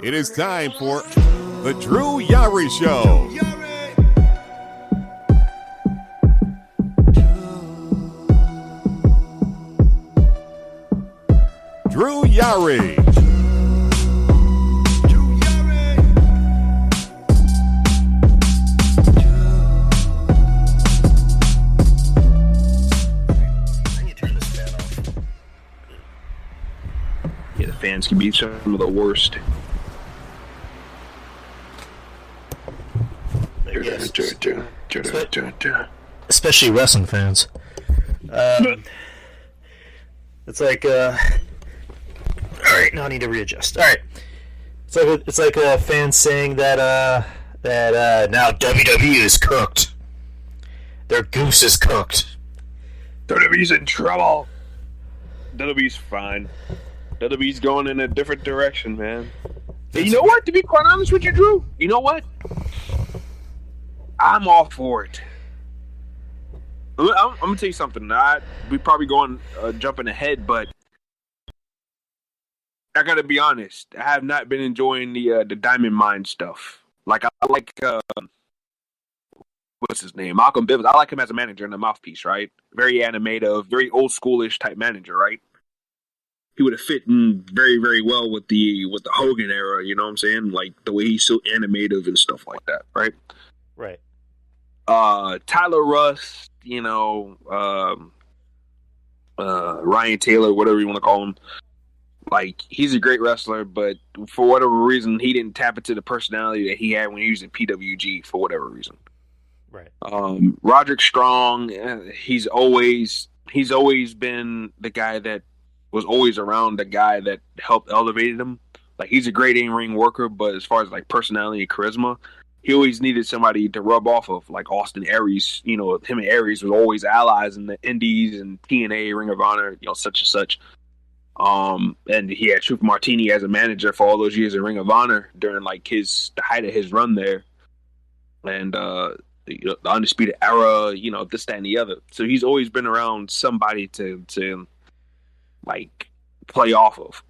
It is time for the Drew Yari Show. Drew Yari. Yeah, the fans can be some of the worst. Especially wrestling fans. It's like, all right, now I need to readjust. All right, it's like a fan saying that now WWE is cooked. Their goose is cooked. WWE's in trouble. WWE's fine. WWE's going in a different direction, man. And you know what? To be quite honest with you, Drew, you know what? I'm all for it. I'm gonna tell you something. We probably going jumping ahead, but I gotta be honest. I have not been enjoying the Diamond Mine stuff. Like I like what's his name, Malcolm Bivens. I like him as a manager and a mouthpiece, right? Very animative, very old schoolish type manager, right? He would have fit in very, very well with the Hogan era. You know what I'm saying? Like the way he's so animative and stuff like that, right? Right. Tyler Russ, you know, Ryan Taylor, whatever you want to call him. Like, he's a great wrestler, but for whatever reason, he didn't tap into the personality that he had when he was in PWG for whatever reason. Right. Roderick Strong, he's always been the guy that was always around, the guy that helped elevated him. Like, he's a great in-ring worker, but as far as like personality and charisma, he always needed somebody to rub off of, like Austin Aries. You know, him and Aries were always allies in the Indies and TNA, Ring of Honor, you know, such and such. And he had Truth Martini as a manager for all those years in Ring of Honor during like the height of his run there, and the Undisputed Era, you know, this, that, and the other. So he's always been around somebody to like play off of.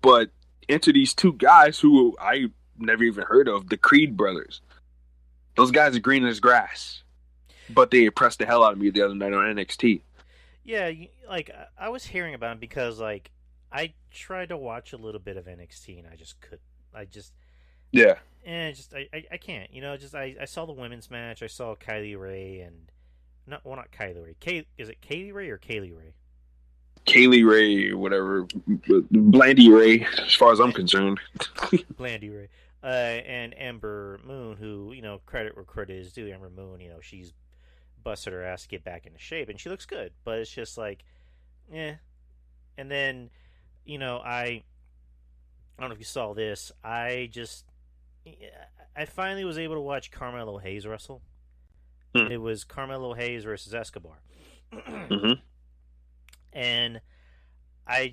But into these two guys who I never even heard of, the Creed brothers. Those guys are green as grass, but they impressed the hell out of me the other night on NXT. Yeah, like I was hearing about him because like I tried to watch a little bit of NXT and I just couldn't. I can't. You know, just I saw the women's match. I saw Kylie Ray and not Kylie Ray. Is it Kaylee Ray or Kaylee Ray? Kaylee Ray, whatever, Blandy Ray, as far as I'm concerned. Blandy Ray. And Ember Moon, who, you know, credit where credit is due. Ember Moon, you know, she's busted her ass to get back into shape, and she looks good, but it's just like, eh. And then, you know, I don't know if you saw this. I finally was able to watch Carmelo Hayes wrestle. It was Carmelo Hayes versus Escobar. Mm-hmm. And I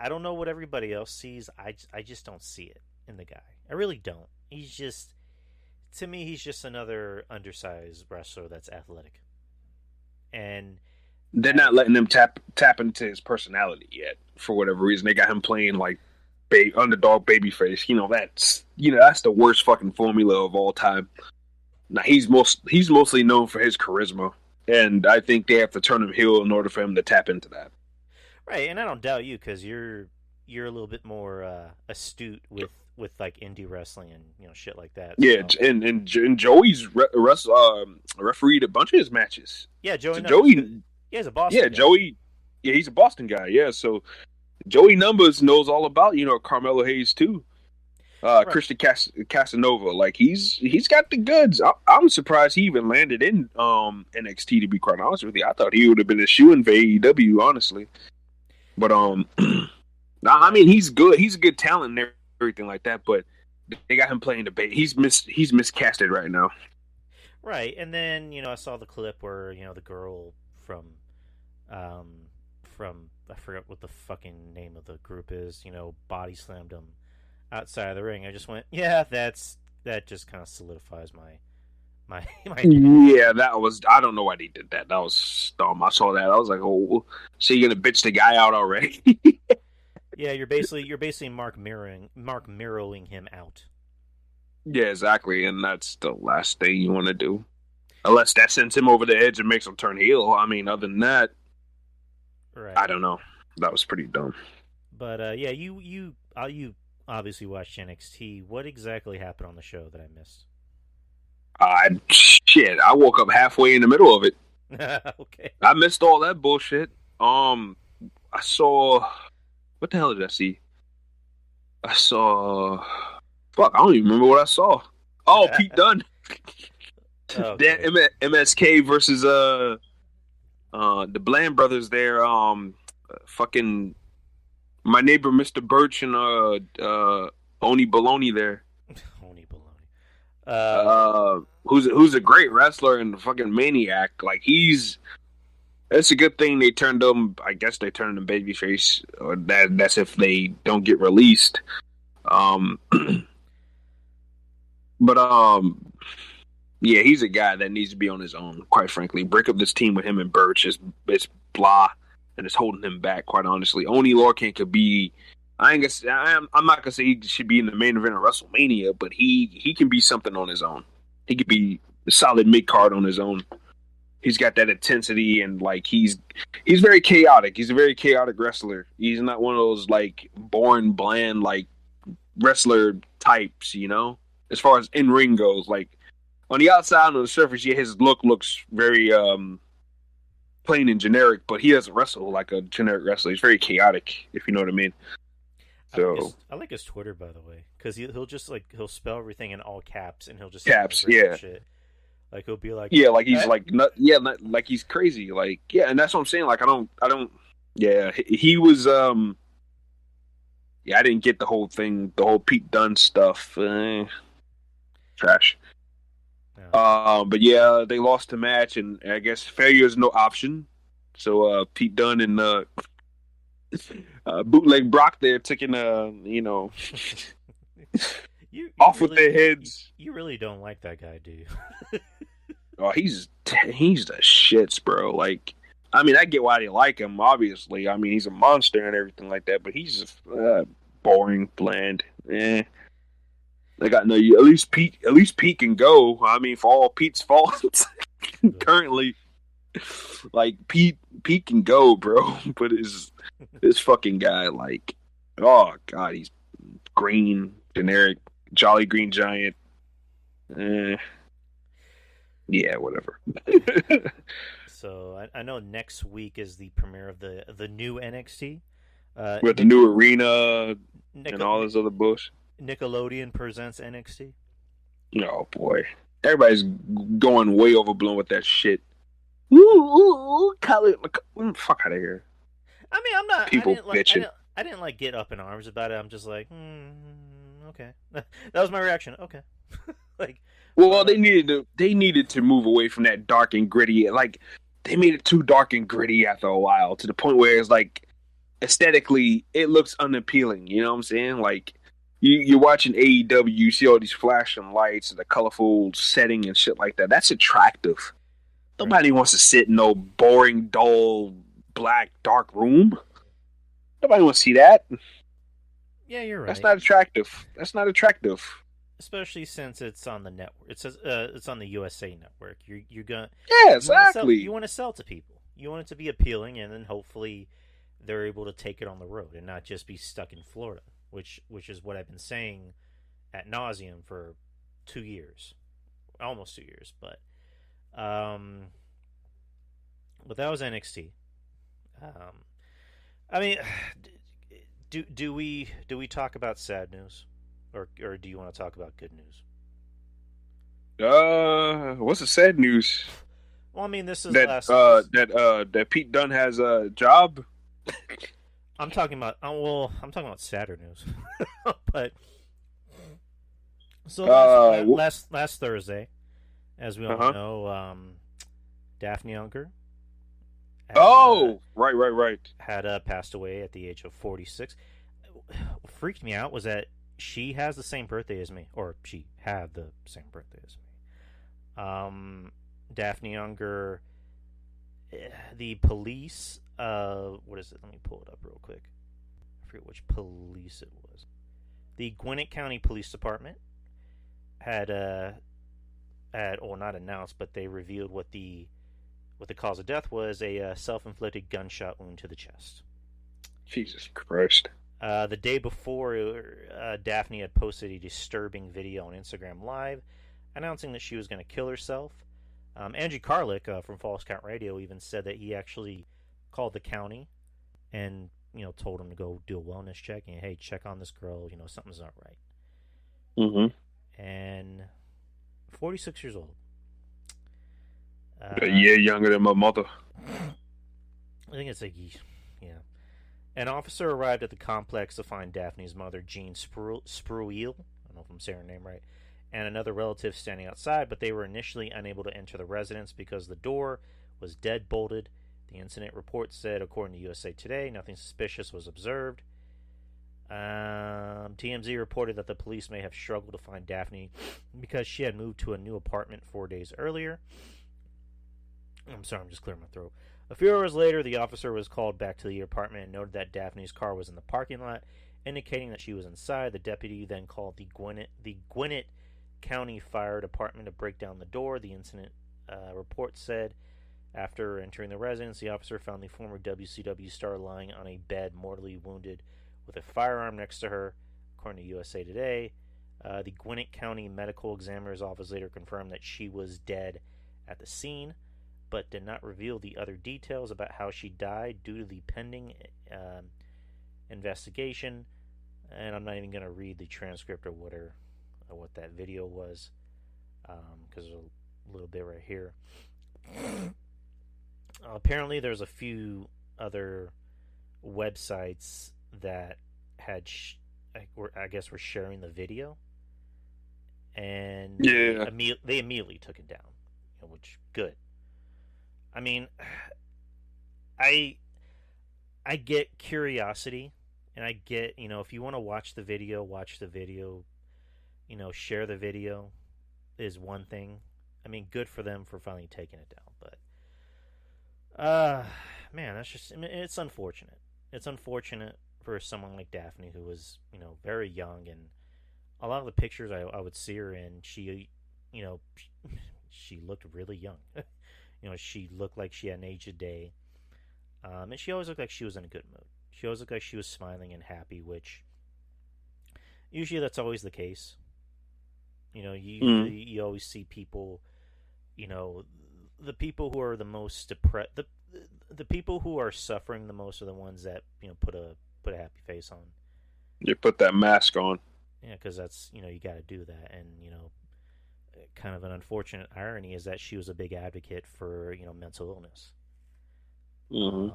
don't know what everybody else sees. I just don't see it in the guy. I really don't. He's just, to me, he's just another undersized wrestler that's athletic. And they're not letting him tap into his personality yet for whatever reason. They got him playing like underdog babyface. You know, that's the worst fucking formula of all time. Now he's mostly known for his charisma, and I think they have to turn him heel in order for him to tap into that. Right, and I don't doubt you because you're a little bit more astute with like indie wrestling and, you know, shit like that. Yeah, so. and Joey's refereed a bunch of his matches. Yeah, Joey. So Joey, he's a Boston. Yeah, guy. Joey. Yeah, he's a Boston guy. Yeah, so Joey Numbers knows all about, you know, Carmelo Hayes too. Right. Christian Casanova, like he's got the goods. I'm surprised he even landed in NXT. To be quite honest with you, I thought he would have been a shoo-in for AEW, honestly. But I mean, he's good. He's a good talent and everything like that. But they got him playing the bait. He's miscasted right now. Right, and then, you know, I saw the clip where, you know, the girl from I forgot what the fucking name of the group is. You know, body slammed him outside of the ring. I just went, yeah, that just kind of solidifies my Yeah, that was, I don't know why they did that. That was dumb. I saw that. I was like, oh, so you're gonna bitch the guy out already? Yeah, you're basically Mark mirroring him out. Yeah, exactly, and that's the last thing you want to do. Unless that sends him over the edge and makes him turn heel. I mean, other than that, Right. I don't know. That was pretty dumb. But yeah, you obviously watched NXT. What exactly happened on the show that I missed? I woke up halfway in the middle of it. Okay. I missed all that bullshit. I saw what the hell did I see? I saw fuck. I don't even remember what I saw. Oh, Pete Dunne. Okay. That MSK versus the Bland brothers there. Fucking my neighbor Mr. Birch and Oni Baloney there. Honey baloney. Who's a great wrestler and a fucking maniac. Like it's a good thing they turned him. I guess they turned him babyface, or that's if they don't get released. But yeah, he's a guy that needs to be on his own. Quite frankly, break up this team with him and Birch is blah, and it's holding him back. Quite honestly, Oni Lorcan could be. I'm not gonna say he should be in the main event of WrestleMania, but he can be something on his own. He could be a solid mid card on his own. He's got that intensity and like he's very chaotic. He's a very chaotic wrestler. He's not one of those like boring, bland like wrestler types, you know. As far as in ring goes, like on the outside, on the surface, yeah, his look looks very plain and generic, but he doesn't wrestle like a generic wrestler. He's very chaotic, if you know what I mean. So I like his Twitter, by the way, because he'll just like he'll spell everything in all caps and he'll just caps, yeah. Shit. Like he'll be like, yeah, like he's like like he's crazy, like yeah, and that's what I'm saying. Like I don't, yeah, he was yeah, I didn't get the whole thing, the whole Pete Dunne stuff, trash. No. But yeah, they lost the match, and I guess failure is no option. So Pete Dunne and bootleg Brock there taking you off really, with their heads. You really don't like that guy, do you? Oh, he's the shits, bro. Like, I mean, I get why they like him. Obviously, I mean, he's a monster and everything like that. But he's boring, bland. I got no. At least Pete can go. I mean, for all Pete's faults, currently, like Pete can go, bro. But this fucking guy, like, oh god, he's green, generic, Jolly Green Giant. Yeah, whatever. So I know next week is the premiere of the new NXT. With the new arena and all this other bullshit. Nickelodeon presents NXT. Oh boy, everybody's going way overblown with that shit. Ooh, fuck out of here. I mean, I'm not. People bitching. I didn't like get up in arms about it. I'm just like, okay. That was my reaction. Okay, like. Well, they needed to move away from that dark and gritty. Like they made it too dark and gritty after a while, to the point where it's like aesthetically it looks unappealing. You know what I'm saying? Like you're watching AEW, you see all these flashing lights and the colorful setting and shit like that. That's attractive. Nobody wants to sit in no boring, dull, black, dark room. Nobody wants to see that. Yeah, you're right. That's not attractive. Especially since it's on the network. It says it's on the USA Network. You're gonna exactly. You want to sell to people. You want it to be appealing, and then hopefully they're able to take it on the road and not just be stuck in Florida, which is what I've been saying ad nauseum for 2 years, almost 2 years. But that was NXT. I mean, do we talk about sad news? Or do you want to talk about good news? What's the sad news? Well, I mean, this is that Pete Dunne has a job. I'm talking about sadder news. But so last Thursday, as we all know, Daffney Unger. Right. Had passed away at the age of 46. What freaked me out was that she has the same birthday as me, or she had the same birthday as me. Daffney Unger, the police, what is it? Let me pull it up real quick. I forget which police it was. The Gwinnett County Police Department had not announced, but they revealed what the cause of death was: a self-inflicted gunshot wound to the chest. Jesus Christ. The day before, Daffney had posted a disturbing video on Instagram Live announcing that she was going to kill herself. Angie Carlick from False Count Radio even said that he actually called the county and told him to go do a wellness check and, hey, check on this girl, something's not right. Mm-hmm. And 46 years old. A year younger than my mother. I think it's yeah. An officer arrived at the complex to find Daphne's mother, Jean Spruill, I don't know if I'm saying her name right, and another relative standing outside, but they were initially unable to enter the residence because the door was dead-bolted. The incident report said, according to USA Today, nothing suspicious was observed. TMZ reported that the police may have struggled to find Daffney because she had moved to a new apartment 4 days earlier. I'm sorry, I'm just clearing my throat. A few hours later, the officer was called back to the apartment and noted that Daphne's car was in the parking lot, indicating that she was inside. The deputy then called the Gwinnett County Fire Department to break down the door. The incident report said, after entering the residence, the officer found the former WCW star lying on a bed, mortally wounded, with a firearm next to her, according to USA Today. The Gwinnett County Medical Examiner's Office later confirmed that she was dead at the scene, but did not reveal the other details about how she died due to the pending investigation. And I'm not even going to read the transcript or what that video was, because there's a little bit right here. Apparently, there's a few other websites that had, I guess, were sharing the video, and they immediately took it down, which good. I mean, I get curiosity, and I get, if you want to watch the video, share the video is one thing. I mean, good for them for finally taking it down, but man, that's just, it's unfortunate. It's unfortunate for someone like Daffney, who was, very young, and a lot of the pictures I would see her in, she looked really young. She looked like she had an age a day. And she always looked like she was in a good mood. She always looked like she was smiling and happy, which usually that's always the case. You always see people, the people who are the most depressed, the people who are suffering the most are the ones that, put a happy face on. You put that mask on. Yeah, because that's, you got to do that. And, kind of an unfortunate irony is that she was a big advocate for, mental illness. Mm-hmm.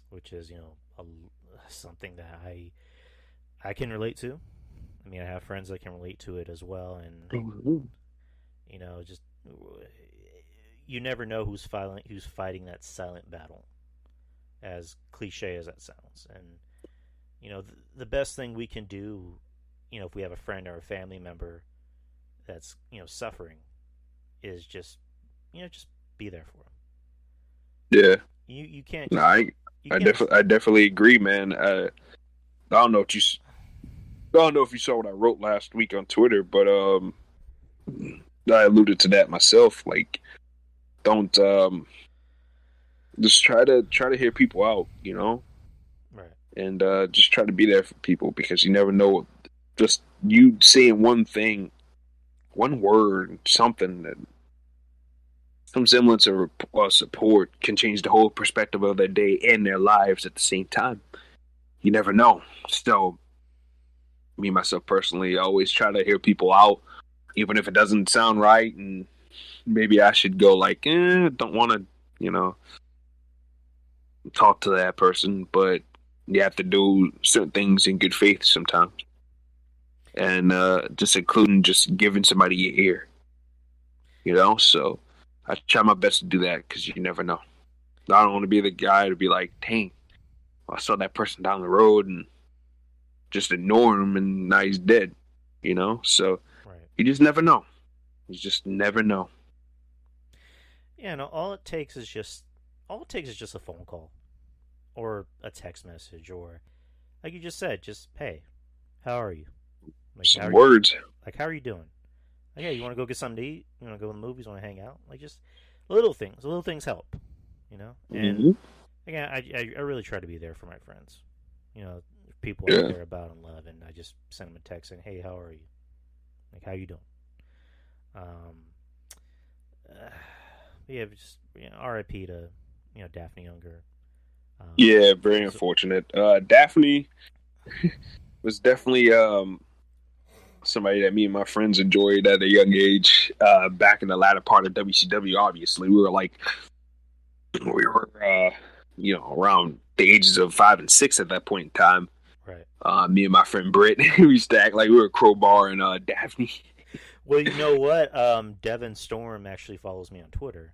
Which is, something that I can relate to. I mean, I have friends that can relate to it as well. And, just, you never know who's fighting that silent battle, as cliche as that sounds. And, the best thing we can do, if we have a friend or a family member that's, suffering, is just be there for them. Yeah. You can't. No, I definitely agree, man. I don't know if you saw what I wrote last week on Twitter, but I alluded to that myself. Like, don't just try to hear people out, right? And just try to be there for people, because you never know. Just you saying one thing, one word, something that, some semblance of support, can change the whole perspective of their day and their lives at the same time. You never know. So, me, myself personally, I always try to hear people out, even if it doesn't sound right, and maybe I should go like, don't want to, talk to that person, but you have to do certain things in good faith sometimes. And just including just giving somebody your ear, so I try my best to do that, because you never know. I don't want to be the guy to be like, dang, I saw that person down the road and just ignore him, and now he's dead, so right. You just never know. You just never know. Yeah, no, all it takes is just a phone call, or a text message, or Like you just said, just hey, how are you? Like Some words. how are you doing? Like, hey, you want to go get something to eat? You want to go to the movies? Want to hang out? Like just little things. Little things help. You know. And Mm-hmm. again, I really try to be there for my friends. You know, people I Yeah. care about and love, and I just send them a text saying, hey, how are you? Like, how you doing? Yeah, just R.I.P. to Daphne Younger. Yeah, very unfortunate. Daffney was definitely somebody that me and my friends enjoyed at a young age. Back in the latter part of WCW, obviously, we were around the ages of 5 and 6 at that point in time. Right. Me and my friend Britt, we used to act like we were Crowbar and Daffney. Well, you know what? Devin Storm actually follows me on Twitter.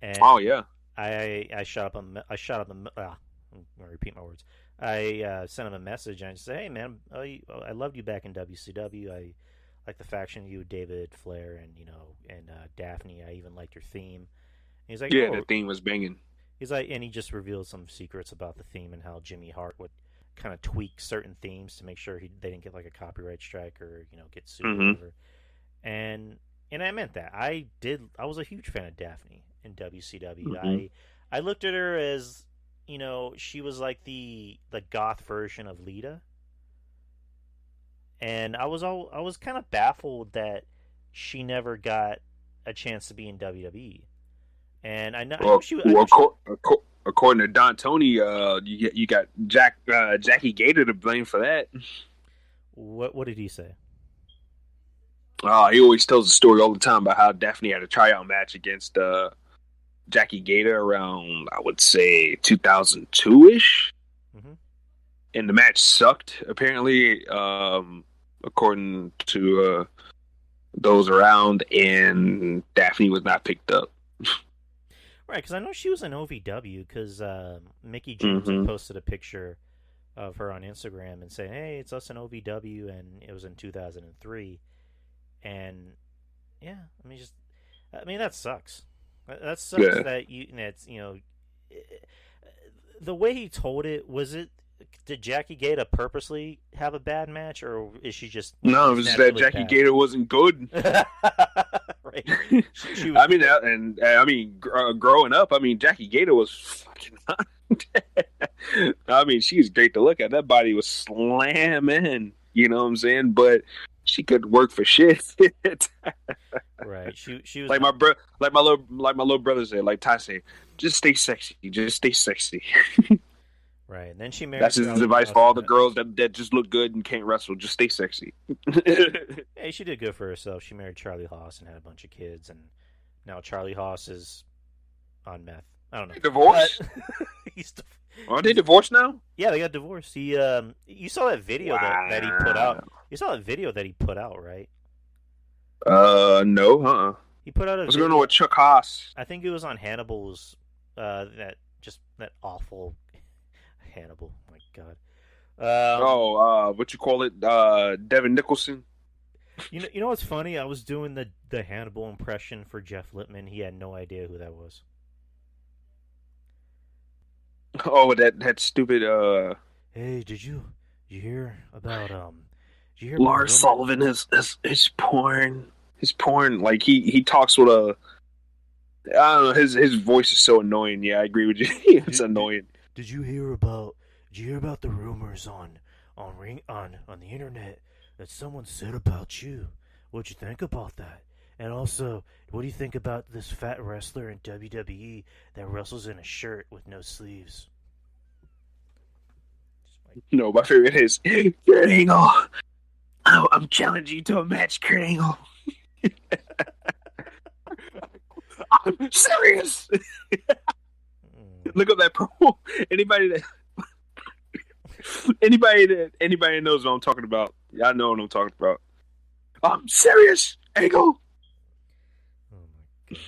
And Oh yeah. I shot up I'm gonna repeat my words. I sent him a message and I just said, "Hey man, I loved you back in WCW. I like the faction you, David Flair, and Daphne. I even liked your theme." And he's like, Yeah, "Oh." the theme was banging. He's like, and he just revealed some secrets about the theme and how Jimmy Hart would kind of tweak certain themes to make sure they didn't get like a copyright strike or get sued or whatever. And I meant that. I was a huge fan of Daphne in WCW. Mm-hmm. I looked at her as, she was like the goth version of Lita. And I was kind of baffled that she never got a chance to be in WWE. And I know she according to Don Tony, you got Jackie Gator to blame for that. What did he say? He always tells a story all the time about how Daphne had a tryout match against Jackie Gator around, I would say, 2002-ish. Mm-hmm. And the match sucked, apparently, according to those around, and Daphne was not picked up. Right, because I know she was in OVW, because Mickey James had posted a picture of her on Instagram and saying, hey, it's us in OVW, and it was in 2003. And, yeah, that sucks. That sucks that the way he told it, did Jackie Gator purposely have a bad match, or is she just... No, it was that Jackie Gator wasn't good. Right. She was... growing up, Jackie Gator was fucking hot. She was great to look at. That body was slamming, you know what I'm saying? But she couldn't work for shit. Right. She was like my little brother said, like Ty said, just stay sexy. Just stay sexy. Right. And then she married... That's his advice for all the girls that just look good and can't wrestle. Just stay sexy. Hey, she did good for herself. She married Charlie Haas and had a bunch of kids, and now Charlie Haas is on meth. I don't know. Divorced? Are they divorced now? Yeah, they got divorced. You saw that video that he put out. You saw that video that he put out, right? No, He put out a What's going on with Chuck Haas? I think it was on Hannibal's, that awful Hannibal. My God. What you call it? Devin Nicholson. You know what's funny? I was doing the Hannibal impression for Jeff Lippman. He had no idea who that was. Oh, that stupid. Hey, did you hear about Did you hear Lars Sullivan his porn. His porn, like he talks with a. I don't know. His voice is so annoying. Yeah, I agree with you. It's annoying. Did you hear about the rumors on the internet that someone said about you? What'd you think about that? And also, what do you think about this fat wrestler in WWE that wrestles in a shirt with no sleeves? No, my favorite is Kurt Angle. Oh, I'm challenging you to a match, Kurt Angle. I'm serious. Look up that promo. Anybody that knows what I'm talking about, y'all know what I'm talking about. I'm serious, Angle. Oh my God!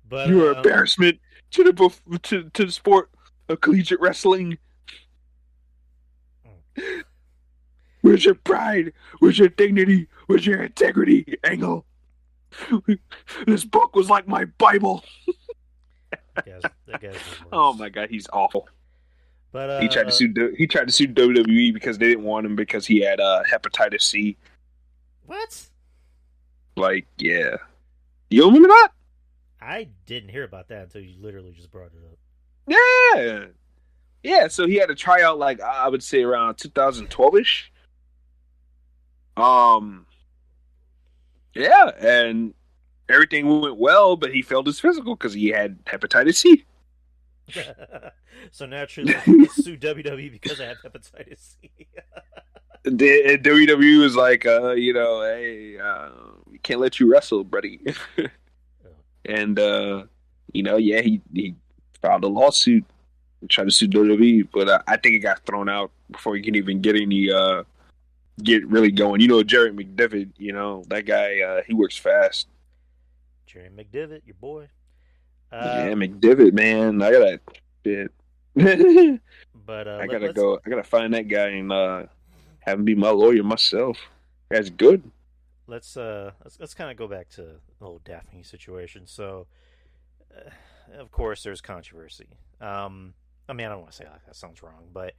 But you're an embarrassment to the sport of collegiate wrestling. Where's your pride? Where's your dignity? Where's your integrity, Angle? This book was like my Bible. That guy's oh my God, he's awful. But He tried to sue WWE because they didn't want him because he had hepatitis C. what? Like, yeah, you remember that? I didn't hear about that until you literally just brought it up. Yeah, yeah. So he had a tryout, like I would say around 2012ish. Yeah, and everything went well, but he failed his physical because he had hepatitis C. So naturally, let's sue WWE because I have hepatitis C. The WWE was like, hey, we can't let you wrestle, buddy. And yeah, he filed a lawsuit and tried to sue WWE, but I think it got thrown out before he can even get any get really going. You know, Jerry McDevitt, that guy, he works fast. Jerry McDevitt, your boy. Yeah, McDevitt, man, I gotta shit. But I gotta find that guy and have him be my lawyer myself. That's good. Let's kind of go back to the whole Daffney situation. So, of course, there's controversy. I mean, I don't want to say that sounds wrong, but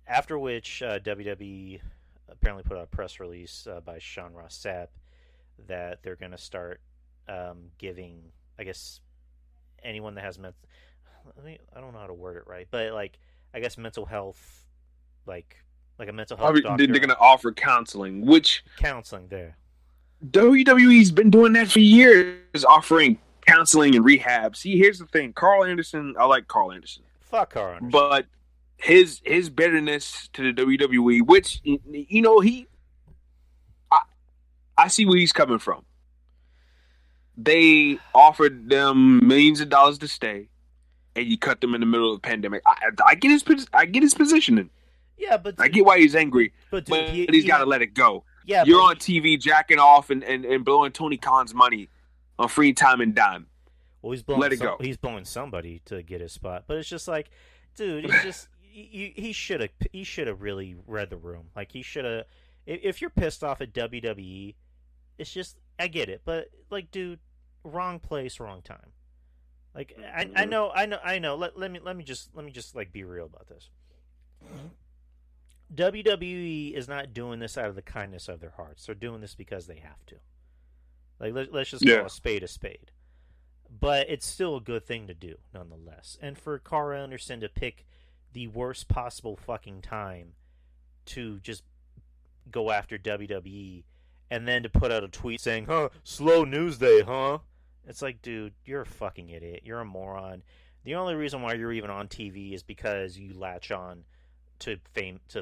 after which WWE apparently put out a press release by Sean Ross Sapp that they're going to start giving, I guess, anyone that has I don't know how to word it right, but like I guess mental health, like a mental health doctor. They're going to offer counseling, which counseling there. WWE's been doing that for years, offering counseling and rehab. See, here's the thing: Carl Anderson. I like Carl Anderson. Fuck Carl Anderson. But his bitterness to the WWE, which I see where he's coming from. They offered them millions of dollars to stay, and you cut them in the middle of the pandemic. I get his positioning. Yeah, but I get why he's angry, but he's got to let it go. Yeah, you're on TV jacking off and blowing Tony Khan's money on free time and dime. Well, he's blowing let it go. He's blowing somebody to get his spot, but it's just like, dude, it's just he should have really read the room. Like he should have. If you're pissed off at WWE, it's just I get it, but like, dude, wrong place, wrong time. Like I know. Let me just like be real about this. WWE is not doing this out of the kindness of their hearts. They're doing this because they have to. Like let's just call a spade a spade. But it's still a good thing to do, nonetheless. And for Carl Anderson to pick the worst possible fucking time to just go after WWE and then to put out a tweet saying, slow news day, huh? It's like, dude, you're a fucking idiot. You're a moron. The only reason why you're even on TV is because you latch on to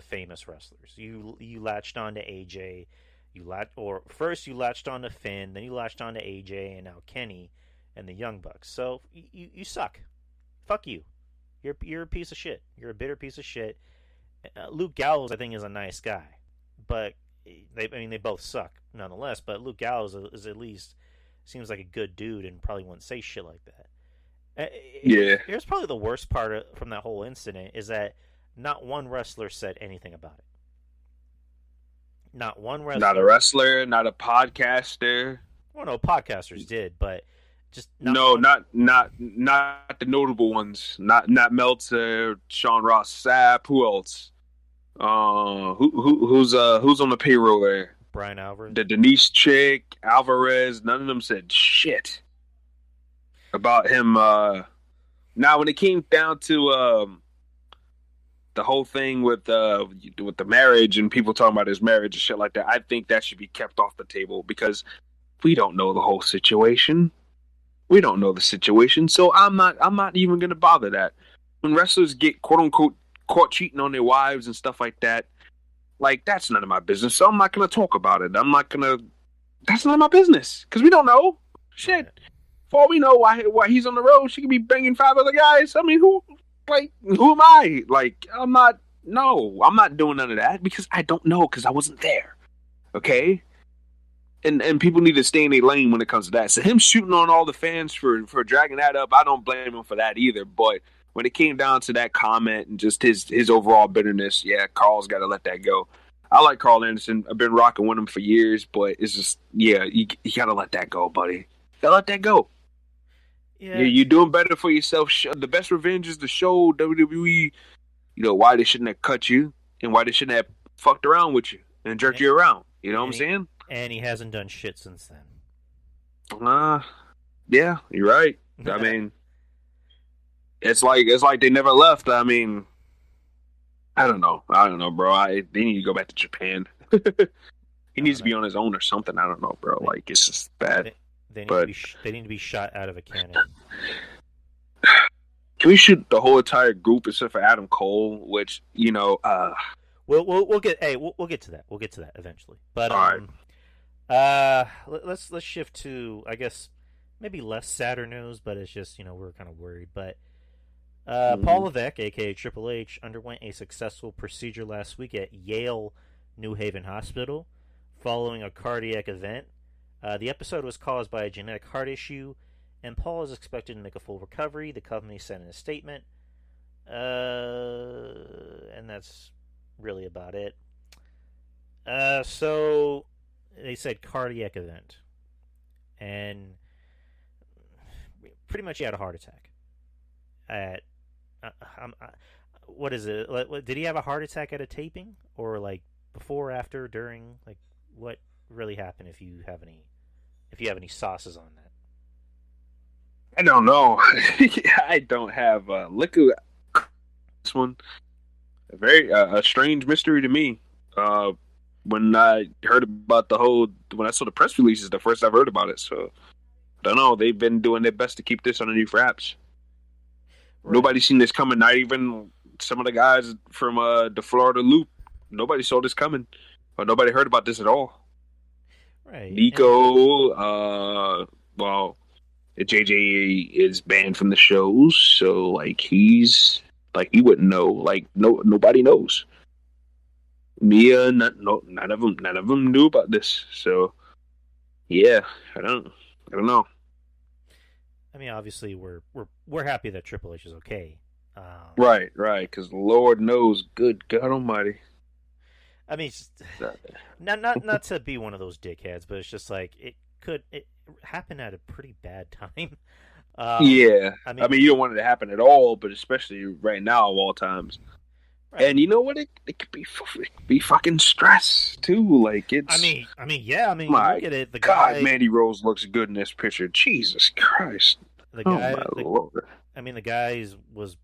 famous wrestlers. You latched on to AJ. First you latched on to Finn, then you latched on to AJ, and now Kenny and the Young Bucks. So you suck. Fuck you. You're a piece of shit. You're a bitter piece of shit. Luke Gallows, I think, is a nice guy, but they both suck nonetheless. But Luke Gallows is at least seems like a good dude and probably wouldn't say shit like that. Yeah. Here's probably the worst part from that whole incident is that not one wrestler said anything about it. Not one wrestler. Not a wrestler, not a podcaster. Well, no, podcasters did, but just not the notable ones. Not Meltzer, Sean Ross Sapp. Who else? Who's on the payroll there? Brian Alvarez. The Denise chick, Alvarez. None of them said shit about him. Now, when it came down to the whole thing with the marriage and people talking about his marriage and shit like that, I think that should be kept off the table because we don't know the whole situation. We don't know the situation, so I'm not even gonna bother that. When wrestlers get quote unquote caught cheating on their wives and stuff like that, like that's none of my business. So I'm not gonna talk about it. That's none of my business because we don't know. Shit, for all we know, why he's on the road, she could be banging 5 other guys. I mean, who am I? Like, I'm not doing none of that because I don't know because I wasn't there. Okay? And people need to stay in their lane when it comes to that. So him shooting on all the fans for dragging that up, I don't blame him for that either. But when it came down to that comment and just his overall bitterness, yeah, Carl's got to let that go. I like Carl Anderson. I've been rocking with him for years, but it's just, yeah, you got to let that go, buddy. You got to let that go. Yeah, you're doing better for yourself. The best revenge is the show. WWE why they shouldn't have cut you and why they shouldn't have fucked around with you and jerked you around. You know what I'm saying? And he hasn't done shit since then. Yeah, you're right. I mean, it's like they never left. I mean, I don't know, bro. They need to go back to Japan. He needs to be on his own or something. I don't know, bro. Like, it's just bad. They need to be shot out of a cannon. Can we shoot the whole entire group except for Adam Cole? Which we'll get to that. We'll get to that eventually. But all right. let's shift to, I guess, maybe less sadder news, but it's just we're kind of worried. But Paul Levesque, aka Triple H, underwent a successful procedure last week at Yale New Haven Hospital following a cardiac event. The episode was caused by a genetic heart issue, and Paul is expected to make a full recovery, the company said in a statement. And that's really about it. So they said cardiac event, and pretty much he had a heart attack. What is it? Did he have a heart attack at a taping, or like before, after, during? Like, what really happened? If you have any sauces on that. I don't know. I don't have liquor. This one, a very strange mystery to me. When I heard about when I saw the press releases, the first I've heard about it. So, I don't know. They've been doing their best to keep this underneath wraps. Right. Nobody's seen this coming. Not even some of the guys from the Florida Loop. Nobody saw this coming, or nobody heard about this at all. Right. Nico, JJ is banned from the shows, so like he wouldn't know. Like nobody knows. Mia, none of them knew about this. So yeah, I don't know. I mean, obviously we're happy that Triple H is okay. Right, because Lord knows, good God Almighty. I mean, not to be one of those dickheads, but it's just like it happened at a pretty bad time. Yeah, I mean, you don't want it to happen at all, but especially right now of all times. Right. And you know what? It could be fucking stress too. Like it's. I mean, yeah. I mean, my look at it. The God, guy, Mandy Rose looks good in this picture. Jesus Christ. The guy. Oh my Lord. I mean, the guy was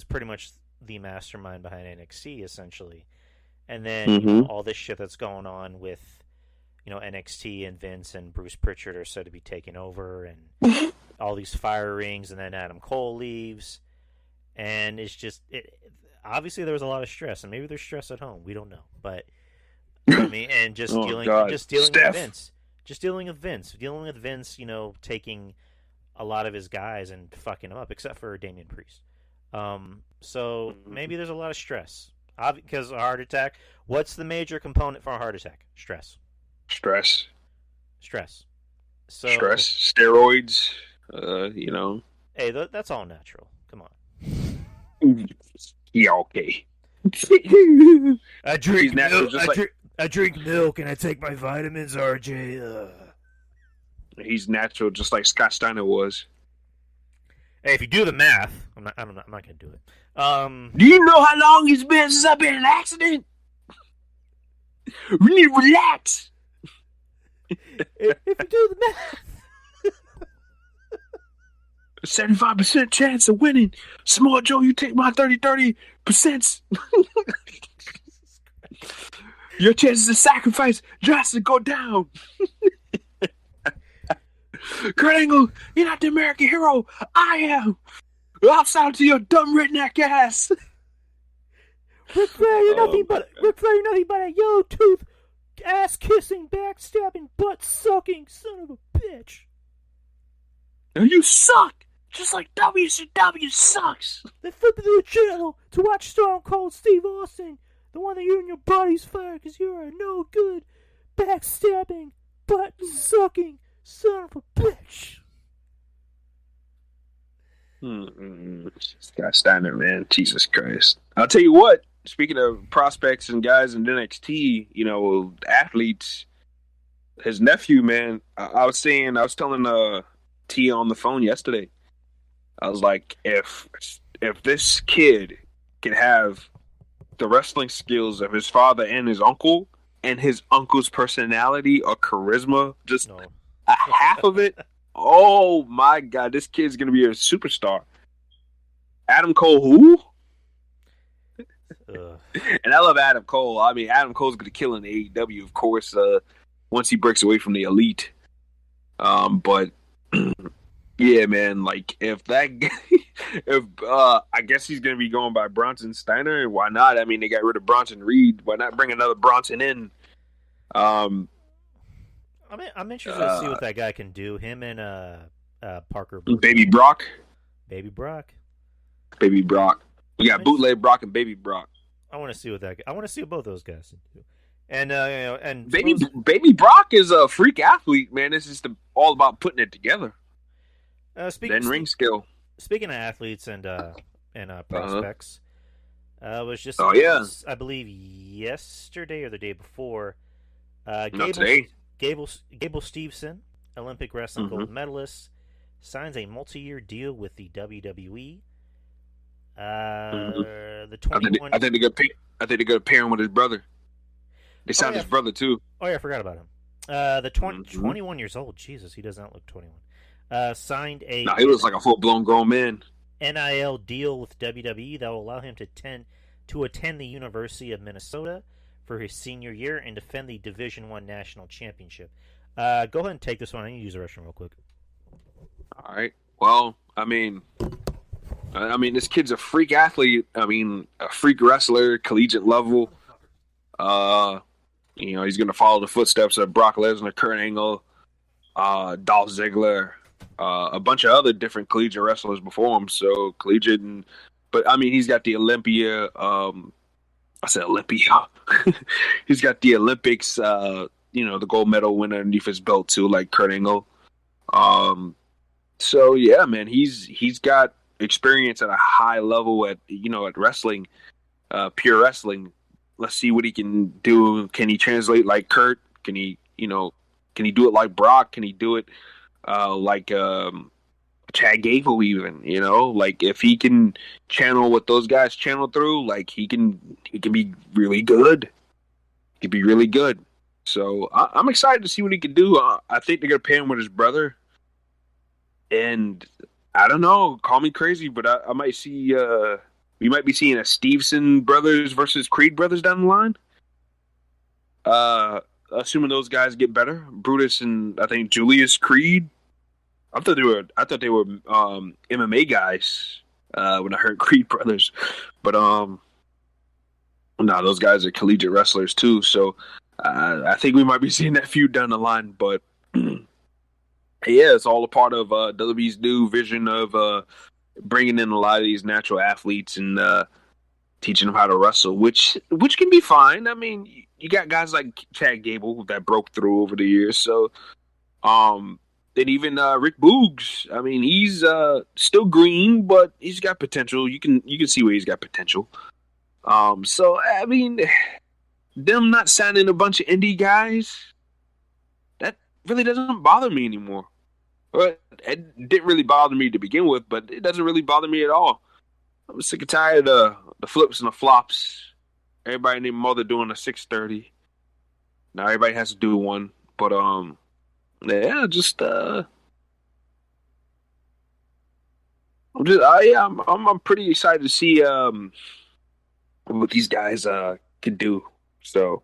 pretty much the mastermind behind NXT, essentially. And then all this shit that's going on with, NXT and Vince and Bruce Pritchard are said to be taking over, and all these firings, and then Adam Cole leaves, and it's just obviously there was a lot of stress, and maybe there's stress at home. We don't know, but I mean, and dealing with Vince, taking a lot of his guys and fucking them up, except for Damian Priest. So maybe there's a lot of stress. Because a heart attack, what's the major component for a heart attack? Stress. So, stress, steroids, Hey, that's all natural. Come on. Yeah, okay. I drink milk and I take my vitamins, RJ. He's natural, just like Scott Steiner was. Hey, if you do the math, I'm not gonna do it. Do you know how long it's been since I've been in an accident? We need to relax. If you do the math, 75% chance of winning. Samoa Joe, you take my 30%. Your chances of sacrifice drastically go down. Kurt Angle, you're not the American hero. I am. I'll sound to your dumb redneck ass. Ric Flair, you're nothing but a yellow tooth, ass kissing, backstabbing, butt sucking son of a bitch. And you suck, just like WCW sucks. They flip to the channel to watch Stone Cold Steve Austin, the one that you and your buddies fire because you're a no good, backstabbing, butt sucking son of a bitch. Scott Steiner, man, Jesus Christ! I'll tell you what. Speaking of prospects and guys in NXT, athletes, his nephew, man. I was telling Tia on the phone yesterday. I was like, if this kid can have the wrestling skills of his father and his uncle, and his uncle's personality or charisma, just No. a half of it. Oh my God, this kid's gonna be a superstar. Adam Cole, who? Ugh. And I love Adam Cole. I mean, Adam Cole's gonna kill in the AEW, of course. Once he breaks away from the Elite. But yeah, man, like if that, if I guess he's gonna be going by Bronson Steiner. Why not? I mean, they got rid of Bronson Reed. Why not bring another Bronson in? I'm interested to see what that guy can do. Him and Parker Baby Brock. Baby Brock. Baby Brock. We got bootleg Brock and Baby Brock. I want to see what that. I want to see what both those guys do. And you know, and Baby Brock is a freak athlete, man. It's just all about putting it together. Then ring skill. Speaking of athletes and prospects, was just I believe yesterday or the day before. Gable Steveson, Olympic wrestling gold medalist, signs a multi-year deal with the WWE. The 21. I think they're gonna pair him with his brother. They signed his brother too. Oh yeah, I forgot about him. The 21 years old. Jesus, he does not look 21. Signed a. No, he looks like a full-blown grown man. NIL deal with WWE that will allow him to attend the University of Minnesota for his senior year and defend the Division I National Championship. Go ahead and take this one. I need to use the restroom real quick. All right. Well, I mean, this kid's a freak athlete. I mean, a freak wrestler, collegiate level. You know, he's going to follow the footsteps of Brock Lesnar, Kurt Angle, Dolph Ziggler, a bunch of other different collegiate wrestlers before him. So collegiate, but I mean, he's got the Olympia. I said Olympia. He's got the Olympics. You know, the gold medal winner underneath his belt too, like Kurt Angle. So yeah, man, he's got experience at a high level at wrestling, pure wrestling. Let's see what he can do. Can he translate like Kurt? Can he do it like Brock? Can he do it like Chad Gable even? You know, like if he can channel what those guys channel through, like he can be really good. He can be really good. So I'm excited to see what he can do. I think they're gonna pay him with his brother, and I don't know. Call me crazy, but I might see. We might be seeing a Stevenson brothers versus Creed brothers down the line. Assuming those guys get better, Brutus and I think Julius Creed. I thought they were MMA guys when I heard Creed brothers, but no, those guys are collegiate wrestlers too. So I think we might be seeing that feud down the line. But yeah, it's all a part of WWE's new vision of bringing in a lot of these natural athletes and teaching them how to wrestle, which can be fine. I mean, you got guys like Chad Gable that broke through over the years. So, and even Rick Boogs. I mean, he's still green, but he's got potential. You can see where he's got potential. So I mean, them not signing a bunch of indie guys, that really doesn't bother me anymore. Well, it didn't really bother me to begin with, but it doesn't really bother me at all. I'm sick and tired of the flips and the flops. Everybody named Mother doing a 6:30. Now everybody has to do one. But yeah, just I'm pretty excited to see what these guys can do. So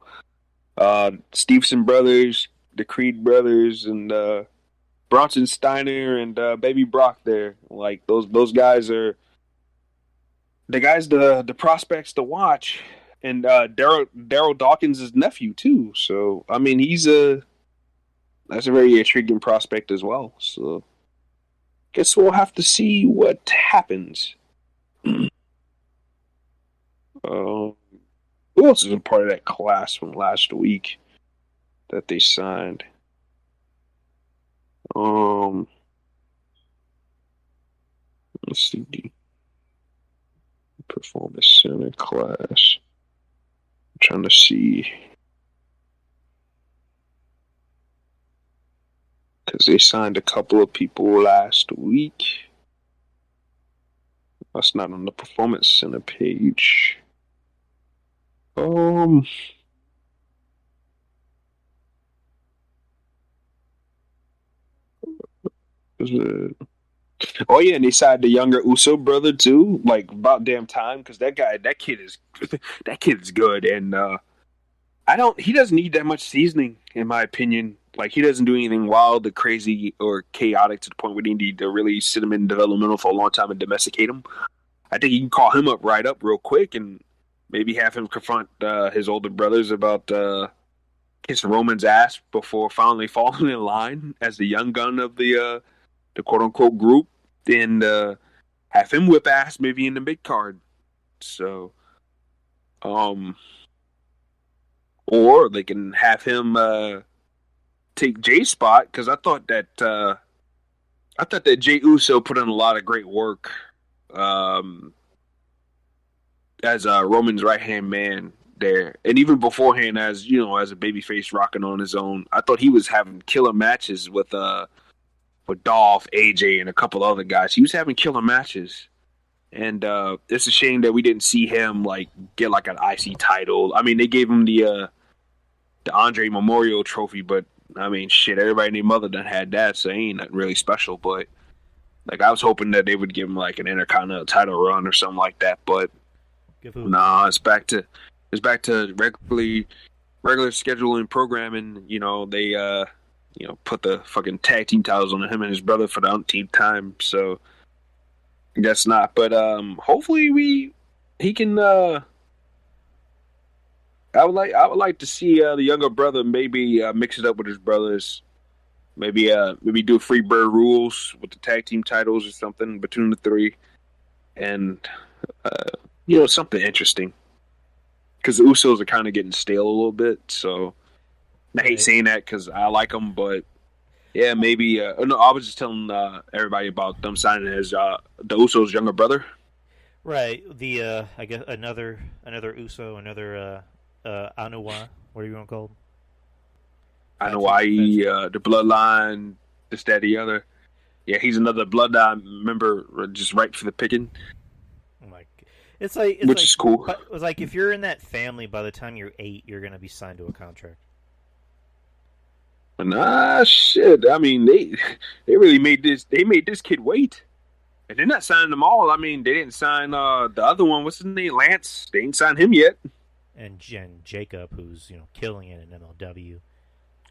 Stevenson brothers, the Creed brothers, and Bronson Steiner and Baby Brock there. Like those guys are the guys, the prospects to watch. And Daryl Dawkins' nephew too. So I mean, that's a very intriguing prospect as well. So guess we'll have to see what happens. Who else is a part of that class from last week that they signed? Let's see the performance center class. I'm trying to see because they signed a couple of people last week. That's not on the Performance Center page. Is it- Oh yeah, and they signed the younger Uso brother too. Like about damn time, because that kid is, that kid is good, and he doesn't need that much seasoning, in my opinion. Like he doesn't do anything wild or crazy or chaotic to the point where they need to really sit him in developmental for a long time and domesticate him. I think you can call him up right up real quick and maybe have him confront his older brothers about kissing Roman's ass before finally falling in line as the young gun of the quote unquote group, and have him whip ass maybe in the mid card. So, or they can have him take Jay's spot, because I thought that Jay Uso put in a lot of great work as Roman's right hand man there, and even beforehand as as a babyface rocking on his own. I thought he was having killer matches with Dolph, AJ, and a couple other guys. He was having killer matches. And it's a shame that we didn't see him get an IC title. I mean, they gave him the Andre Memorial Trophy, but I mean, shit, everybody and their mother done had that, so it ain't nothing really special. But I was hoping that they would give him an Intercontinental title run or something like that. But nah, it's back to regular scheduling programming. They put the fucking tag team titles on him and his brother for the umpteenth time. So I guess not. But hopefully he can. I would like to see the younger brother maybe mix it up with his brothers. Maybe do free bird rules with the tag team titles or something between the three, and something interesting. Because the Usos are kind of getting stale a little bit, so I hate saying that because I like them, but yeah, maybe. No, I was just telling everybody about them signing as the Usos' younger brother. Right. The I guess another Uso, another Anoa'i. What are you going to call him? Anoa'i, the Bloodline, this, that, the other. Yeah, he's another Bloodline member, just ripe for the picking. Oh my! Which is cool. It's like if you're in that family, by the time you're 8, you're going to be signed to a contract. Nah, shit. I mean, they really made this. They made this kid wait, and they're not signing them all. I mean, they didn't sign the other one. What's his name? Lance. They ain't signed him yet. And Jacob, who's killing it in MLW.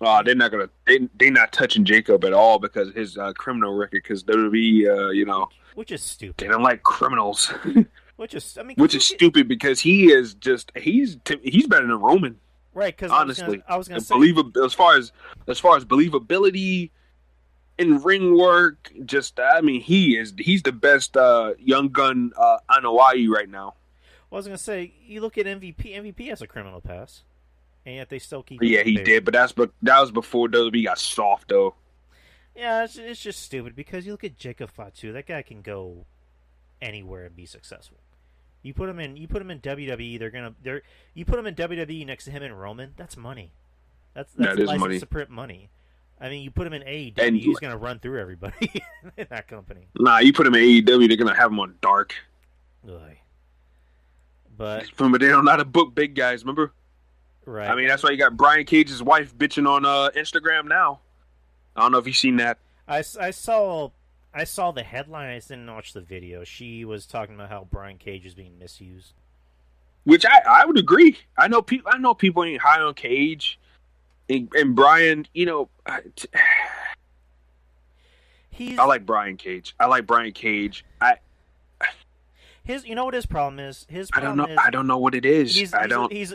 Oh, they're not gonna. They're not touching Jacob at all because of his criminal record. Because WWE, which is stupid. They don't like criminals. Which is stupid because he's better than Roman. Right, because honestly, I was gonna say, as far as believability in ring work, he's the best young gun Anoa'i right now. Well, I was gonna say, you look at MVP. MVP has a criminal past, and yet they still keep. Yeah, he did, but that was before WWE got soft, though. Yeah, it's just stupid because you look at Jacob Fatu. That guy can go anywhere and be successful. You put him in WWE. You put him in WWE next to him and Roman. That's money. That's license money to print money. I mean, you put him in AEW, and he's gonna run through everybody in that company. Nah, you put him in AEW, they're gonna have him on Dark. Ugh. But remember, they don't know how to book big guys. Remember? Right. I mean, that's why you got Brian Cage's wife bitching on Instagram now. I don't know if you've seen that. I saw the headline. I just didn't watch the video. She was talking about how Brian Cage is being misused. Which I would agree. I know people ain't high on Cage, and Brian. I like Brian Cage. You know what his problem is? I don't know what it is. I was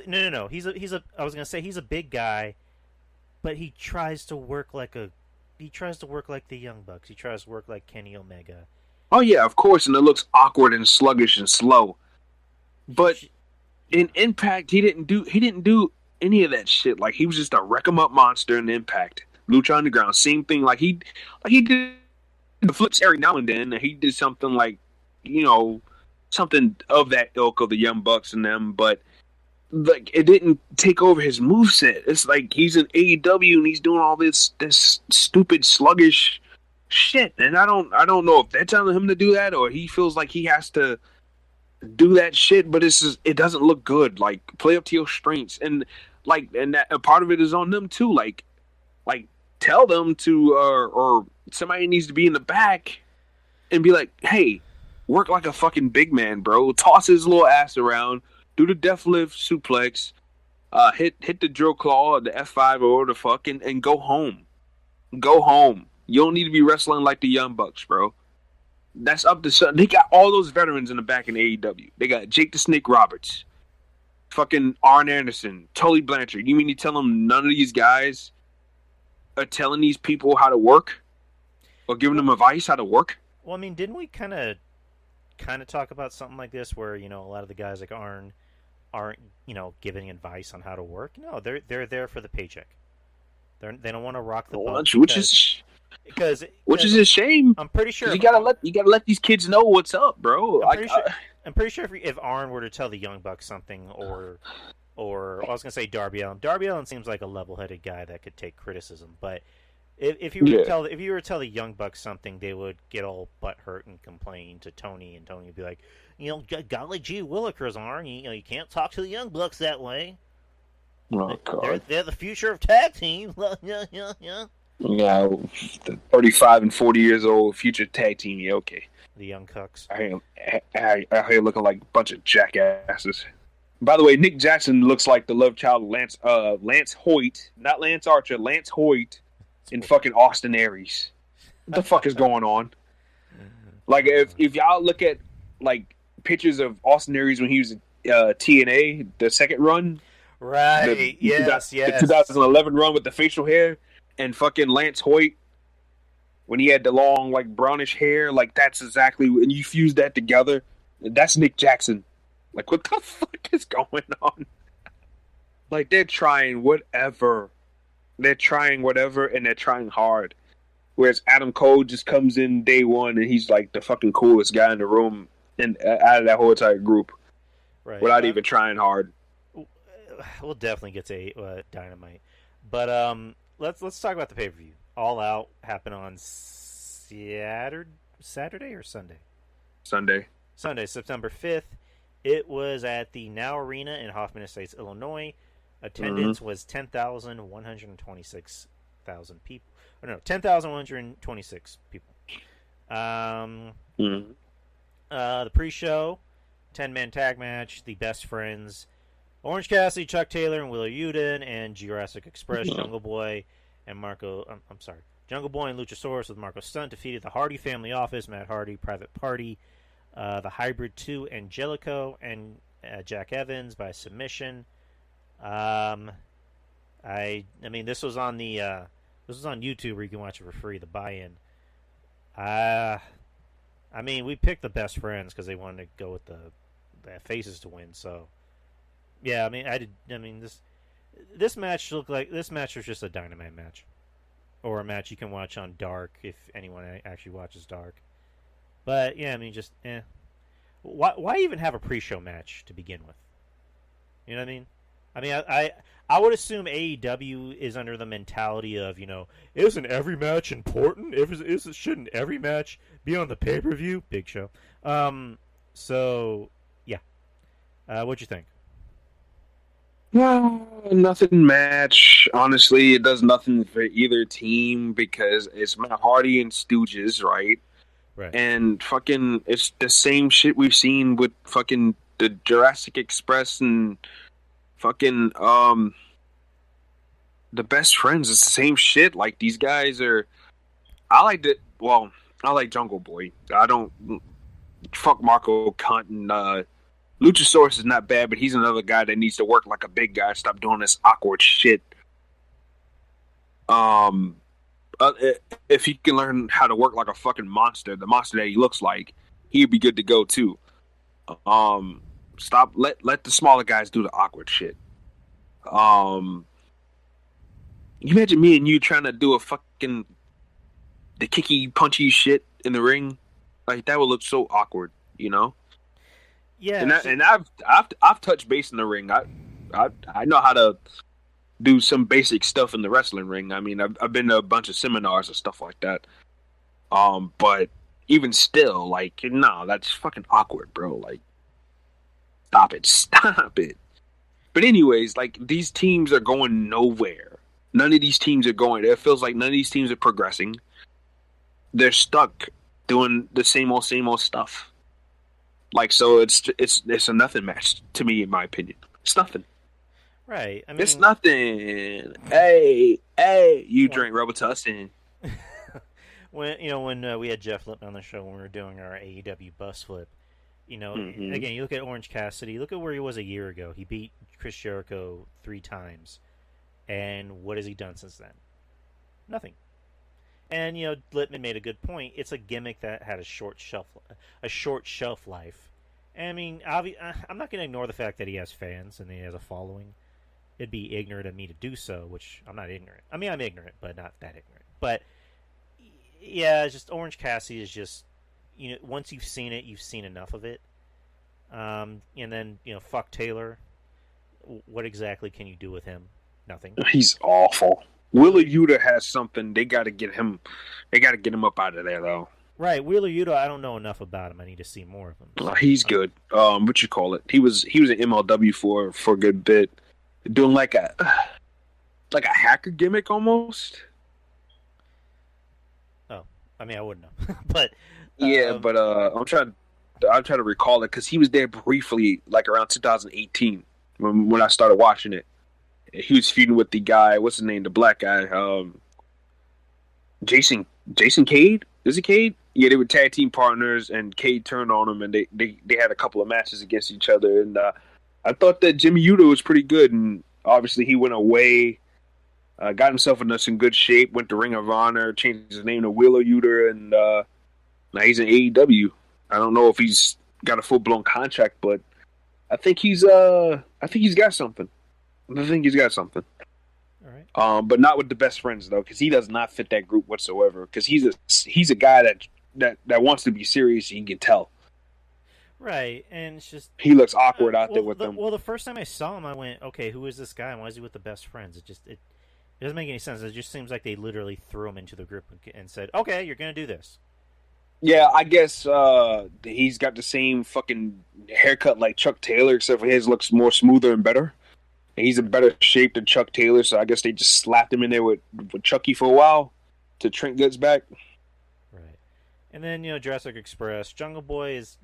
gonna say he's a big guy, but he tries to work like the Young Bucks. He tries to work like Kenny Omega. Oh yeah, of course, and it looks awkward and sluggish and slow. But in Impact, he didn't do any of that shit. Like, he was just a wreck 'em up monster in Impact. Lucha Underground, same thing. Like he did the flips every now and then. And he did something something of that ilk of the Young Bucks and them, but it didn't take over his moveset. It's like he's in AEW and he's doing all this stupid sluggish shit. And I don't know if they're telling him to do that or he feels like he has to do that shit. But it doesn't look good. Like, play up to your strengths, and that a part of it is on them too. Like tell them to, or somebody needs to be in the back and be like, hey, work like a fucking big man, bro. Toss his little ass around, do the deathlift suplex, hit the drill claw, the F5 or whatever the fuck, and go home. Go home. You don't need to be wrestling like the Young Bucks, bro. That's up to something. They got all those veterans in the back in AEW. They got Jake the Snake Roberts, fucking ARN Anderson, Tully Blanchard. You mean you tell them none of these guys are telling these people how to work or giving them advice how to work? Well, I mean, didn't we kind of talk about something like this where, a lot of the guys like Arn aren't, giving advice on how to work? No, they're there for the paycheck. They don't want to rock the boat, which is a shame. I'm pretty sure you gotta let these kids know what's up, bro. I'm pretty sure if Arn were to tell the Young Bucks something, or I was gonna say Darby Allin seems like a level-headed guy that could take criticism, but if you were to tell the Young Bucks something, they would get all butthurt and complain to Tony, and Tony would be like, golly gee willikers, Arn, you can't talk to the Young Bucks that way. Oh, God. They're the future of tag team. Yeah. Yeah, the 35 and 40 years old future tag team. Yeah, okay. The Young Cucks. I here looking like a bunch of jackasses. By the way, Nick Jackson looks like the love child of Lance Hoyt, not Lance Archer, Lance Hoyt in fucking Austin Aries. What the fuck is going on? Like, if y'all look at like pictures of Austin Aries when he was TNA, the second run, right? Yes. The 2011 run with the facial hair, and fucking Lance Hoyt when he had the long like brownish hair, like that's exactly, and you fuse that together, that's Nick Jackson. Like, what the fuck is going on? Like, they're trying whatever. They're trying whatever, and they're trying hard. Whereas Adam Cole just comes in day one, and he's like the fucking coolest guy in the room, and out of that whole entire group, right? Without even trying hard. We'll definitely get to Dynamite, but let's talk about the pay-per-view. All Out happened on Saturday or Sunday? Sunday, September 5th. It was at the Now Arena in Hoffman Estates, Illinois. Attendance was 10,126 people. Or no, 10,126 people. The pre-show, 10-man tag match, the Best Friends, Orange Cassidy, Chuck Taylor, and Wheeler Yuta, and Jurassic Express, Jungle Boy, and Jungle Boy and Luchasaurus with Marco Stunt defeated the Hardy Family Office, Matt Hardy, Private Party, the Hybrid 2, Angelico, and Jack Evans by submission. I mean, this was on YouTube where you can watch it for free, the buy-in. I mean, we picked the Best Friends because they wanted to go with the faces to win. So, yeah, I mean, this match was just a Dynamite match, or a match you can watch on Dark if anyone actually watches Dark. But yeah, I mean, just why even have a pre-show match to begin with? You know what I mean? I mean, I would assume AEW is under the mentality of, isn't every match important? Shouldn't every match be on the pay-per-view? Big Show. So yeah, what'd you think? Well, nothing match. Honestly, it does nothing for either team because it's Matt Hardy and Stooges, right? Right. And fucking, it's the same shit we've seen with fucking the Jurassic Express and fucking the Best Friends. It's the same shit. Like, these guys are. I like Jungle Boy. I don't fuck Marco Cunt, and Luchasaurus is not bad, but he's another guy that needs to work like a big guy. Stop doing this awkward shit. If he can learn how to work like a fucking monster, the monster that he looks like, he'd be good to go too. Let the smaller guys do the awkward shit. You imagine me and you trying to do the kicky punchy shit in the ring, like that would look so awkward, Yeah, and I've touched base in the ring. I know how to do some basic stuff in the wrestling ring. I mean, I've been to a bunch of seminars and stuff like that. But even still, like, no, that's fucking awkward, bro. Like, stop it, stop it. But anyways, like, these teams are going nowhere. None of these teams are going. It feels like none of these teams are progressing. They're stuck doing the same old stuff. Like, so it's a nothing match to me, in my opinion. It's nothing. Right. I mean, It's nothing. Hey, you drink Robitussin. when we had Jeff Lipton on the show when we were doing our AEW bus flip, again, you look at Orange Cassidy. Look at where he was a year ago. He beat Chris Jericho 3 times, and what has he done since then? Nothing. And Littman made a good point. It's a gimmick that had a short shelf life. And, I mean, I'm not going to ignore the fact that he has fans and he has a following. It'd be ignorant of me to do so, which I'm not ignorant. I mean, I'm ignorant, but not that ignorant. But yeah, it's just Orange Cassidy is just once you've seen it, you've seen enough of it. And then fuck Taylor. What exactly can you do with him? Nothing. He's awful. Wheeler Yuta has something. They got to get him. They got to get him up out of there, though. Right, Wheeler Yuta. I don't know enough about him. I need to see more of him. So, he's good. What you call it? He was in MLW for a good bit, doing like a hacker gimmick almost. Oh, I mean, I wouldn't know, but yeah, but I'm trying to recall it because he was there briefly, like around 2018 when I started watching it. He was feuding with the guy. What's his name? The black guy. Jason Cade. Is it Cade? Yeah, they were tag team partners, and Cade turned on him, and they had a couple of matches against each other. And I thought that Jimmy Udo was pretty good, and obviously he went away, got himself in some good shape, went to Ring of Honor, changed his name to Wheeler Yuta, and now he's in AEW. I don't know if he's got a full blown contract, but I think he's got something. I think he's got something. All right. But not with the best friends though, because he does not fit that group whatsoever. Because he's a guy that wants to be serious. You can tell. Right, and it's just he looks awkward out there with them. Well, the first time I saw him, I went, "Okay, who is this guy? And why is he with the best friends?" It doesn't make any sense. It just seems like they literally threw him into the group and said, "Okay, you're going to do this." Yeah, I guess he's got the same fucking haircut like Chuck Taylor, except for his looks more smoother and better. And he's in better shape than Chuck Taylor, so I guess they just slapped him in there with Chucky for a while to Trent Goods back. Right. And then, Jurassic Express. Jungle Boy is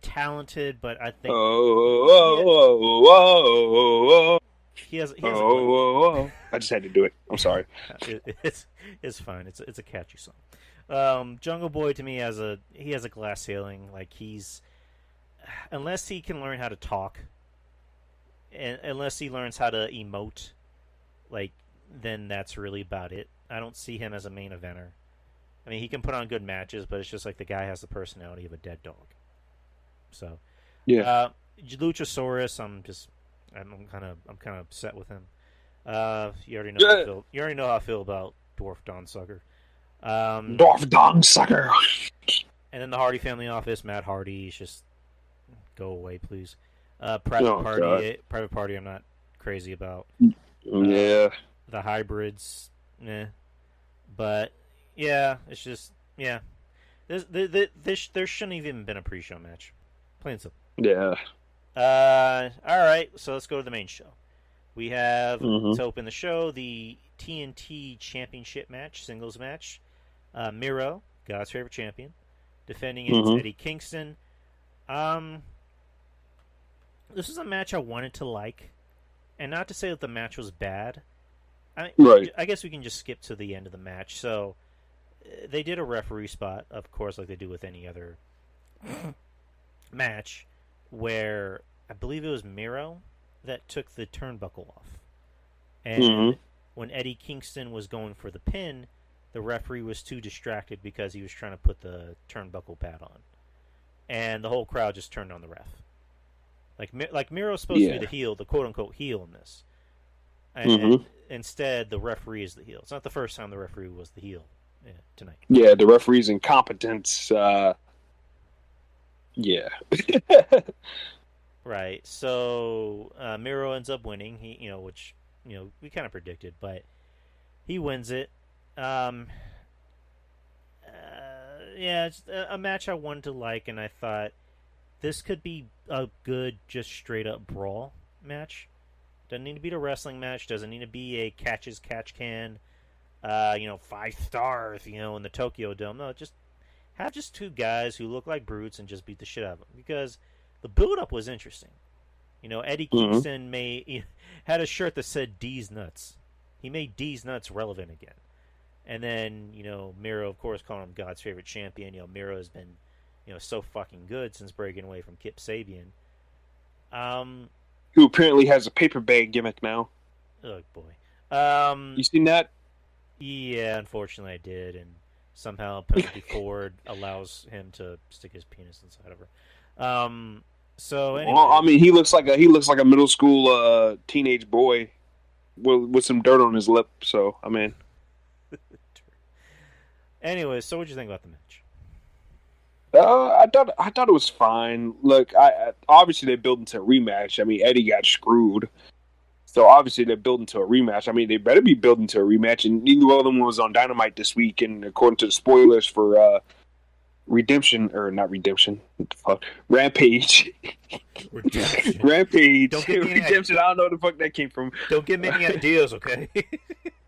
talented, but I think... He has I just had to do it. I'm sorry. It's fine. It's a catchy song. Jungle Boy, to me, he has a glass ceiling. Like, unless he can learn how to talk... And unless he learns how to emote, then that's really about it. I don't see him as a main eventer. I mean, he can put on good matches, but it's just like the guy has the personality of a dead dog. So, yeah. Luchasaurus, I'm kind of upset with him. You already know how I feel about Dwarf Don Sucker. Dwarf Don Sucker. And then the Hardy Family Office, Matt Hardy, just go away, please. Private Party, I'm not crazy about. Yeah. The hybrids, but yeah, it's just There shouldn't even been a pre-show match. Plain and simple. Yeah. All right, so let's go to the main show. We have to open the show the TNT Championship match, singles match. Miro, God's favorite champion, defending against Eddie Kingston. This is a match I wanted to like, and not to say that the match was bad. I guess we can just skip to the end of the match. So they did a referee spot, of course, like they do with any other match, where I believe it was Miro that took the turnbuckle off. And when Eddie Kingston was going for the pin, the referee was too distracted because he was trying to put the turnbuckle pad on. And the whole crowd just turned on the ref. Like Miro's supposed to be the heel, the quote-unquote heel in this. And instead, the referee is the heel. It's not the first time the referee was the heel tonight. Yeah, the referee's incompetence. Yeah. Right. So Miro ends up winning. Which we kind of predicted, but he wins it. yeah, it's a match I wanted to like, and I thought this could be a good, just straight up brawl match. Doesn't need to be a wrestling match. Doesn't need to be a catch as catch can. 5 stars. In the Tokyo Dome. No, just have just two guys who look like brutes and just beat the shit out of them, because the build up was interesting. Eddie Kingston had a shirt that said D's nuts. He made D's nuts relevant again. And then, Miro, of course, calling him God's favorite champion. Miro has been, so fucking good since breaking away from Kip Sabian. Who apparently has a paper bag gimmick now. Oh, boy. You seen that? Yeah, unfortunately I did. And somehow Penelope Ford allows him to stick his penis inside of her. So anyway. Well, I mean, he looks like a middle school teenage boy with some dirt on his lip. So, I mean. Anyway, so what'd you think about the match? I thought it was fine. Look, obviously they're building to a rematch. I mean, Eddie got screwed, so obviously they're building to a rematch. I mean, they better be building to a rematch. And neither one of them was on Dynamite this week. And according to the spoilers for Redemption, or not Redemption, what the fuck, Rampage. Redemption. Rampage. Don't get me Redemption. I don't know where the fuck that came from. Don't get me any ideas, okay?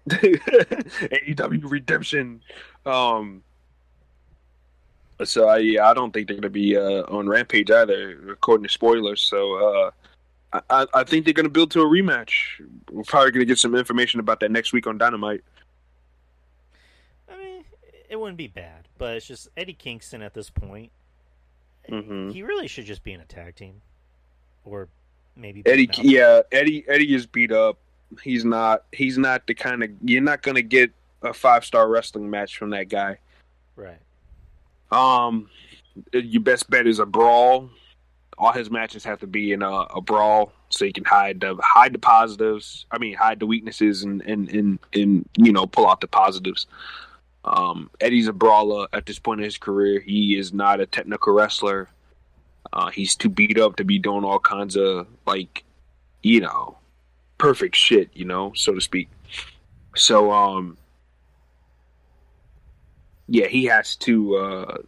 AEW Redemption. So I don't think they're gonna be on Rampage either, according to spoilers. So I think they're gonna build to a rematch. We're probably gonna get some information about that next week on Dynamite. I mean, it wouldn't be bad, but it's just Eddie Kingston at this point. Mm-hmm. He really should just be in a tag team, or maybe Eddie. Yeah, Eddie is beat up. He's not the kind of, you're not gonna get a 5-star wrestling match from that guy. Right. Your best bet is a brawl. All his matches have to be in a brawl, so you can hide the positives. I mean, hide the weaknesses and pull out the positives. Eddie's a brawler at this point in his career. He is not a technical wrestler. He's too beat up to be doing all kinds of perfect shit, so to speak. So, he has to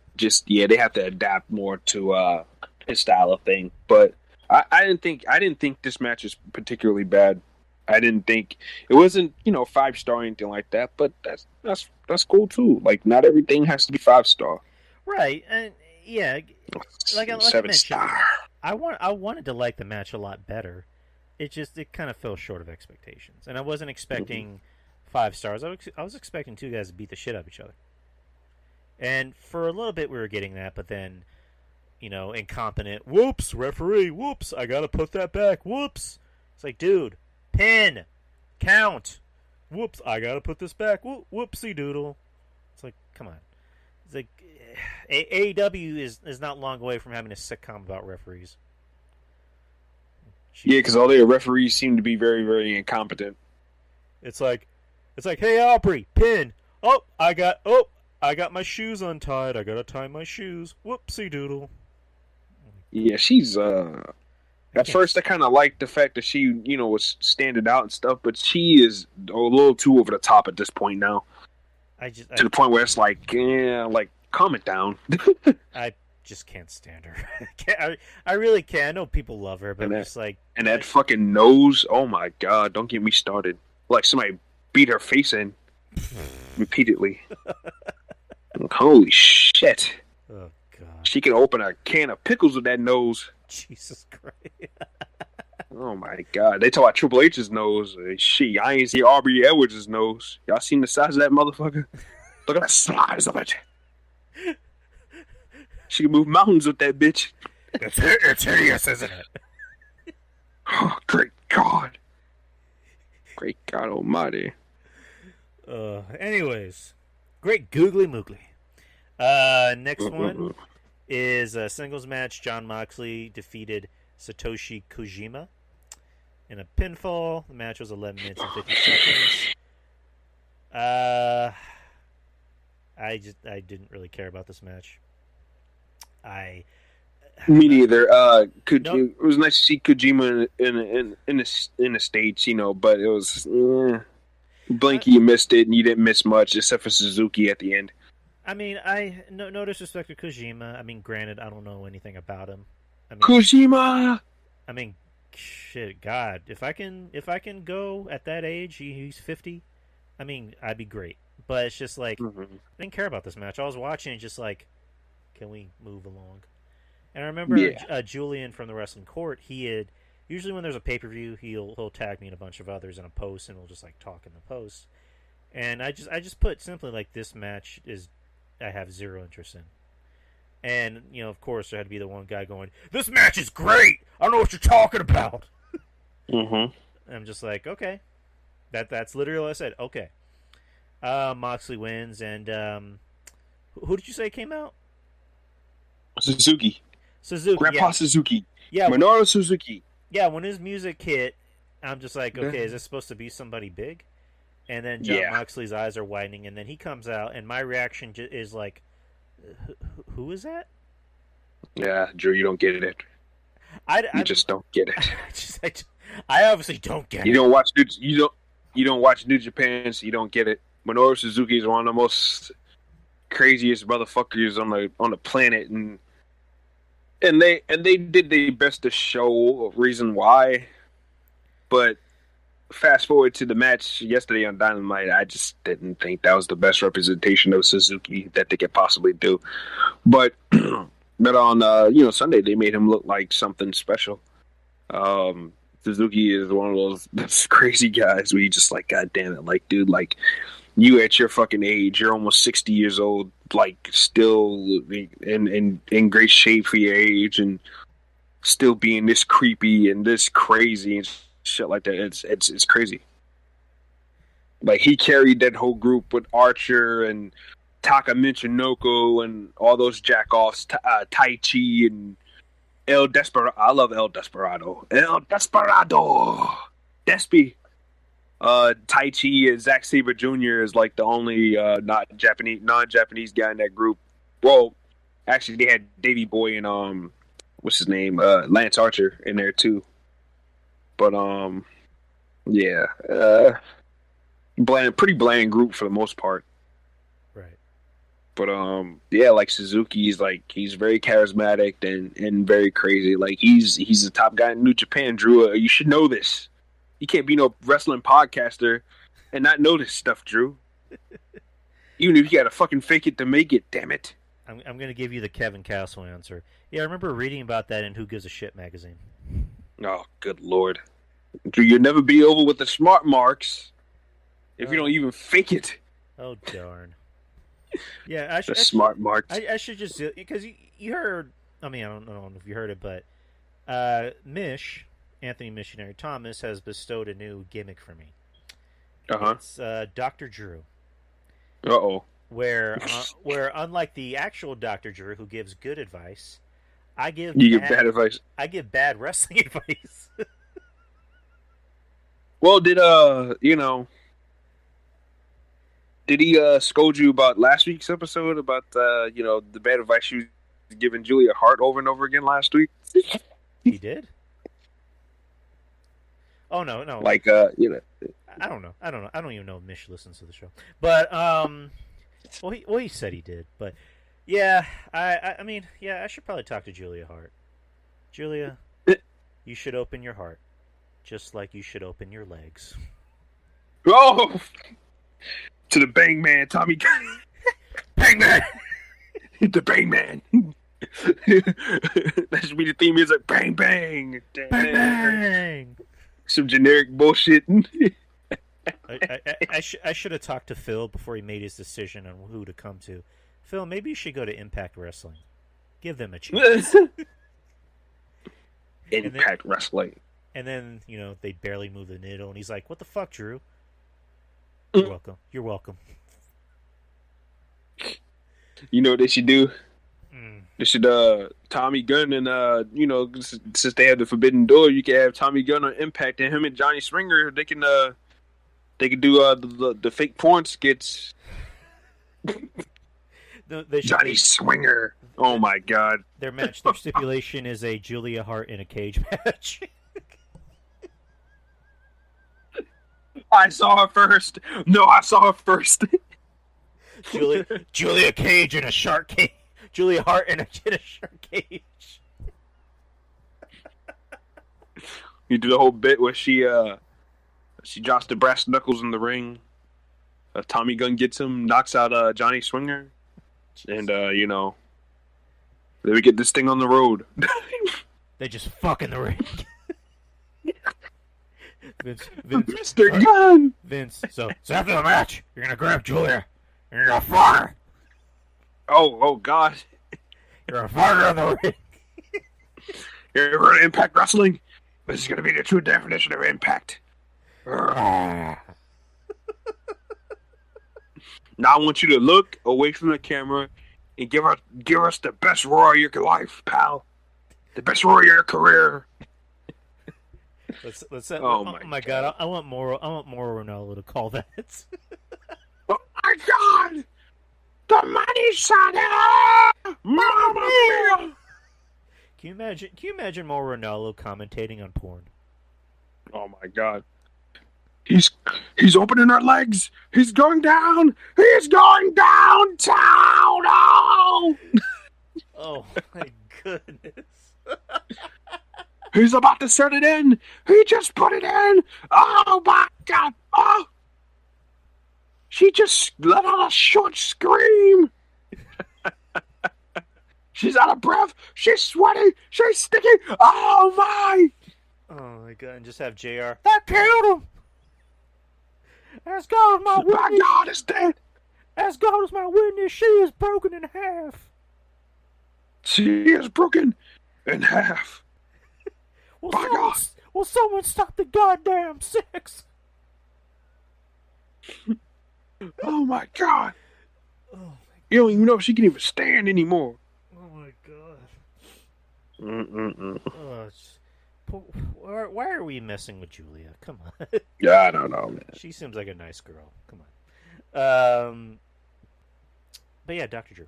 they have to adapt more to his style of thing. But I didn't think this match was particularly bad. I didn't think it wasn't 5-star or anything like that. But that's cool too. Like, not everything has to be 5-star. Right, and yeah, like I 7-star. I wanted to like the match a lot better. It kind of fell short of expectations, and I wasn't expecting 5 stars. I was expecting two guys to beat the shit out of each other. And for a little bit we were getting that, but then, incompetent, whoops, referee, whoops, I gotta put that back, whoops. It's like, dude, pin, count, whoops, I gotta put this back, whoopsie doodle. It's like, come on. It's like, AEW is not long away from having a sitcom about referees. Yeah, because all their referees seem to be very, very incompetent. It's like, hey, Aubrey, pin. I got my shoes untied. I gotta tie my shoes. Whoopsie doodle. Yeah, she's at first I kind of liked the fact that she, was standing out and stuff, but she is a little too over the top at this point now. To the point where it's like, calm it down. I just can't stand her. I really can't. I know people love her, but I'm just like... And that fucking nose, oh my god, don't get me started. Like somebody beat her face in repeatedly. Holy shit. Oh god. She can open a can of pickles with that nose. Jesus Christ. Oh my god. They talk about Triple H's nose. I ain't see Aubrey Edwards' nose. Y'all seen the size of that motherfucker? Look at the size of it. She can move mountains with that bitch. It's hideous, isn't it? Oh, great God. Great God almighty. Anyways. Great googly moogly. Next one is a singles match. Jon Moxley defeated Satoshi Kojima in a pinfall. The match was 11 minutes and 50 seconds. I didn't really care about this match. Me neither. It was nice to see Kojima in the States, but it was blinky, you missed it, and you didn't miss much except for Suzuki at the end. I mean, no disrespect to Kojima. I mean, granted, I don't know anything about him. I mean, Kojima. I mean, shit, God, if I can go at that age, he's 50. I mean, I'd be great. But it's just like I didn't care about this match. I was watching, just like, can we move along? And I remember Julian from the Wrestling Court. He had usually when there's a pay per view, he'll tag me and a bunch of others in a post, and we'll just like talk in the post. And I just put simply like, this match is I have zero interest in. And, of course, there had to be the one guy going, "This match is great! I don't know what you're talking about!" I'm just like, okay. That's literally what I said. Okay. Moxley wins, and who did you say came out? Suzuki. Grandpa yeah. Suzuki. Yeah. Minoru Suzuki. Yeah, when his music hit, I'm just like, okay, is this supposed to be somebody big? And then Jon Moxley's eyes are widening, and then he comes out, and my reaction is like, who is that? Yeah, Drew, you don't get it. You just don't get it. I obviously don't get it. You don't watch New Japan, so you don't get it. Minoru Suzuki is one of the most craziest motherfuckers on the planet, and they did their best to show a reason why. But fast forward to the match yesterday on Dynamite, I just didn't think that was the best representation of Suzuki that they could possibly do. But on Sunday, they made him look like something special. Suzuki is one of those crazy guys where you just like, God damn it, like, dude, like, you at your fucking age, you're almost 60 years old, like, still in great shape for your age, and still being this creepy and this crazy and shit like that. It's crazy. Like, he carried that whole group with Archer and Taka Michinoku and all those jackoffs, Tai Chi and El Desperado. I love El Desperado. El Desperado. Despy. Tai Chi and Zack Sabre Jr. is like the only non-Japanese guy in that group. Well, actually, they had Davey Boy and what's his name? Lance Archer in there too. But pretty bland group for the most part. Right. But like Suzuki's like, he's very charismatic and very crazy. Like, he's the top guy in New Japan. Drew, you should know this. You can't be no wrestling podcaster and not know this stuff, Drew. Even if you gotta fucking fake it to make it, damn it. I'm gonna give you the Kevin Castle answer. Yeah, I remember reading about that in Who Gives a Shit magazine. Oh, good lord. Drew, you'll never be over with the smart marks if you don't even fake it. Oh, darn. Yeah, smart marks. I should just, because you heard, I mean, I don't know if you heard it, but Anthony Missionary Thomas has bestowed a new gimmick for me. It's Dr. Drew. Uh-oh. Where unlike the actual Dr. Drew, who gives good advice, give bad advice. I give bad wrestling advice. Well, did he scold you about last week's episode about the bad advice you was giving Julia Hart over and over again last week? He did? Oh no. Like I don't know. I don't even know if Mish listens to the show. But he said he did. But yeah, I mean, yeah, I should probably talk to Julia Hart. Julia, you should open your heart, just like you should open your legs. Oh, to the Bang Man, Tommy. Bang Man, the Bang Man. That should be the theme music. Bang bang, bang bang. Some generic bullshit. I should have talked to Phil before he made his decision on who to come to. Phil, maybe you should go to Impact Wrestling. Give them a chance. Impact Wrestling. And then, they barely move the needle, and he's like, "What the fuck, Drew? You're welcome. You're welcome." You know what they should do? They should, Tommy Gunn and, since they have the Forbidden Door, you can have Tommy Gunn on Impact, and him and Johnny Springer, they can do the fake porn skits. Johnny Swinger. Oh my God. Their stipulation is a Julia Hart in a cage match. I saw her first. No, I saw her first. Julia Cage in a shark cage. Julia Hart in a shark cage. You do the whole bit where she drops the brass knuckles in the ring. Tommy Gunn gets him, knocks out Johnny Swinger, and then we get this thing on the road. They just fuck in the ring. Vince, Mr. Gunn. Vince. So after the match, you're gonna grab Julia, and you're gonna fuck her. Oh God! You're gonna fuck her in the ring. You're going to Impact Wrestling. This is gonna be the true definition of Impact. Now I want you to look away from the camera and give us the best roar of your life, pal. The best roar of your career. Let's oh my God! I want more Ronaldo to call that. Oh my God! The money shot! Mamma mia! Can you imagine more Ronaldo commentating on porn? Oh my God! He's opening her legs. He's going down. He's going downtown. Oh! Oh my goodness! He's about to set it in. He just put it in. Oh my God! Oh! She just let out a short scream. She's out of breath. She's sweaty. She's sticky. Oh my! Oh my God! And just have JR. That killed him. As God is my witness. My God is dead. As God is my witness, she is broken in half. She is broken in half. Will someone stop the goddamn sex? Oh my God. You don't even know if she can even stand anymore. Oh my God. Why are we messing with Julia? Come on. Yeah, I don't know, man. She seems like a nice girl. Come on. But yeah, Dr. Drew.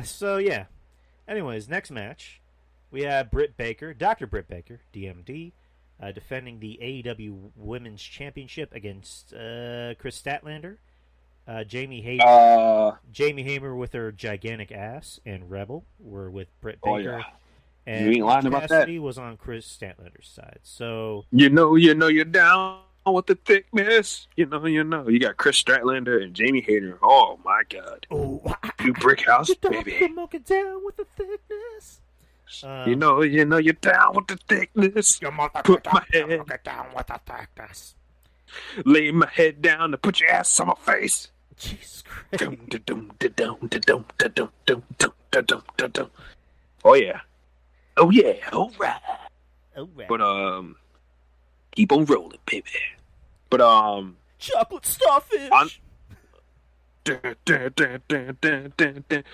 So yeah. Anyways, next match. We have Dr. Britt Baker, DMD, defending the AEW Women's Championship against Chris Statlander, Jamie Hamer with her gigantic ass, and Rebel were with Britt Baker. Oh, yeah. And you ain't lying about Cassidy that. was on Chris Statlander's side. So you know you're down with the thickness. You know. You got Chris Statlander and Jamie Hayter. Oh my God. Oh, you brick house, baby. You're down with the thickness. You know you're down with the thickness. Put my head down with the thickness. Lay my head down and put your ass on my face. Jesus Christ. Oh yeah. Oh yeah. All right. All right. But keep on rolling, baby. But chocolate starfish.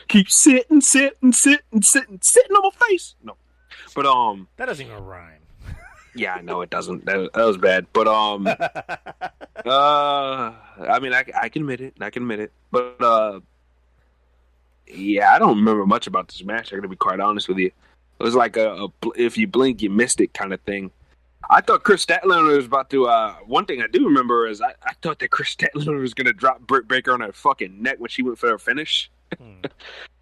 Keep sitting on my face. No, but that doesn't even rhyme. Yeah, I know it doesn't. That was bad. But I mean, I can admit it. But yeah, I don't remember much about this match. I'm gonna be quite honest with you. It was like a if you blink, you missed it kind of thing. I thought Chris Statlander was about to. One thing I do remember is I thought that Chris Statlander was gonna drop Britt Baker on her fucking neck when she went for her finish.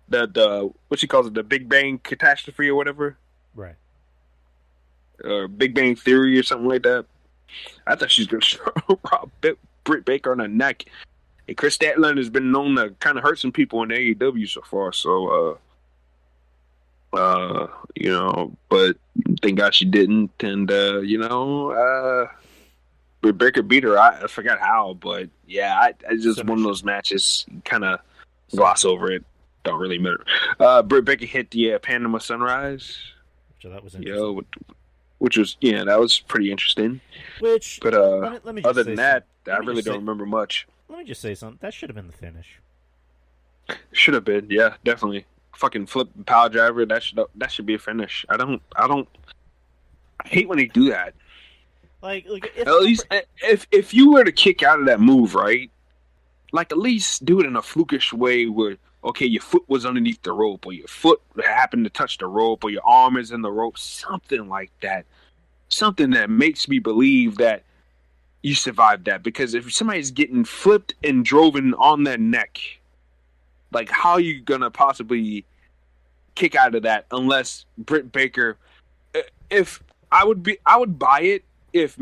The what she calls it, the Big Bang Catastrophe or whatever, right? Or Big Bang Theory or something like that. I thought she was gonna drop Britt Baker on her neck. And Chris Statlander has been known to kind of hurt some people in AEW so far. So but thank God she didn't. And Britt Baker beat her. I forgot how, but yeah, I just one of those matches. Kind of gloss over it. Don't really matter. Britt Baker hit the Panama Sunrise. So that was interesting. Which was that was pretty interesting. But let me just other than that, I really don't remember much. Let me just say something. That should have been the finish. Should have been, yeah, definitely. Fucking flip power driver. That should be a finish. I hate when they do that. Like at least if you were to kick out of that move, right? Like at least do it in a flukish way where okay, your foot was underneath the rope, or your foot happened to touch the rope, or your arm is in the rope, something like that. Something that makes me believe that you survived that. Because if somebody's getting flipped and driven on their neck, Like, how are you gonna possibly kick out of that unless Britt Baker? If I would buy it if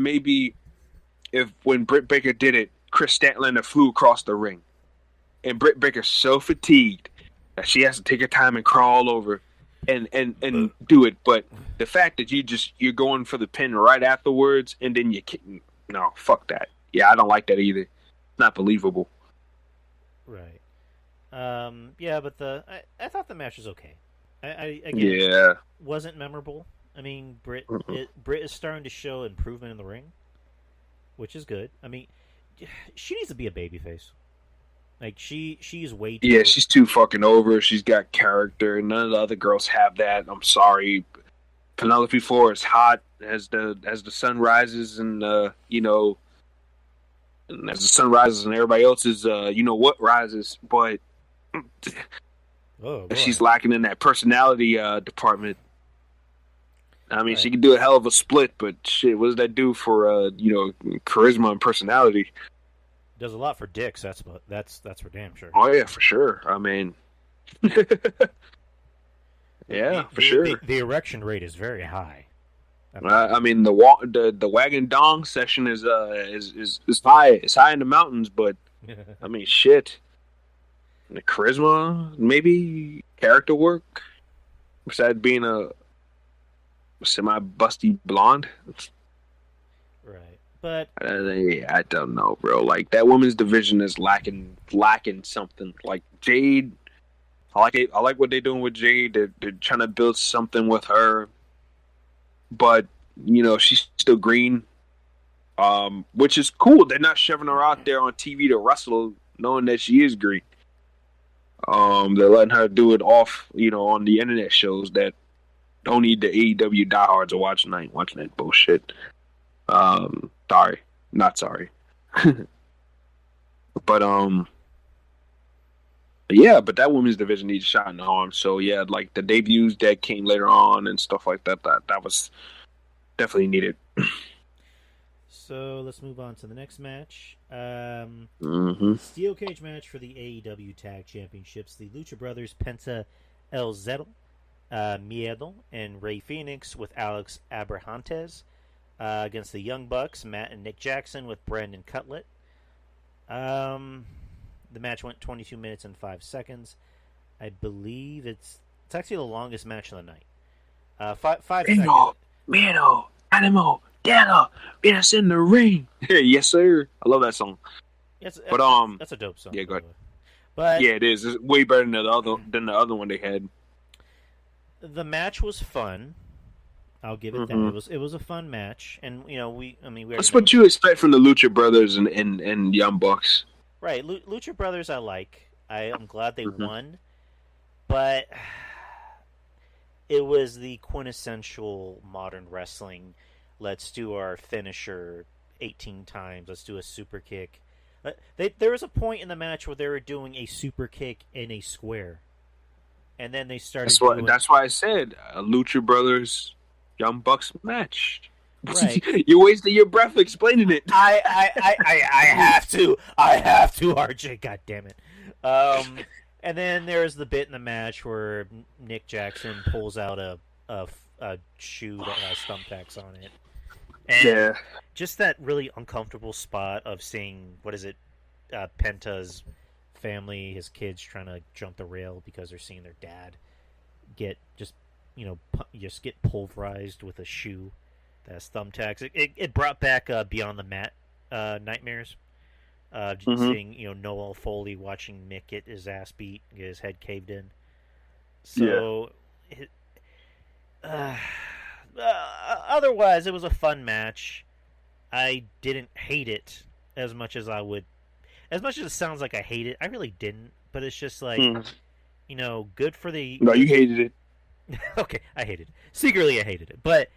when Britt Baker did it, Chris Statlander flew across the ring, and Britt Baker's so fatigued that she has to take her time and crawl over and do it. But the fact that you're going for the pin right afterwards, and then no, fuck that. Yeah, I don't like that either. It's not believable. Right. Yeah, but I thought the match was okay. Yeah, wasn't memorable. I mean, Britt is starting to show improvement in the ring, which is good. I mean, she needs to be a babyface. Like she's way too. Yeah, she's too fucking over. She's got character. None of the other girls have that. I'm sorry. Penelope Ford is hot as the sun rises, and and as the sun rises, and everybody else is what rises, but she's lacking in that personality department. I mean, she can do a hell of a split, but shit, what does that do for charisma and personality? Does a lot for dicks. That's for damn sure. Oh yeah, for sure. I mean, yeah, for sure. The erection rate is very high. I mean, the wagon dong session is high. It's high in the mountains, but I mean, shit. The charisma, maybe character work, besides being a semi-busty blonde. Right, but I don't know, bro. Like, that women's division is lacking something. Like Jade, I like it. I like what they're doing with Jade. They're trying to build something with her, but she's still green, which is cool. They're not shoving her out there on TV to wrestle, knowing that she is green. They're letting her do it off, on the internet shows that don't need the AEW diehards to watch. And I ain't watching that bullshit. Sorry, not sorry. But yeah, but that women's division needs a shot in the arm. So yeah, like the debuts that came later on and stuff like that. That was definitely needed. So let's move on to the next match. Steel cage match for the AEW Tag Championships. The Lucha Brothers, Penta El Zero, Miedo, and Rey Fenix with Alex Abrahantes against the Young Bucks, Matt and Nick Jackson with Brandon Cutlet. The match went 22 minutes and 5 seconds. I believe it's actually the longest match of the night. 5 seconds. Miedo, Animo, Dana, beat us in the ring. Yes, sir. I love that song. That's a dope song. Yeah, go ahead. But yeah, it is. It's way better than the other one they had. The match was fun. I'll give it that. It was a fun match, and that's what you expect from the Lucha Brothers and Young Bucks. Right, Lucha Brothers. I'm glad they won, but it was the quintessential modern wrestling. Let's do our finisher 18 times. Let's do a super kick. There was a point in the match where they were doing a super kick in a square, and then they started. That's why I said a Lucha Brothers Young Bucks match. Right. You're wasting your breath explaining it. I have to, RJ. God damn it. And then there's the bit in the match where Nick Jackson pulls out a shoe that has thumbtacks on it. And just that really uncomfortable spot of seeing, Penta's family, his kids trying to jump the rail because they're seeing their dad get get pulverized with a shoe that has thumbtacks. It brought back Beyond the Mat nightmares. Seeing Noel Foley watching Mick get his ass beat, get his head caved in. So, otherwise, it was a fun match. I didn't hate it as much as I would. As much as it sounds like I hate it, I really didn't. But it's just like, good for the. No, you hated it. Okay, I hated it. Secretly, I hated it, but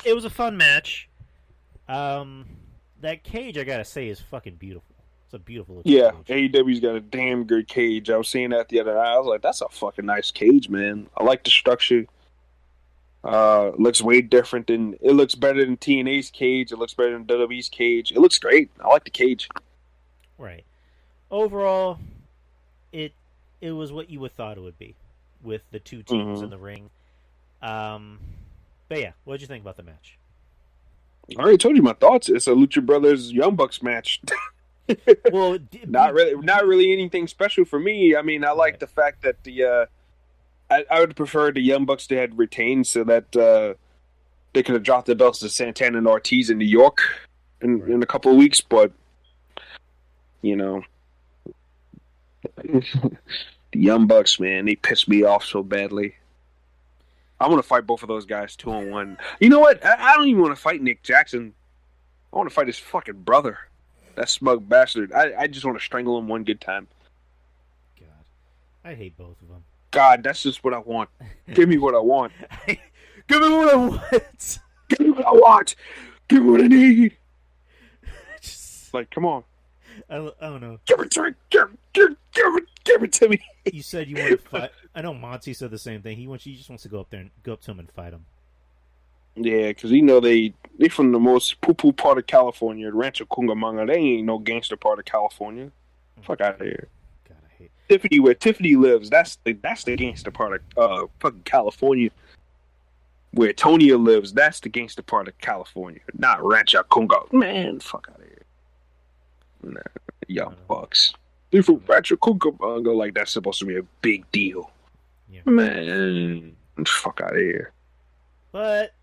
it was a fun match. That cage, I gotta say, is fucking beautiful. It's a beautiful looking cage. AEW's got a damn good cage. I was seeing that the other night. I was like, that's a fucking nice cage, man. I like the structure. Looks way different than... It looks better than TNA's cage. It looks better than WWE's cage. It looks great. I like the cage. Right. Overall, it it was what you would thought it would be, with the two teams in the ring. But yeah, what did you think about the match? I already told you my thoughts. It's a Lucha Brothers Young Bucks match. Well, not really anything special for me. I mean, I like the fact that I would prefer the Young Bucks to had retained so that they could have dropped the belts to Santana and Ortiz in New York in a couple of weeks, but you know, the Young Bucks, man, they pissed me off so badly. I want to fight both of those guys 2-on-1. You know what? I don't even want to fight Nick Jackson. I want to fight his fucking brother. That smug bastard. I just want to strangle him one good time. God, I hate both of them. God, that's just what I want. Give me what I want. Give me what I want. Give me what I want. Give me what I need. Like, come on. I don't know. Give it to me. Give it to me. You said you want to fight. I know Monty said the same thing. He just wants to go up there and go up to him and fight him. Yeah, because you know they from the most poo-poo part of California, Rancho Cucamonga. They ain't no gangster part of California. Fuck out of here. God, I hate Tiffany, where Tiffany lives, that's the gangster part of fucking California. Where Tonya lives, that's the gangster part of California, not Rancho Cucamonga. Man, fuck out of here. Nah, Young Bucks. They're from Rancho Cucamonga, like that's supposed to be a big deal. Yeah. Man, fuck out of here. But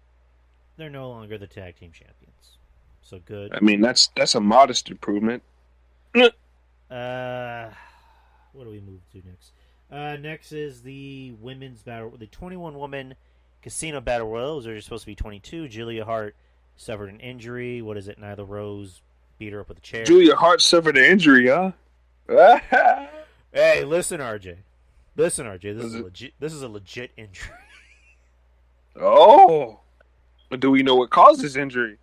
they're no longer the tag team champions. So good. I mean, that's a modest improvement. What do we move to next? Next is the women's battle, the 21-woman casino battle royal. Those are supposed to be 22. Julia Hart suffered an injury. What is it? Nyla Rose beat her up with a chair. Julia Hart suffered an injury, huh? Hey, listen, RJ. This is a legit injury. Oh. Do we know what caused this injury?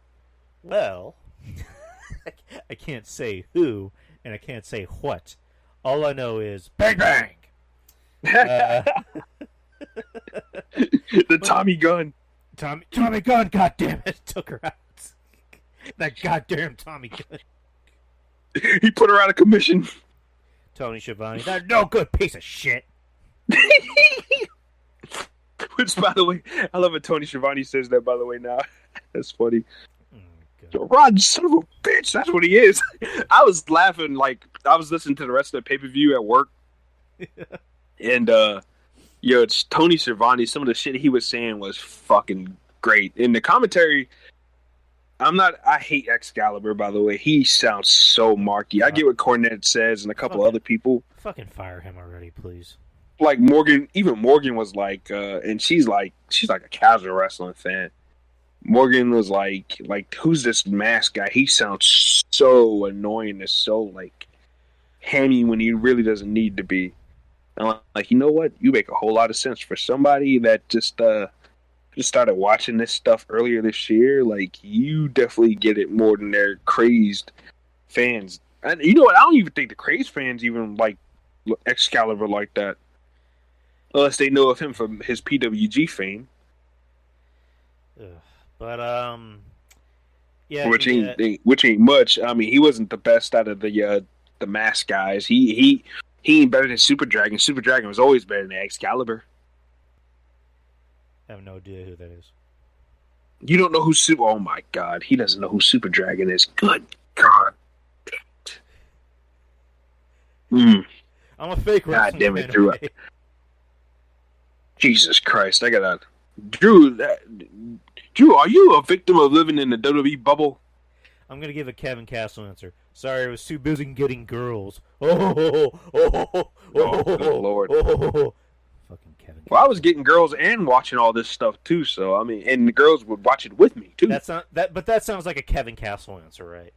Well, I can't say who, and I can't say what. All I know is bang bang. The Tommy gun. Tommy gun, goddamn it, took her out. That goddamn Tommy gun. He put her out of commission. Tony Schiavone, that no good piece of shit. Which, by the way, I love it. Tony Schiavone says that. By the way, now that's funny. Rod, son of a bitch. That's what he is. I was laughing like I was listening to the rest of the pay-per-view at work, and it's Tony Schiavone. Some of the shit he was saying was fucking great. In the commentary, I hate Excalibur, by the way. He sounds so marky. I get what Cornette says and a couple other people. Fucking fire him already, please. Like Morgan was like, and she's like a casual wrestling fan. Morgan was like, who's this mask guy? He sounds so annoying and so like hammy when he really doesn't need to be. And I'm like, you know what? You make a whole lot of sense for somebody that just started watching this stuff earlier this year. Like, you definitely get it more than their crazed fans. And you know what? I don't even think the crazed fans even like Excalibur like that, unless they know of him from his PWG fame. But yeah, which ain't much. I mean, he wasn't the best out of the mask guys. He ain't better than Super Dragon. Super Dragon was always better than Excalibur. I have no idea who that is. You don't know who Super... Oh, my God. He doesn't know who Super Dragon is. Good God. I'm a fake wrestling God damn it, fan, Drew. okay? Jesus Christ. I gotta... Drew, are you a victim of living in the WWE bubble? I'm going to give a Kevin Castle answer. Sorry, I was too busy getting girls. Oh, good Lord. Fucking Kevin. Well, I was getting girls and watching all this stuff too. So I mean, and the girls would watch it with me too. But that sounds like a Kevin Castle answer, right?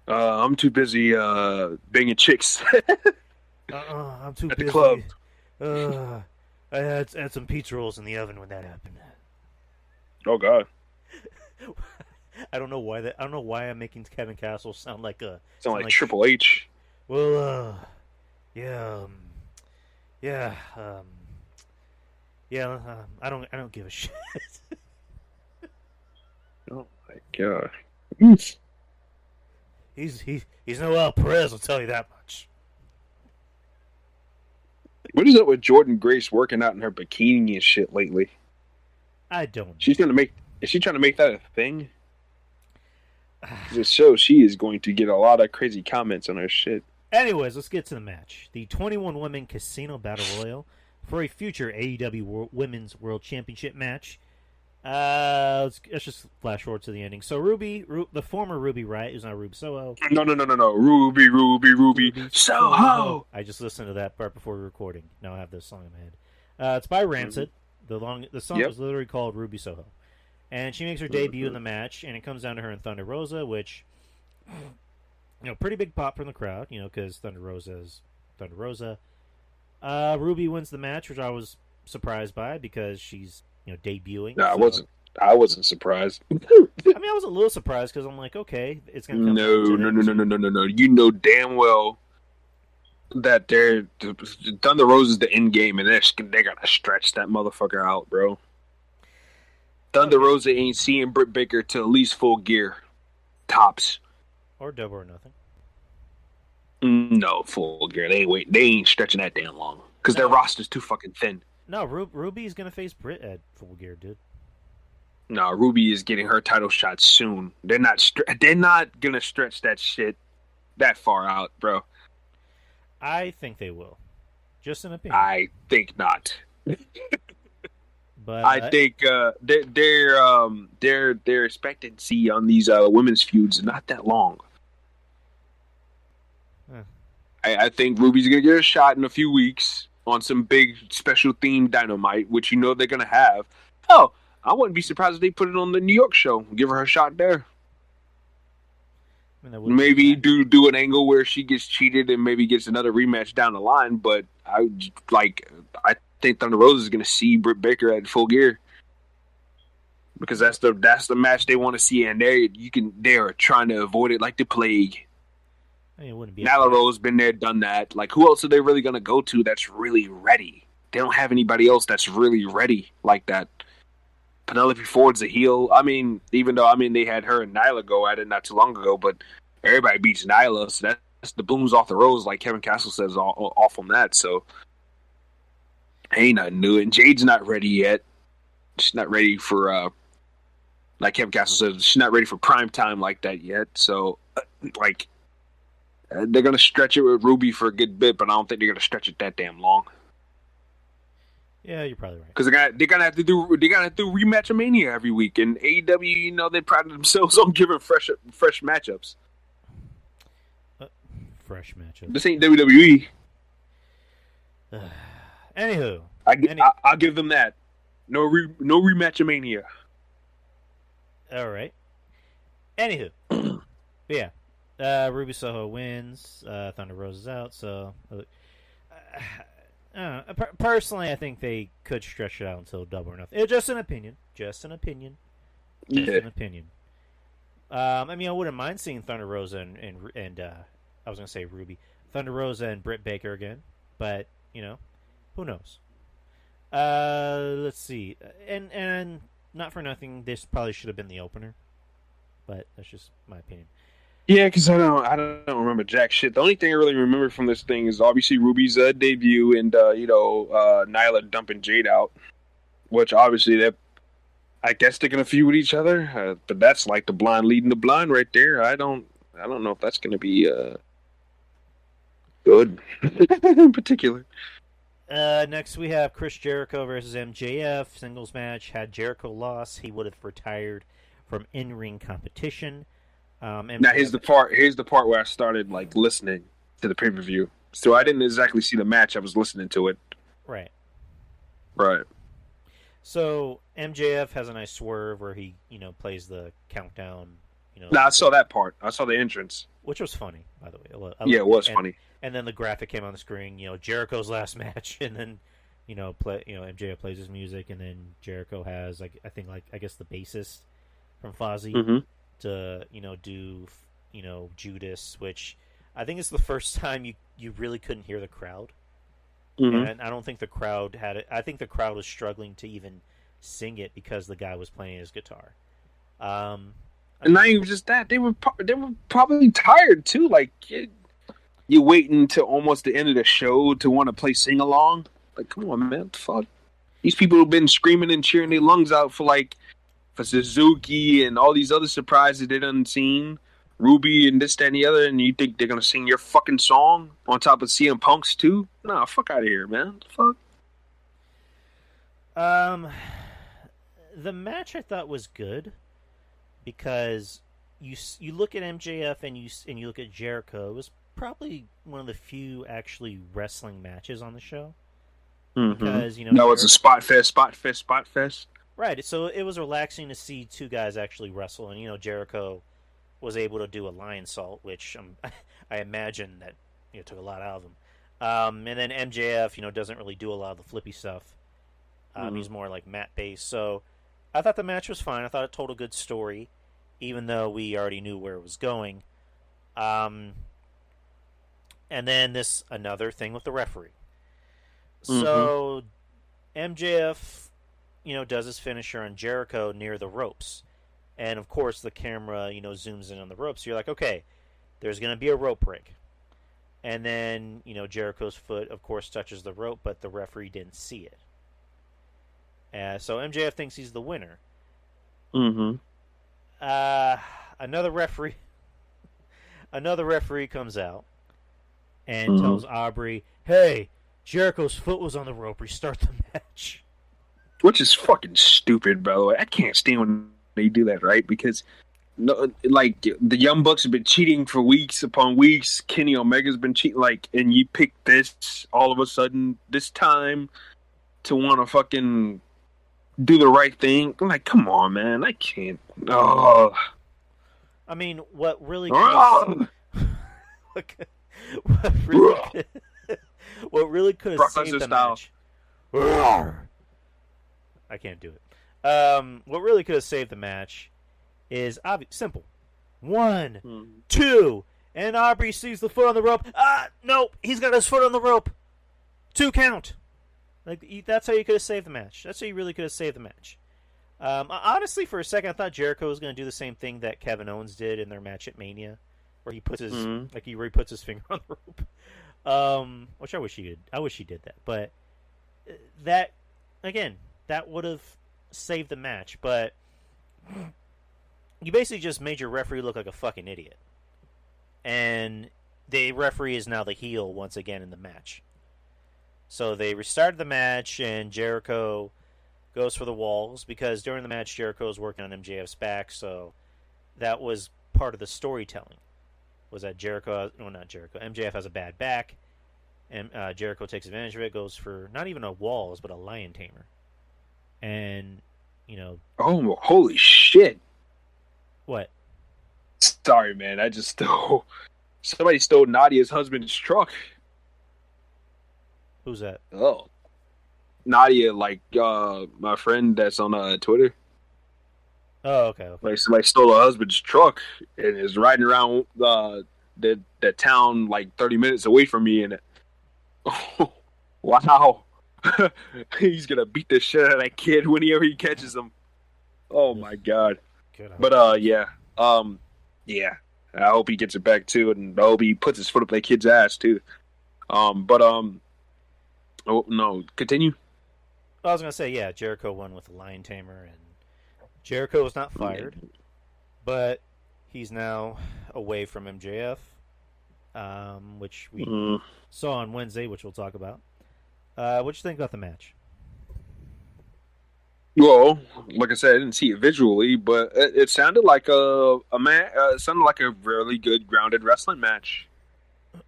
I'm too busy banging chicks I'm too at busy. the club. I had some pizza rolls in the oven when that happened. Oh God. I don't know why I'm making Kevin Castle sound like Triple H. Well, I don't give a shit. Oh my God. He's no Al Perez, I'll tell you that much. What is up with Jordan Grace working out in her bikini and shit lately? I don't know. Is she trying to make that a thing? It shows she is going to get a lot of crazy comments on her shit. Anyways, let's get to the match. The 21 Women Casino Battle Royal for a future AEW Women's World Championship match. Let's just flash forward to the ending. So the former Ruby Riott, who's now Ruby Soho. No. Ruby Soho. I just listened to that part before recording. Now I have this song in my head. It's by Rancid. The song was literally called Ruby Soho. And she makes her debut in the match, and it comes down to her and Thunder Rosa, which, pretty big pop from the crowd, because Thunder Rosa is Thunder Rosa. Ruby wins the match, which I was surprised by because she's debuting. No, I wasn't surprised. I was a little surprised because I'm like, okay, it's gonna come. No. You know damn well that Thunder Rosa is the end game, and they gotta stretch that motherfucker out, bro. Thunder Rosa ain't seeing Britt Baker to at least Full Gear, tops, or Double or Nothing. No, Full Gear. They ain't stretching that damn long because their roster's too fucking thin. No, Ruby's gonna face Britt at Full Gear, dude. No, Ruby is getting her title shot soon. They're not gonna stretch that shit that far out, bro. I think they will. Just an opinion. I think not. But I think their expectancy on these women's feuds is not that long. Huh. I think Ruby's gonna get a shot in a few weeks on some big special themed Dynamite, which they're gonna have. Oh, I wouldn't be surprised if they put it on the New York show. Give her a shot there. Maybe do an angle where she gets cheated and maybe gets another rematch down the line. But I think Thunder Rosa is going to see Britt Baker at Full Gear because that's the match they want to see, and they're trying to avoid it like the plague. It wouldn't be. Nyla Rose been there, done that. Like, who else are they really going to go to that's really ready? They don't have anybody else that's really ready like that. Penelope Ford's a heel. Even though they had her and Nyla go at it not too long ago, but everybody beats Nyla, so that's the blooms off the rose, like Kevin Castle says off on that. So ain't nothing new. And Jade's not ready yet. She's not ready for like Kevin Castle says, she's not ready for prime time like that yet. So they're gonna stretch it with Ruby for a good bit, but I don't think they're gonna stretch it that damn long. Yeah, you're probably right. Because they're gonna have to do rematch-a-mania every week, and AEW, they pride themselves on giving fresh matchups. Fresh matchups. This ain't WWE. Anywho, I'll give them that. No rematch-a-mania. All right. Anywho, yeah. Ruby Soho wins. Thunder Rosa's out. So, personally, I think they could stretch it out until Double or Nothing. It's just an opinion. I wouldn't mind seeing Thunder Rosa and I was gonna say Ruby, Thunder Rosa and Britt Baker again, but who knows? Let's see. And not for nothing, this probably should have been the opener, but that's just my opinion. Yeah, because I don't remember jack shit. The only thing I really remember from this thing is obviously Ruby's debut and Nyla dumping Jade out, which obviously I guess they're gonna feud with each other. But that's like the blind leading the blind right there. I don't know if that's gonna be good in particular. Next we have Chris Jericho versus MJF singles match. Had Jericho lost, he would have retired from in-ring competition. Now here's the part where I started listening to the pay-per-view. So I didn't exactly see the match. I was listening to it. Right. So MJF has a nice swerve where he, plays the countdown. I saw that part. I saw the entrance, which was funny, by the way. It was funny. And then the graphic came on the screen. Jericho's last match, and then MJF plays his music, and then Jericho has I guess the bassist from Fozzy. Mm-hmm. To do Judas, which I think is the first time you really couldn't hear the crowd, and I don't think the crowd had it. I think the crowd was struggling to even sing it because the guy was playing his guitar. And not even just that, they were probably tired too. You waiting till almost the end of the show to want to play sing along? Like, come on, man, what the fuck. These people have been screaming and cheering their lungs out for Suzuki and all these other surprises they done seen, Ruby and this, that, and the other, and you think they're gonna sing your fucking song on top of CM Punk's too? Nah, fuck out of here, man. Fuck. The match I thought was good because you look at MJF and you look at Jericho. It was probably one of the few actually wrestling matches on the show. Mm-hmm. Because that was a spot fest. Right, so it was relaxing to see two guys actually wrestle, and Jericho was able to do a lion salt, which I imagine that took a lot out of him. And then MJF, doesn't really do a lot of the flippy stuff. He's more like mat based. So I thought the match was fine. I thought it told a good story, even though we already knew where it was going. And then another thing with the referee. So MJF, does his finisher on Jericho near the ropes. And, of course, the camera, zooms in on the ropes. So you're like, okay, there's going to be a rope break. And then, Jericho's foot, of course, touches the rope, but the referee didn't see it. So MJF thinks he's the winner. Mm-hmm. Another referee comes out and tells Aubrey, hey, Jericho's foot was on the rope. Restart the match. Which is fucking stupid, bro. I can't stand when they do that, right? Because, the Young Bucks have been cheating for weeks upon weeks. Kenny Omega's been cheating, and you pick this all of a sudden this time to want to fucking do the right thing. I'm like, come on, man. I can't. Oh. I mean, what really what really could have saved the match. I can't do it. What really could have saved the match is simple. 1, 2, and Aubrey sees the foot on the rope. Nope, he's got his foot on the rope. 2 count. That's how you could have saved the match. That's how you really could have saved the match. Honestly, for a second, I thought Jericho was going to do the same thing that Kevin Owens did in their match at Mania, where he puts his he puts his finger on the rope. Which I wish he did. I wish he did that. But that would have saved the match. But you basically just made your referee look like a fucking idiot, and the referee is now the heel once again in the match. So they restarted the match, and Jericho goes for the walls because during the match Jericho was working on MJF's back, so that was part of the storytelling. Was that MJF has a bad back, and Jericho takes advantage of it, goes for not even a walls, but a lion tamer. And, Oh, holy shit. What? Sorry, man, somebody stole Nadia's husband's truck. Who's that? Oh. Nadia, my friend that's on Twitter. Oh, okay. Somebody stole her husband's truck and is riding around the town 30 minutes away from me. And wow, he's gonna beat the shit out of that kid whenever he catches him. Oh my god! But yeah. I hope he gets it back too, and I hope he puts his foot up that kid's ass too. Oh no, continue. I was gonna say, yeah, Jericho won with the lion tamer, and Jericho was not fired, but he's now away from MJF, which we saw on Wednesday, which we'll talk about. What you think about the match? Well, like I said, I didn't see it visually, but it sounded like it sounded like a really good grounded wrestling match,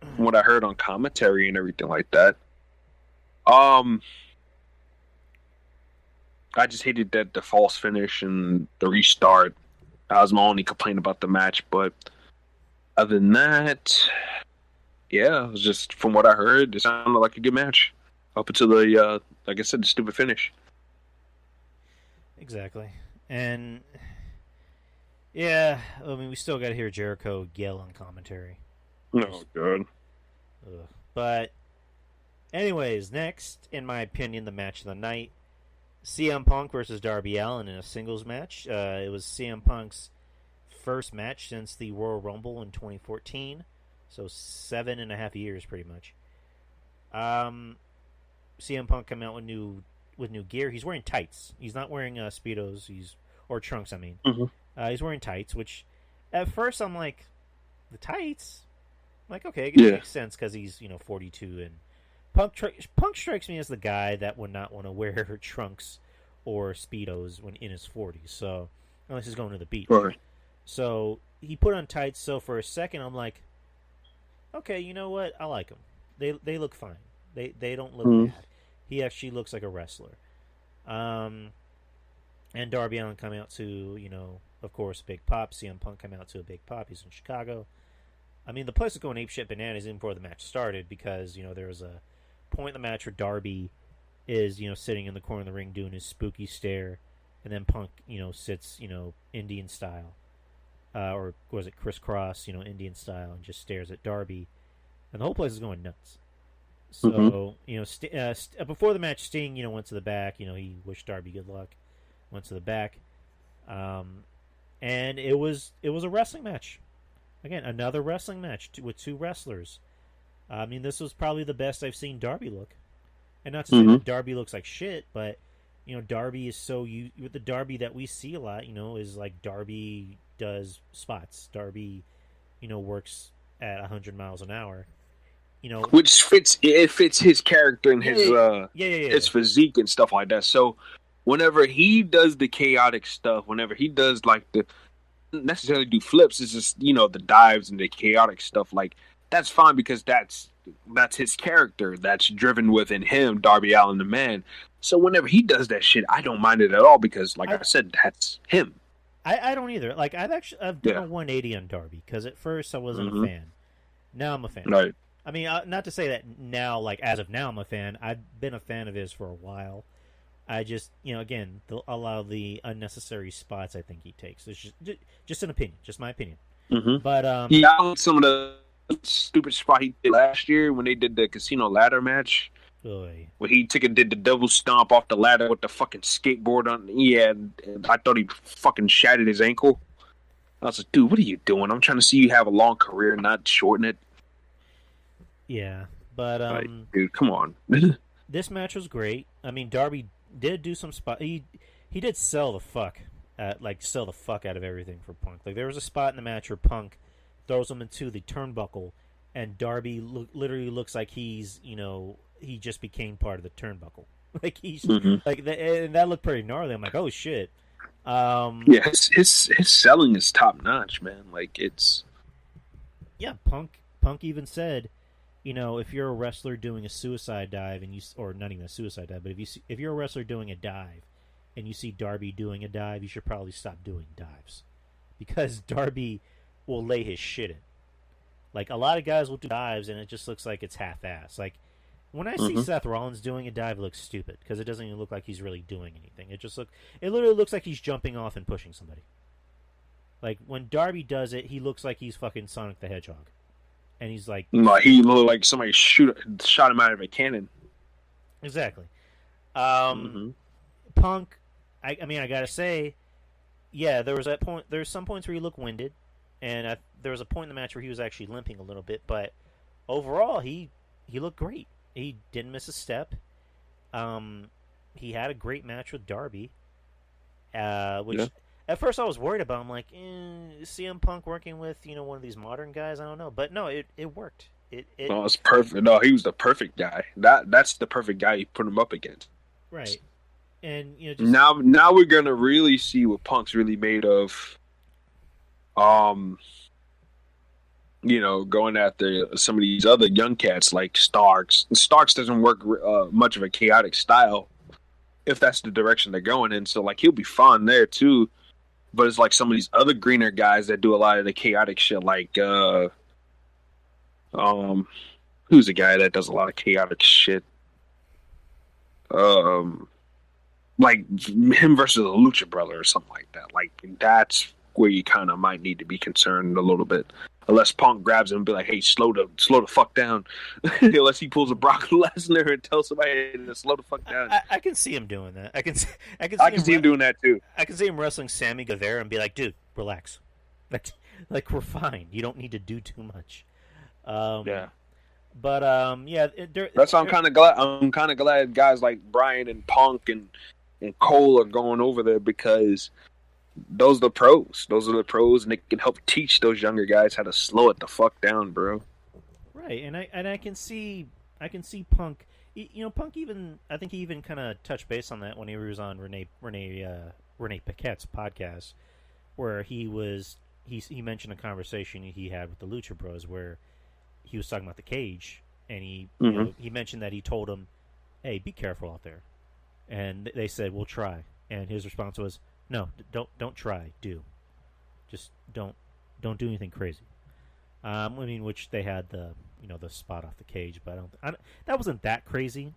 from what I heard on commentary and everything like that. I just hated that the false finish and the restart. That was my only complaint about the match, but other than that, yeah, it was just, from what I heard, it sounded like a good match. Up until the, like I said, the stupid finish. Exactly. And, yeah, I mean, we still got to hear Jericho yell on commentary. Oh, God. But, anyways, next, in my opinion, the match of the night, CM Punk versus Darby Allin in a singles match. It was CM Punk's first match since the Royal Rumble in 2014. So 7.5 years, pretty much. CM Punk come out with new gear. He's wearing tights. He's not wearing Speedos. Or trunks, I mean. Mm-hmm. He's wearing tights, which at first I'm like, the tights? I'm like, okay, it makes sense because he's 42, and Punk strikes me as the guy that would not want to wear trunks or Speedos when in his 40s. So unless he's going to the beach. Right. So he put on tights. So for a second I'm like, okay, you know what? I like them. They look fine. They don't look bad. He actually looks like a wrestler. And Darby Allin come out to, of course, Big Pop. CM Punk come out to a Big Pop. He's in Chicago. I mean, the place was going apeshit bananas even before the match started because, there was a point in the match where Darby is, sitting in the corner of the ring doing his spooky stare, and then Punk, sits, Indian style. Or was it crisscross, Indian style, and just stares at Darby. And the whole place is going nuts. So, before the match, Sting, went to the back. He wished Darby good luck. Went to the back. And it was a wrestling match. Again, another wrestling match with two wrestlers. I mean, this was probably the best I've seen Darby look. And not to say that Darby looks like shit, but, Darby is so... with the Darby that we see a lot, is like Darby does spots. Darby, works at 100 miles an hour. Which fits his character and his physique and stuff like that. So whenever he does the chaotic stuff, whenever he does like the necessarily do flips, it's just the dives and the chaotic stuff, like that's fine because that's his character that's driven within him, Darby Allin the man. So whenever he does that shit, I don't mind it at all because like I said, that's him. I don't either. Like I've done a 180 on Darby because at first I wasn't a fan. Now I'm a fan. Right. I mean, not to say that now, like as of now, I'm a fan. I've been a fan of his for a while. I just, again, a lot of the unnecessary spots I think he takes. It's just an opinion, just my opinion. Mm-hmm. But some of the stupid spot he did last year when they did the casino ladder match, where he did the double stomp off the ladder with the fucking skateboard on. Yeah, and I thought he fucking shattered his ankle. I was like, dude, what are you doing? I'm trying to see you have a long career, not shorten it. Yeah, but dude, come on. This match was great. I mean, Darby did do some spot. He did sell the fuck out of everything for Punk. Like there was a spot in the match where Punk throws him into the turnbuckle, and Darby literally looks like he's he just became part of the turnbuckle. Like he's like and that looked pretty gnarly. I'm like, oh shit. Yeah, his selling is top notch, man. Like it's Punk even said, if you're a wrestler doing a suicide dive or not even a suicide dive, but if you're a wrestler doing a dive and you see Darby doing a dive, you should probably stop doing dives because Darby will lay his shit in. Like a lot of guys will do dives and it just looks like it's half-assed. Like when I see Seth Rollins doing a dive, it looks stupid because it doesn't even look like he's really doing anything. It literally looks like he's jumping off and pushing somebody. Like when Darby does it, he looks like he's fucking Sonic the Hedgehog. And he's like... he looked like somebody shot him out of a cannon. Exactly. Punk, I mean, I gotta say, there was that point... There's some points where he looked winded, and there was a point in the match where he was actually limping a little bit, but overall, he looked great. He didn't miss a step. He had a great match with Darby, which... At first, I was worried about. I'm like, CM Punk working with one of these modern guys. I don't know, but no, it worked. No, it's perfect. No, he was the perfect guy. That's the perfect guy you put him up against. Right, and now we're gonna really see what Punk's really made of. Going after some of these other young cats like Starks. Starks doesn't work much of a chaotic style, if that's the direction they're going in. So like he'll be fun there too. But it's like some of these other greener guys that do a lot of the chaotic shit, like who's the guy that does a lot of chaotic shit? Like him versus a Lucha Brother or something like that. Like that's where you kind of might need to be concerned a little bit. Unless Punk grabs him and be like, "Hey, slow the fuck down." Unless he pulls a Brock Lesnar and tells somebody to slow the fuck down. I can see him doing that. I can see him doing that too. I can see him wrestling Sammy Guevara and be like, "Dude, relax. Like we're fine. You don't need to do too much." Yeah. But That's why I'm kind of glad. I'm kind of glad guys like Bryan and Punk and Cole are going over there, because those are the pros. Those are the pros, and they can help teach those younger guys how to slow it the fuck down, bro. Right, and I can see Punk. Punk even, I think he even kind of touched base on that when he was on Renee Paquette's podcast, where he mentioned a conversation he had with the Lucha Bros where he was talking about the cage, and he mentioned that he told him, "Hey, be careful out there," and they said, "We'll try," and his response was, "No, don't try, do, just don't do anything crazy." Which they had the spot off the cage, but that wasn't that crazy,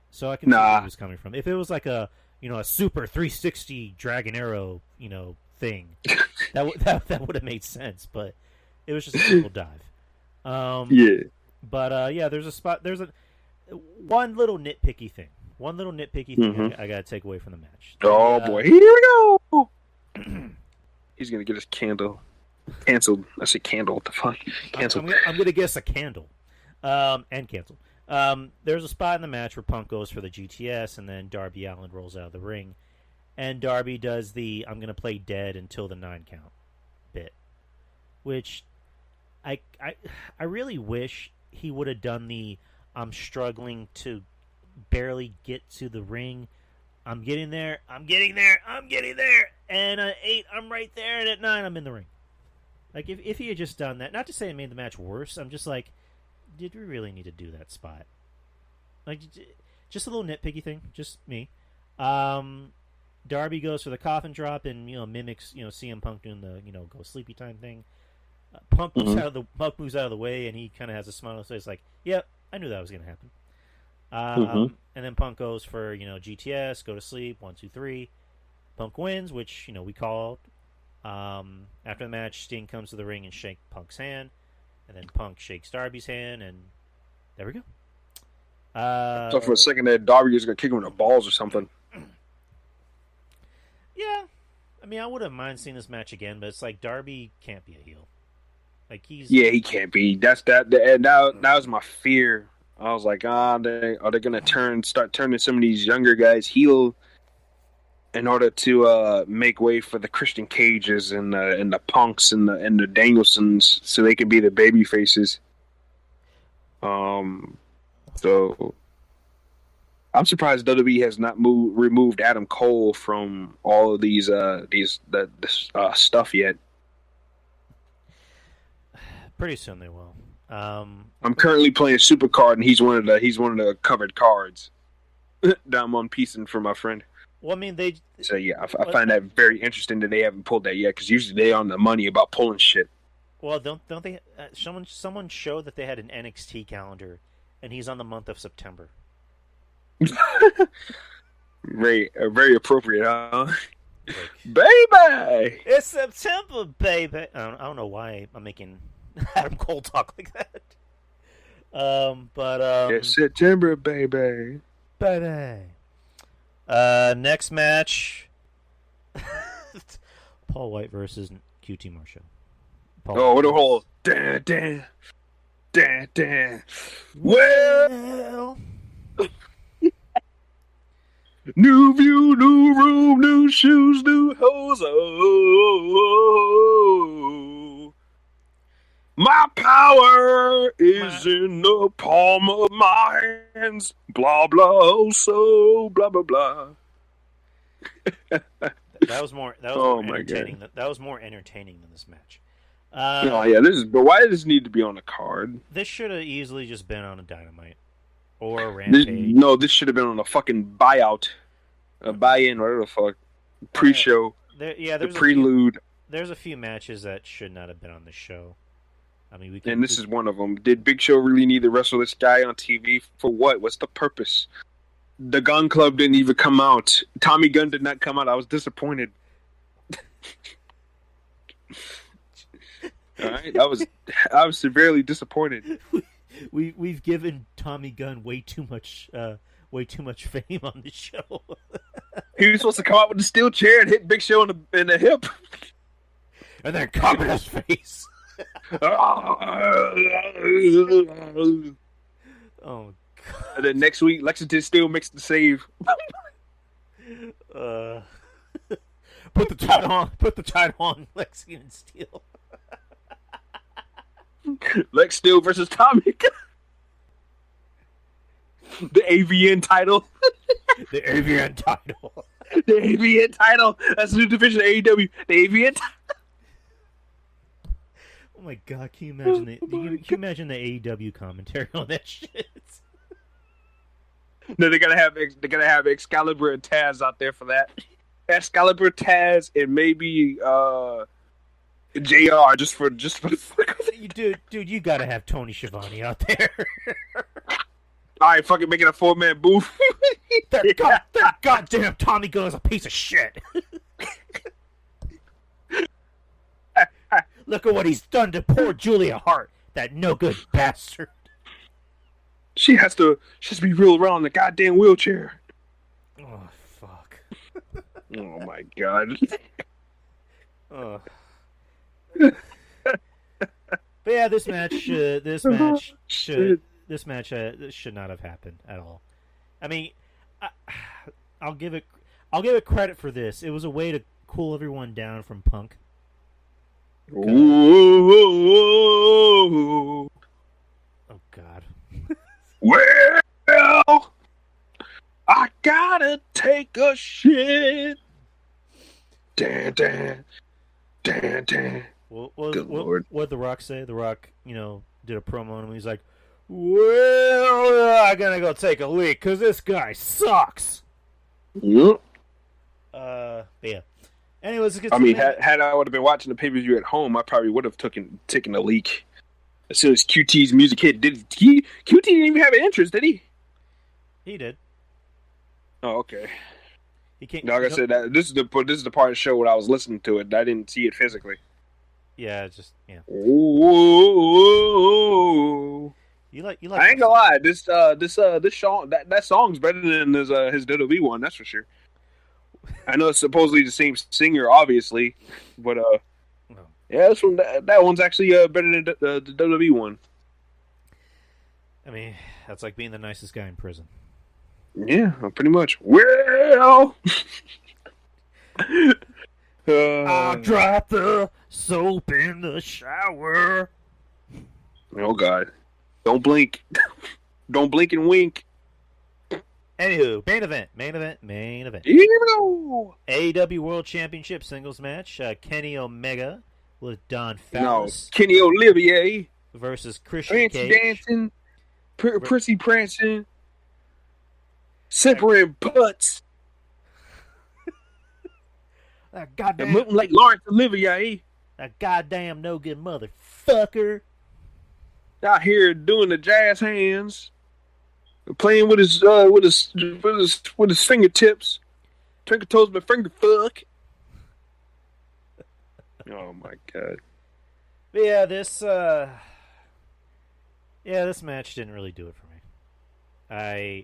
so I can see where he was coming from. If it was like a super 360 Dragon Arrow thing, that would have made sense, but it was just a simple dive. But there's a spot. There's one little nitpicky thing. I gotta take away from the match. Boy, here we go. He's gonna get his candle canceled. I say candle. What the fuck? Canceled. I'm gonna guess a candle. And canceled. There's a spot in the match where Punk goes for the GTS, and then Darby Allin rolls out of the ring, and Darby does the "I'm gonna play dead until the 9 count" bit, which I really wish he would have done the "I'm struggling to barely get to the ring. I'm getting there. I'm getting there. And at 8, I'm right there. And at 9, I'm in the ring." Like, if he had just done that, not to say it made the match worse, I'm just like, did we really need to do that spot? Like, just a little nitpicky thing, just me. Darby goes for the coffin drop and mimics CM Punk doing the go sleepy time thing. Punk moves out of the way, and he kind of has a smile on his face, like, "Yep, I knew that was going to happen." And then Punk goes for GTS, go to sleep, 1, 2, 3. Punk wins, which we called. After the match, Sting comes to the ring and shakes Punk's hand, and then Punk shakes Darby's hand, and there we go. So for a second there, Darby was going to kick him in the balls or something. Yeah. I mean, I wouldn't mind seeing this match again, but it's like Darby can't be a heel. Like, he can't be. That was my fear. I was like, are they going to start turning some of these younger guys heel in order to make way for the Christian Cages and the Punks and the Danielsons, so they can be the baby faces. So I'm surprised WWE has not removed Adam Cole from all of these stuff yet. Pretty soon they will. I'm currently playing Supercard, and he's one of the covered cards that I'm on piecing for my friend. Well, I mean, So yeah, I find that very interesting that they haven't pulled that yet, because usually they on the money about pulling shit. Well, don't they? Someone showed that they had an NXT calendar, and he's on the month of September. Very appropriate, huh? Baby, it's September, baby. I don't know why I'm making Adam Cole talk like that. It's September, baby. Next match, Paul White versus QT Marshall. What a whole Dan. Well, new view, new room, new shoes, new hose. Oh, my power is in the palm of my hands. Blah blah, so blah blah blah. That was more entertaining. That was more entertaining than this match. But why does this need to be on a card? This should have easily just been on a Dynamite or a Rampage. This should have been on a fucking buyout, a buy-in, whatever the fuck, pre-show. The prelude. There's a few matches that should not have been on the show. I mean, this is one of them. Did Big Show really need to wrestle this guy on TV for what? What's the purpose? The Gun Club didn't even come out. Tommy Gunn did not come out. I was disappointed. All right, I was severely disappointed. We've given Tommy Gunn way too much fame on the show. He was supposed to come out with the steel chair and hit Big Show in the hip, and then cover his face. Oh And then next week, Lexington still makes the save. god. Put the title on. Put the title on Lexington Steel. Lex Steel versus Tommy. The AVN title. The AVN title. The AVN title. That's the new division of AEW. The AVN title. Oh my god! Can you imagine can you imagine the AEW commentary on that shit? No, they gotta have Excalibur and Taz out there for that. Excalibur, Taz, and maybe JR just for the fuck of it. Dude, you gotta have Tony Schiavone out there. All right, fucking making a 4-man booth. that goddamn Tommy Gunn's a piece of shit. Look at what he's done to poor Julia Hart, that no good bastard. She has to be real around the goddamn wheelchair. Oh fuck. Oh my god. Oh. But yeah, this match should not have happened at all. I mean, I'll give it credit for this. It was a way to cool everyone down from Punk. Ooh. Oh God. Well, I gotta take a shit. Dan, dan, dan, dan. Good Lord. What did The Rock say? The Rock, did a promo on him. He's like, well, I gotta go take a leak because this guy sucks. Yep. But yeah. Anyways, I mean, had I would have been watching the pay-per-view at home, I probably would have taken a leak. As soon as QT's music hit, QT didn't even have an entrance, did he? He did. Oh, okay. He can't. Like I said, this is the part of the show when I was listening to it. I didn't see it physically. Yeah, just yeah. Ooh. You like. I ain't gonna lie. This song that song's better than his WWE one. That's for sure. I know it's supposedly the same singer, obviously, but yeah, this one that one's actually better than the WWE one. I mean, that's like being the nicest guy in prison. Yeah, pretty much. Well, I'll drop the soap in the shower. Oh God! Don't blink. Don't blink and wink. Anywho, main event. Ew. AEW World Championship singles match. Kenny Omega with Don Fowlis. No, Kenny Olivier versus Christian Cage. Dancing, prissy prancing, simpering butts. That goddamn moving like Lawrence Olivier. That goddamn no good motherfucker. Out here doing the jazz hands. Playing with his fingertips, twinkle toes, my finger fuck. Oh my God! Yeah, this match didn't really do it for me.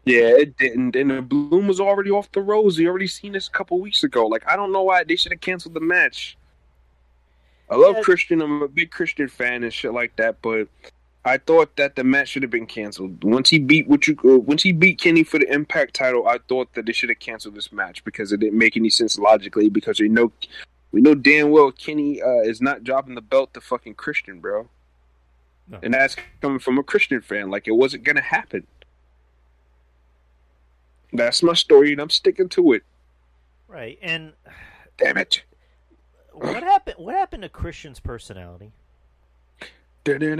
It didn't, and the bloom was already off the rose. You already seen this a couple weeks ago. Like, I don't know why they should have canceled the match. I love Christian. I'm a big Christian fan and shit like that, but I thought that the match should have been canceled. Once he beat Kenny for the Impact title, I thought that they should have canceled this match because it didn't make any sense logically. Because we know damn well Kenny is not dropping the belt to fucking Christian, bro. No. And that's coming from a Christian fan. Like, it wasn't gonna happen. That's my story, and I'm sticking to it. Right, and damn it, what happened? What happened to Christian's personality? Go! They're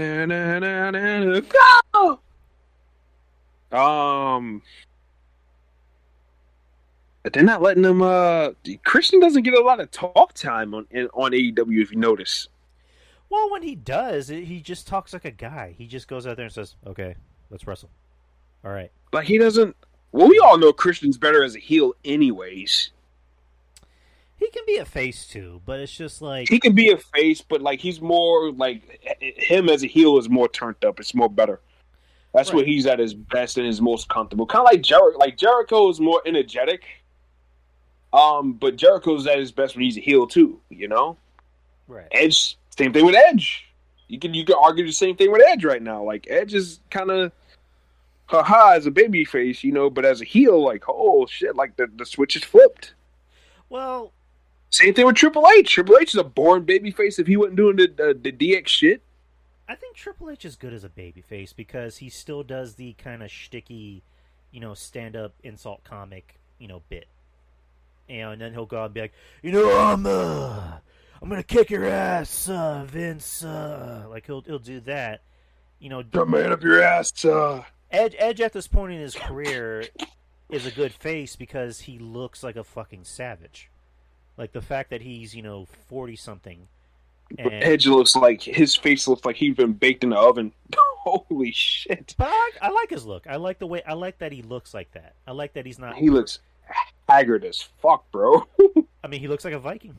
not letting him. Christian doesn't get a lot of talk time on AEW, if you notice. Well, when he does, he just talks like a guy. He just goes out there and says, "Okay, let's wrestle." All right. Like, he doesn't. Well, we all know Christian's better as a heel, anyways. He can be a face too, but it's just like he can be a face, but like he's more like him as a heel is more turned up. It's more better. That's right. Where he's at his best and his most comfortable. Kind of like Jericho. Like, Jericho is more energetic. But Jericho's at his best when he's a heel too. You know. Right. Edge. Same thing with Edge. You can argue the same thing with Edge right now. Like Edge is kind of haha as a baby face, but as a heel, like oh shit, like the switch is flipped. Well, same thing with Triple H. Triple H is a born baby face if he wasn't doing the DX shit. I think Triple H is good as a babyface because he still does the kind of shticky, stand-up insult comic, bit. And then he'll go out and be like, I'm gonna kick your ass, Vince. Like he'll do that. The man up your ass. Edge at this point in his career is a good face because he looks like a fucking savage. Like the fact that he's 40-something. And Edge looks like his face looks like he's been baked in the oven. Holy shit! But I like his look. I like that he looks like that. I like that he's not. He looks haggard as fuck, bro. I mean, he looks like a Viking,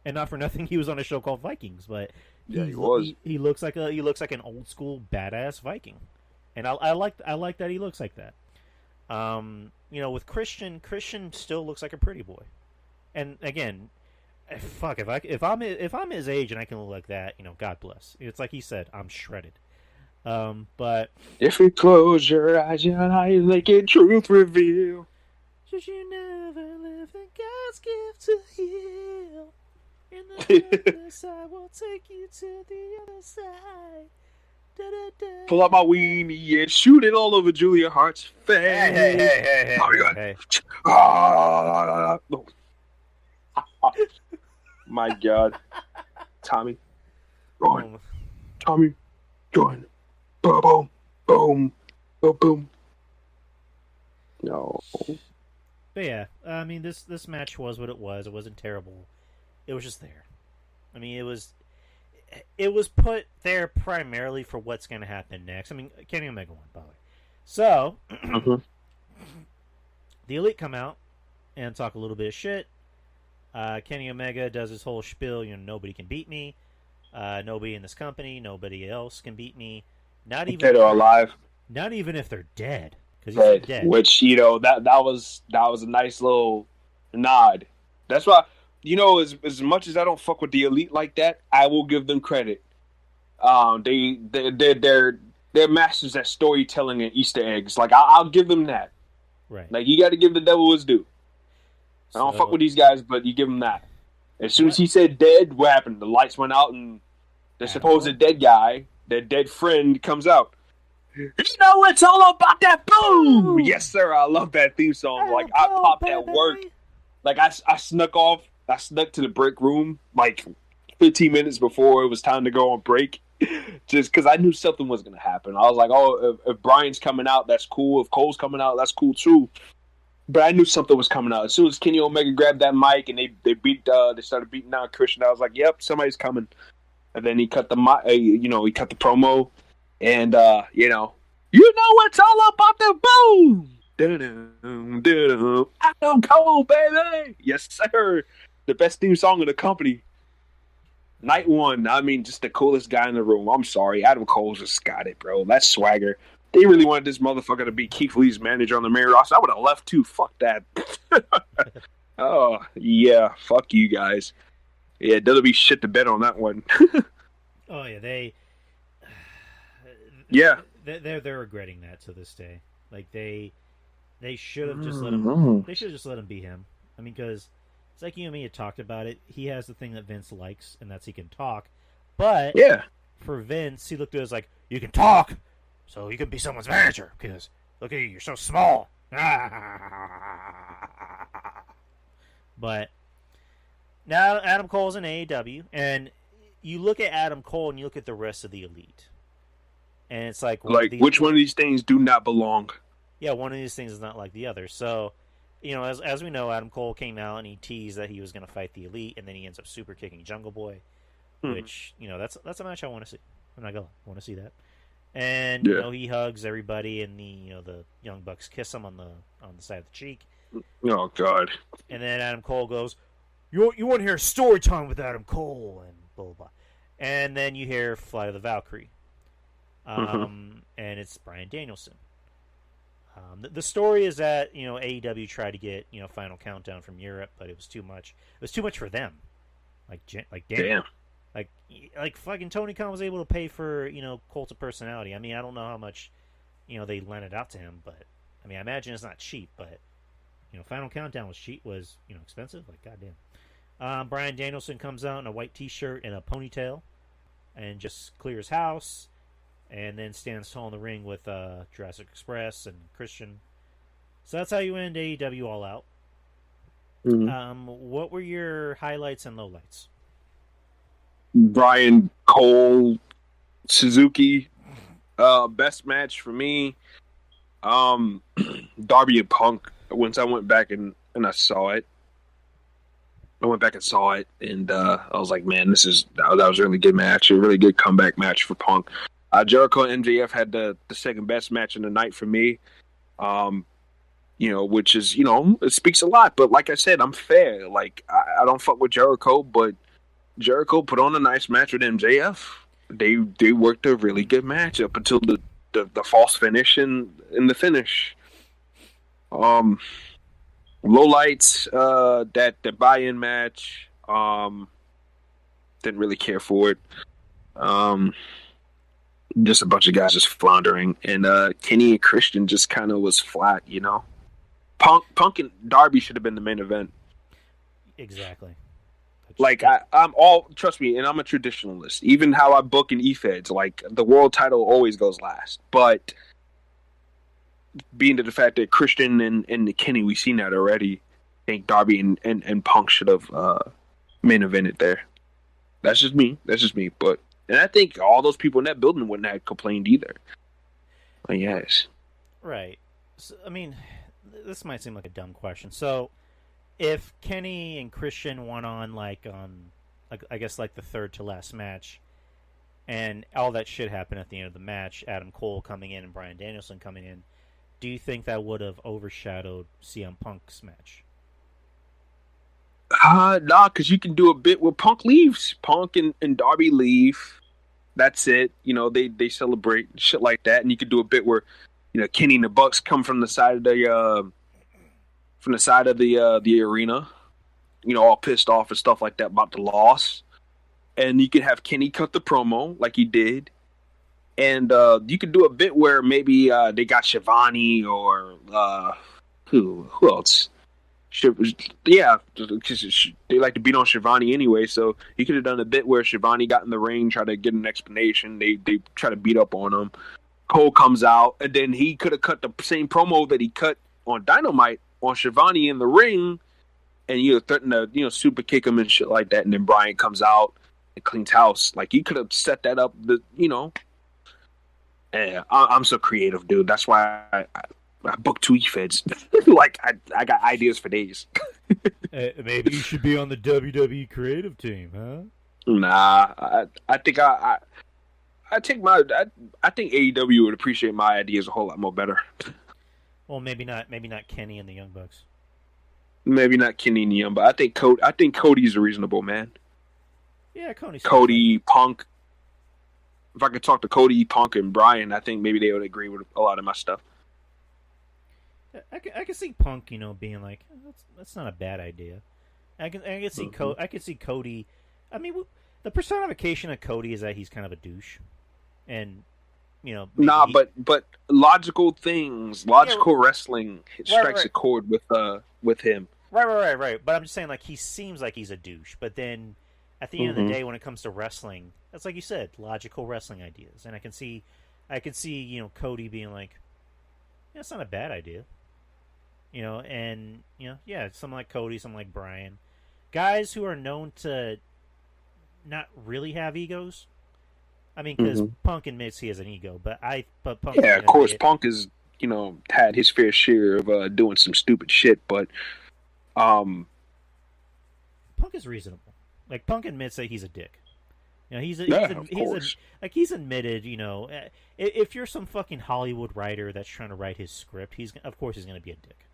and not for nothing, he was on a show called Vikings. But yeah, he was. He looks like an old school badass Viking, and I like that he looks like that. With Christian still looks like a pretty boy, and again. Fuck, if I'm his age and I can look like that, God bless. It's like he said, I'm shredded. But if you close your eyes, your eyes naked truth reveal. Should you never live in God's gift to heal? In the darkness, I will take you to the other side. Da-da-da. Pull out my weenie and shoot it all over Julia Hart's face. Hey. Oh my God. Hey. My God. Tommy. Going. Tommy. Going. Boom, boom, boom, boom, boom. No. But yeah, I mean, this match was what it was. It wasn't terrible. It was just there. I mean, it was put there primarily for what's going to happen next. I mean, Kenny Omega won, by the way. So, the Elite come out and talk a little bit of shit. Kenny Omega does his whole spiel, nobody can beat me. Nobody in this company, nobody else can beat me. Not even dead or alive. Not even if they're dead. Because he's dead. Which, that was a nice little nod. That's why, as much as I don't fuck with the Elite like that, I will give them credit. They're masters at storytelling and Easter eggs. Like, I'll give them that. Right. Like, you got to give the devil his due. I don't fuck with these guys, but you give them that. As soon as he said dead, what happened? The lights went out, and the supposed dead guy, their dead friend, comes out. It's all about that boom! Yes, sir. I love that theme song. Like, I popped at work. Like, I snuck off. I snuck to the break room, like, 15 minutes before it was time to go on break. Just because I knew something was going to happen. I was like, oh, if Brian's coming out, that's cool. If Cole's coming out, that's cool, too. But I knew something was coming out. As soon as Kenny Omega grabbed that mic and they started beating down Christian, I was like, "Yep, somebody's coming." And then he cut the he cut the promo, and it's all about the boom. Adam Cole, baby, yes sir, the best theme song in the company. Night one, I mean, just the coolest guy in the room. I'm sorry, Adam Cole just got it, bro. That's swagger. They really wanted this motherfucker to be Keith Lee's manager on the main roster. I would have left too. Fuck that. Oh, yeah. Fuck you guys. Yeah, there'll be shit to bet on that one. Oh, yeah. They're regretting that to this day. Like, they should have just let him. They should have just let him be him. I mean, because it's like you and me had talked about it. He has the thing that Vince likes, and that's he can talk. But for Vince, he looked at it as like, you can talk, so you can be someone's manager, because look at you, you're so small. But now Adam Cole's in AEW, and you look at Adam Cole and you look at the rest of the Elite, and it's like which one of these things do not belong? Yeah, one of these things is not like the other. So, as we know, Adam Cole came out and he teased that he was going to fight the Elite, and then he ends up super kicking Jungle Boy, which that's a match I want to see. I'm not gonna want to see that. And he hugs everybody, and the Young Bucks kiss him on the side of the cheek. Oh God! And then Adam Cole goes, "You want to hear story time with Adam Cole?" And blah blah blah. And then you hear "Flight of the Valkyrie," and it's Bryan Danielson. The story is that AEW tried to get Final Countdown from Europe, but it was too much. It was too much for them. Like damn. Like fucking Tony Khan was able to pay for Cult of Personality. I mean, I don't know how much they lent it out to him, but I mean, I imagine it's not cheap. But Final Countdown was cheap, was expensive. Like goddamn. Bryan Danielson comes out in a white T-shirt and a ponytail, and just clears house, and then stands tall in the ring with Jurassic Express and Christian. So that's how you end AEW All Out. Mm-hmm. What were your highlights and lowlights? Brian Cole, Suzuki, best match for me. Darby and Punk. Once I went back and I saw it, and I was like, man, that was a really good match, a really good comeback match for Punk. Jericho and MJF had the second best match in the night for me. Which is, it speaks a lot. But like I said, I'm fair. Like, I don't fuck with Jericho, but Jericho put on a nice match with MJF. They worked a really good match up until the false finish and the finish. Lowlights, that the buy-in match, didn't really care for it. Just a bunch of guys just floundering, and Kenny and Christian just kind of was flat, Punk and Darby should have been the main event. Exactly. Like, I'm all, trust me, and I'm a traditionalist. Even how I book in E-Feds, like, the world title always goes last. But being to the fact that Christian and Kenny, we've seen that already, I think Darby and Punk should have main evented there. That's just me. But, and I think all those people in that building wouldn't have complained either. But yes. Right. So, I mean, this might seem like a dumb question. So, if Kenny and Christian won on I guess the third to last match, and all that shit happened at the end of the match, Adam Cole coming in and Bryan Danielson coming in, do you think that would have overshadowed CM Punk's match? Nah, because you can do a bit where Punk leaves. Punk and Darby leave. That's it. They celebrate shit like that, and you could do a bit where Kenny and the Bucks come from the side of the arena, all pissed off and stuff like that about the loss. And you could have Kenny cut the promo like he did. And you could do a bit where maybe they got Shivani or who else? Yeah, because they like to beat on Shivani anyway. So you could have done a bit where Shivani got in the ring, try to get an explanation. They try to beat up on him. Cole comes out, and then he could have cut the same promo that he cut on Dynamite on Shivani in the ring, and threaten to super kick him and shit like that. And then Bryan comes out and cleans house. Like, you could have set that up. Yeah, I'm so creative, dude. That's why I booked 2 E-Feds. Like, I got ideas for days. Maybe you should be on the WWE creative team, huh? Nah, I think I think AEW would appreciate my ideas a whole lot more better. Well, maybe not Kenny and the Young Bucks. Maybe not Kenny and the Young Bucks. I think Cody's a reasonable man. Yeah, Cody, Punk. If I could talk to Cody, Punk, and Bryan, I think maybe they would agree with a lot of my stuff. I can see Punk, being like, that's not a bad idea. I can see I can see Cody. I mean, the personification of Cody is that he's kind of a douche, and nah, but logical things, wrestling strikes a chord with him. Right. But I'm just saying, like, he seems like he's a douche, but then at the end of the day, when it comes to wrestling, that's like you said, logical wrestling ideas, and I can see Cody being like, yeah, it's not a bad idea, and someone like Cody, someone like Bryan, guys who are known to not really have egos. I mean, because Punk admits he has an ego, but Punk. Yeah, of course, Punk has had his fair share of doing some stupid shit, but Punk is reasonable. Like, Punk admits that he's a dick. He's admitted. If you're some fucking Hollywood writer that's trying to write his script, of course he's going to be a dick.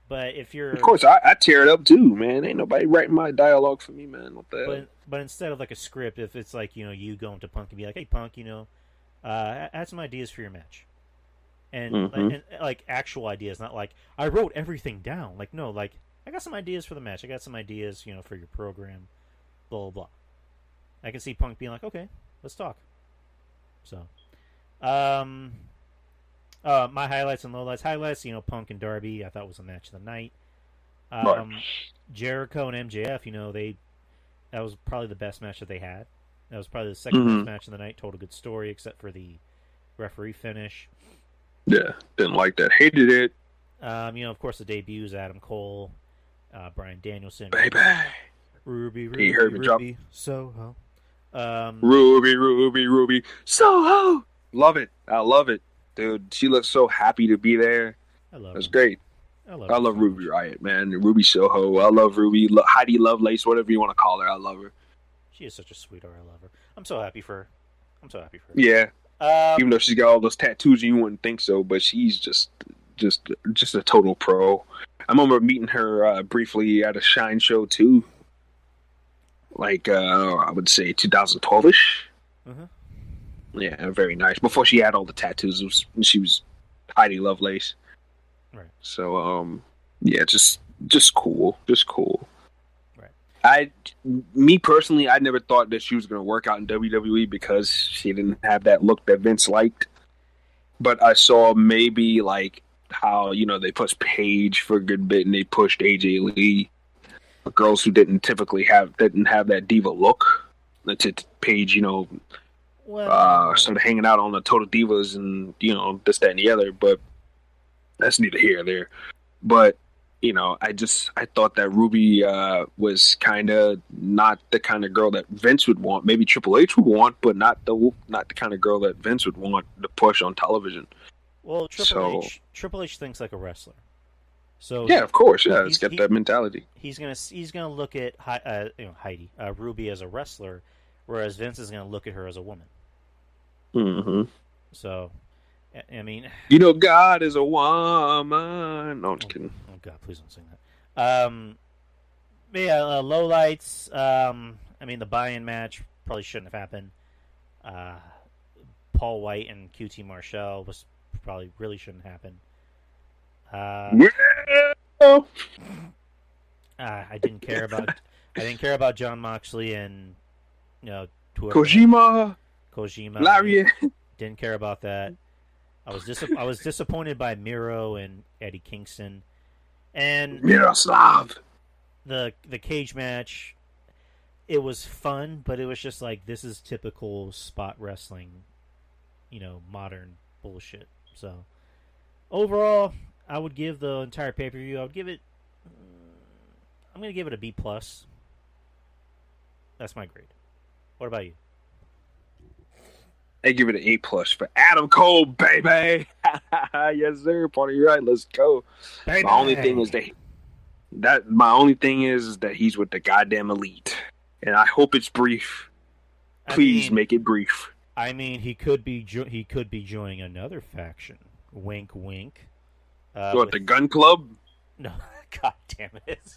But if you're, of course, I tear it up too, man. Ain't nobody writing my dialogue for me, man. What the hell? But instead of like a script, if it's like you going to Punk and be like, hey Punk, I had some ideas for your match, and like actual ideas, not like I wrote everything down. Like, no, like I got some ideas for the match. I got some ideas, for your program, blah blah blah. I can see Punk being like, okay, let's talk. So, my highlights and lowlights. Highlights, Punk and Darby, I thought was a match of the night. Right. Jericho and MJF, that was probably the best match that they had. That was probably the second best match of the night. Told a good story, except for the referee finish. Yeah, didn't like that. Hated it. Of course, the debuts: Adam Cole, Bryan Danielson, Baby. Ruby, He heard me drop. Soho. Ruby, Soho. Love it. I love it, dude. She looks so happy to be there. I love That's her. great. I love Ruby Riott, man. Ruby Soho. I love Ruby. Heidi Lovelace, whatever you want to call her. I love her. She is such a sweetheart. I love her. I'm so happy for her. Yeah. Even though she's got all those tattoos, you wouldn't think so, but she's just a total pro. I remember meeting her briefly at a Shine show too. Like I would say 2012ish. Yeah, very nice. Before she had all the tattoos, she was Heidi Lovelace. Right. So yeah, just cool. Right. Me personally, I never thought that she was going to work out in WWE because she didn't have that look that Vince liked. But I saw maybe like how they pushed Paige for a good bit, and they pushed AJ Lee, girls who didn't have that diva look. Paige, started hanging out on the Total Divas and this, that, and the other. But that's neither here nor there. But I thought that Ruby was kind of not the kind of girl that Vince would want. Maybe Triple H would want, but not the kind of girl that Vince would want to push on television. Well, Triple H thinks like a wrestler. So yeah, of course, yeah, it's got that mentality. He's gonna look at Heidi Ruby as a wrestler, whereas Vince is gonna look at her as a woman. Mm-hmm. So, I mean, God is a woman. No, I'm just kidding. Oh God, please don't sing that. Lowlights. The buy-in match probably shouldn't have happened. Paul White and QT Marshall probably really shouldn't happen. I didn't care about Jon Moxley and Kojima. Lariat. Didn't care about that. I was disappointed by Miro and Eddie Kingston, and Miroslav. The cage match. It was fun, but it was just like, this is typical spot wrestling, modern bullshit. So overall, I would give the entire pay-per-view, I'm going to give it a B+. That's my grade. What about you? I give it an A+ for Adam Cole, baby. Yes, sir. Party right. Let's go. Baby. My only thing is that he's with the goddamn Elite, and I hope it's brief. Please make it brief. I mean, he could be joining another faction. Wink, wink. The Gun Club? No, God damn it!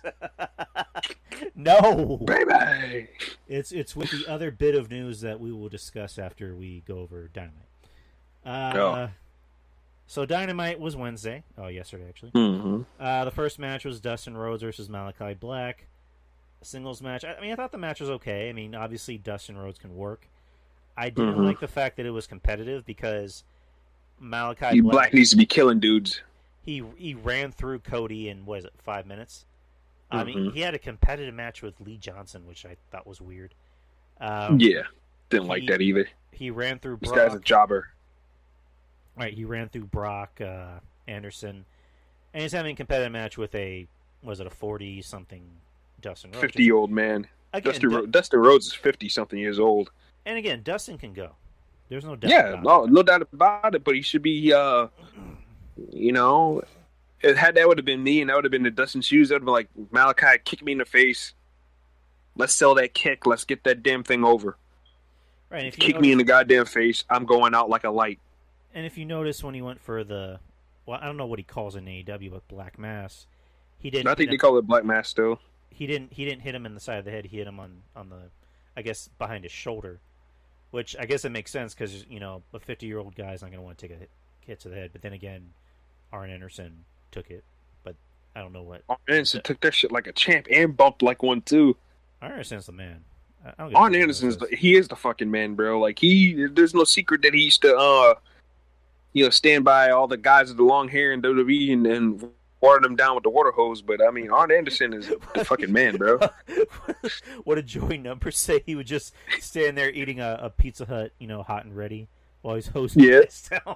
No, baby. It's with the other bit of news that we will discuss after we go over Dynamite. So Dynamite was Wednesday. Oh, yesterday actually. Mm-hmm. The first match was Dustin Rhodes versus Malachi Black. A singles match. I thought the match was okay. Obviously Dustin Rhodes can work. I didn't like the fact that it was competitive because Malachi Black needs to be killing dudes. He ran through Cody in 5 minutes. He had a competitive match with Lee Johnson, which I thought was weird. Didn't like that either. He ran through Brock. This guy's a jobber. Right, he ran through Brock Anderson, and he's having a competitive match with a 40-something Dustin Rhodes. 50-year-old man. Again, Dustin Rhodes is 50-something years old. And again, Dustin can go. There's no doubt. No doubt about it. But he should be, had that would have been me, and that would have been the Dustin shoes. That would have been like, Malachi, kick me in the face. Let's sell that kick. Let's get that damn thing over. Right. Kick me in the goddamn face. I'm going out like a light. And if you notice when he went for I don't know what he calls in AEW, but Black Mass, he didn't. I think they call it Black Mass still. He didn't hit him in the side of the head. He hit him on the, I guess, behind his shoulder, which I guess it makes sense because a 50-year-old guy is not going to want to take a hit to the head. But then again, ARN Anderson took it, but I don't know what. ARN Anderson took that shit like a champ and bumped like one too. ARN Anderson's the man. I don't give a Arn fuck Anderson what he is the fucking man, bro. Like there's no secret that he used to stand by all the guys with the long hair in WWE and water them down with the water hose. But I mean, Arn Anderson is the fucking man, bro. What did Joey Numbers say? He would just stand there eating a Pizza Hut, hot and ready, while he's hosing guys down.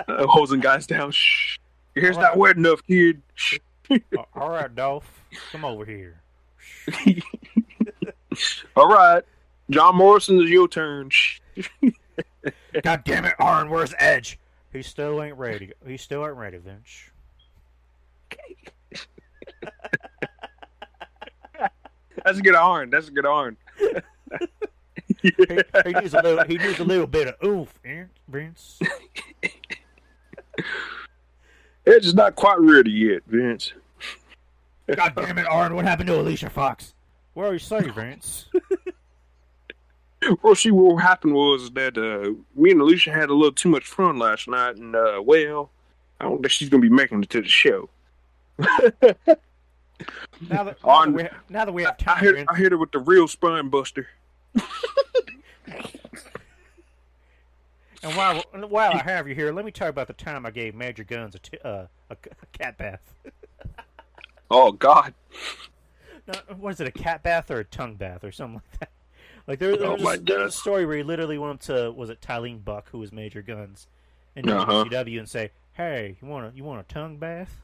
Hosing guys down. Shh. Your hair's not wet enough, kid. Shh. All right, Dolph, come over here. All right, John Morrison, is your turn. God damn it, Arn, where's Edge? He still ain't ready. He still ain't ready, Vince. That's a good Arn. That's a good Arn. He needs a little bit of oomph, Vince. Edge is not quite ready yet, Vince. God damn it, Arn, what happened to Alicia Fox? What are you saying, Vince? Well, see, what happened was that me and Alicia had a little too much fun last night, and, I don't think she's going to be making it to the show. Now that we have time, I hit her with the real spine buster. And while I have you here, let me tell you about the time I gave Major Guns a cat bath. Oh, God. No, was it a cat bath or a tongue bath or something like that? Like there was a story where he literally went up to, was it Tylene Buck, who was Major Guns, in WCW, and say, "Hey, you want a tongue bath?"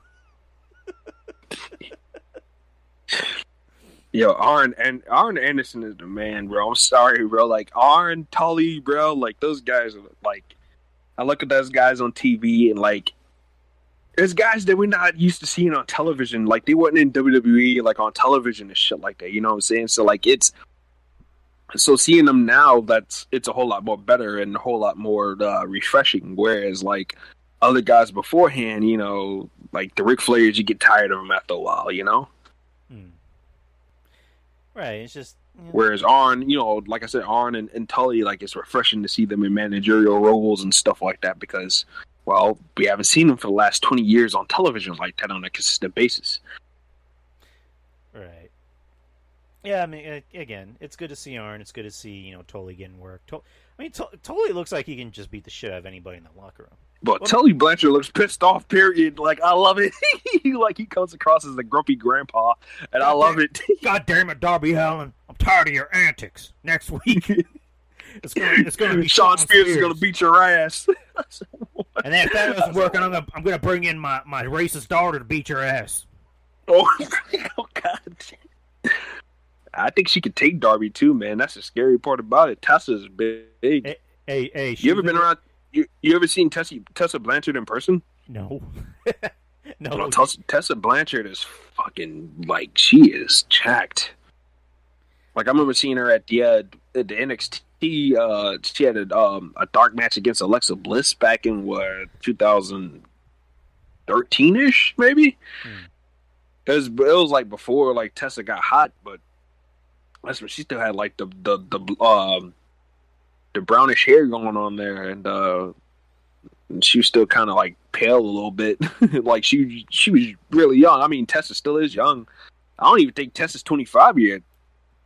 Yo, Arn Anderson is the man, bro. I'm sorry, bro. Like Arn, Tully, bro. Like those guys are like, I look at those guys on TV and like, there's guys that we're not used to seeing on television. Like they weren't in WWE, like on television and shit like that. You know what I'm saying? So like so seeing them now, it's a whole lot more better and a whole lot more refreshing. Whereas like other guys beforehand, like the Ric Flairs, you get tired of them after a while, Right, it's just... Whereas Arn, like I said, Arn and Tully, like it's refreshing to see them in managerial roles and stuff like that because, well, we haven't seen them for the last 20 years on television like that on a consistent basis. Right. Yeah, I mean, again, it's good to see Arn. It's good to see, Tully getting work. Tully looks like he can just beat the shit out of anybody in the locker room. But Tully Blanchard looks pissed off, period. Like, I love it. He comes across as a grumpy grandpa, and I love it. God damn it, Darby Allin. I'm tired of your antics. Next week, it's gonna be Sean Spears is gonna beat your ass. And then if that doesn't work, I'm gonna bring in my racist daughter to beat your ass. Oh God. I think she could take Darby too, man. That's the scary part about it. Tessa's big. Hey, you ever been around? You ever seen Tessa Blanchard in person? No. No. No, Tessa Blanchard is fucking like she is jacked. Like I remember seeing her at the NXT. She had a dark match against Alexa Bliss back in 2013-ish, maybe. It was like before like Tessa got hot, but that's when she still had like the brownish hair going on there, and she was still kind of like pale a little bit. Like she was really young. I mean, Tessa still is young. I don't even think Tessa's 25 yet.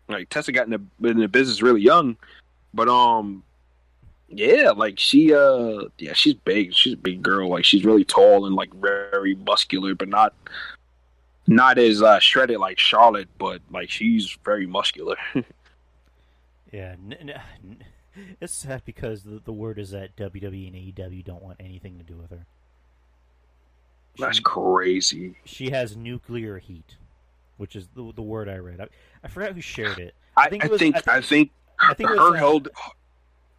Like Tessa got in the business really young, but yeah, like she's big. She's a big girl. Like she's really tall and like very muscular, but not as shredded like Charlotte, but like she's very muscular. Yeah, it's sad because the word is that WWE and AEW don't want anything to do with her. That's crazy. She has nuclear heat, which is the word I read. I forgot who shared it. I think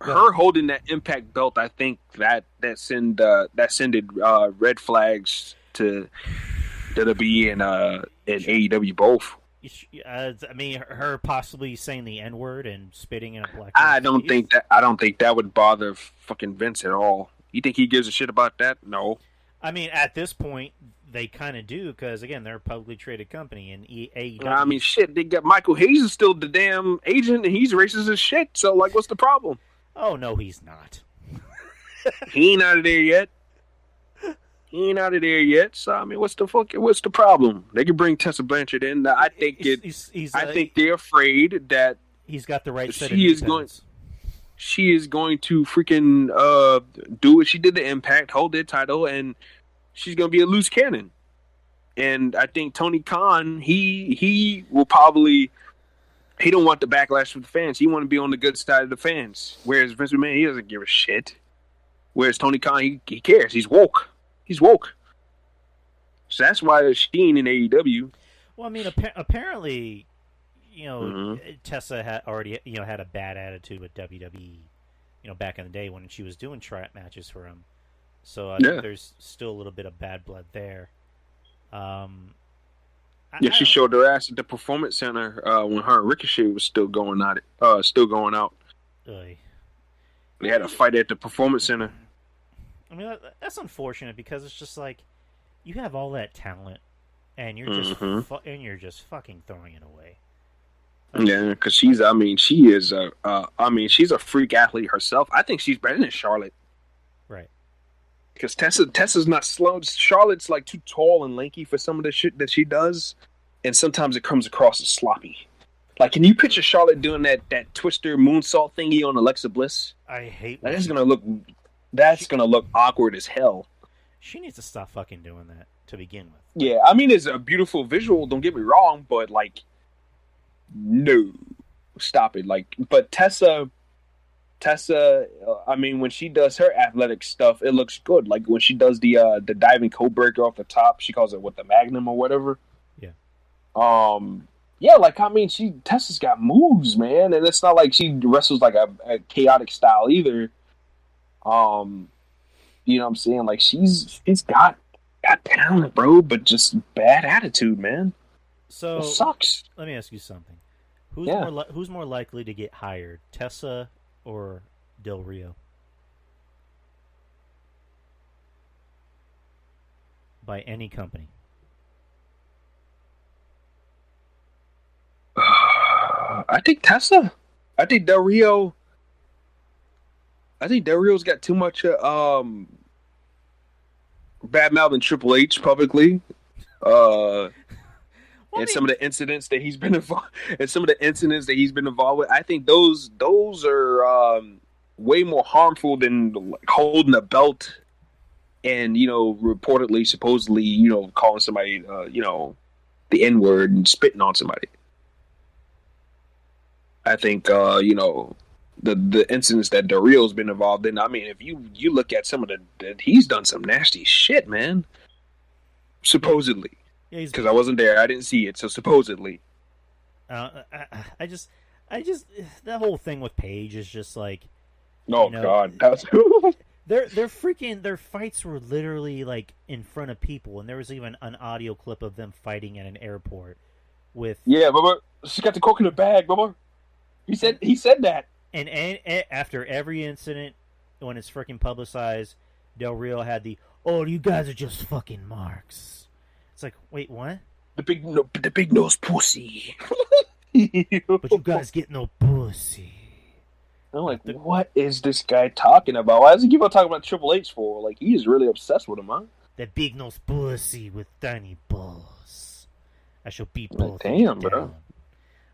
her holding that Impact belt. I think that sended red flags to WWE and AEW both. I mean, her possibly saying the N-word and spitting in a black. I don't think that would bother fucking Vince at all. You think he gives a shit about that? No. I mean, at this point, they kind of do because again, they're a publicly traded company, and AEW. I mean, shit. They got Michael Hayes is still the damn agent, and he's racist as shit. So, like, what's the problem? Oh no, he's not. He ain't out of there yet. So I mean, what's the problem? They can bring Tessa Blanchard in. I think they're afraid that He's got the right set she of is going. defense. She is going to freaking do what she did to Impact, hold their title, and she's going to be a loose cannon. And I think Tony Khan, he will probably, he don't want the backlash from the fans. He want to be on the good side of the fans. Whereas Vince McMahon, he doesn't give a shit. Whereas Tony Khan, he cares. He's woke. He's woke. So that's why they're Sheen in AEW. Well, I mean, apparently, Tessa had already, had a bad attitude with WWE, back in the day when she was doing tryout matches for him. So I think there's still a little bit of bad blood there. She showed her ass at the Performance Center when her and Ricochet was still going at it, still going out. Oy. They had a fight at the Performance Center. I mean, that's unfortunate because it's just like you have all that talent, and you're just fucking throwing it away. Yeah, because she's a freak athlete herself. I think she's better than Charlotte. Right. Because Tessa's not slow. Charlotte's like too tall and lanky for some of the shit that she does, and sometimes it comes across as sloppy. Like, can you picture Charlotte doing that twister moonsault thingy on Alexa Bliss? I hate that. That's gonna look awkward as hell. She needs to stop fucking doing that to begin with. Yeah, I mean, it's a beautiful visual. Don't get me wrong, but like, no, stop it. Like, but Tessa, I mean, when she does her athletic stuff, it looks good. Like when she does the diving code breaker off the top, she calls it the Magnum or whatever. Yeah. Yeah, like I mean, Tessa's got moves, man, and it's not like she wrestles like a chaotic style either. You know what I'm saying? Like she's got talent, bro, but just bad attitude, man. So it sucks. Let me ask you something. Who's more likely to get hired, Tessa or Del Rio? By any company. I think Tessa. I think Del Rio's got too much bad mouthing Triple H publicly. And some of the incidents that he's been involved with, I think those are way more harmful than like, holding a belt and reportedly, supposedly, calling somebody the N-word and spitting on somebody. I think the incidents that Del Rio's been involved in. I mean, if you look at some of he's done some nasty shit, man. Supposedly. Because I wasn't there, I didn't see it. So supposedly, I just that whole thing with Paige is just like, God, their fights were literally like in front of people, and there was even an audio clip of them fighting at an airport with. Yeah, Bubba, she got the coke in the bag, Bubba. He said that. And after every incident, when it's freaking publicized, Del Rio had you guys are just fucking marks. It's like, wait, what? The big nose pussy. But you guys get no pussy. I'm like, what is this guy talking about? Why does he keep on talking about Triple H for? Like, he is really obsessed with him, huh? That big nose pussy with tiny balls. I shall beat both. Damn, bro.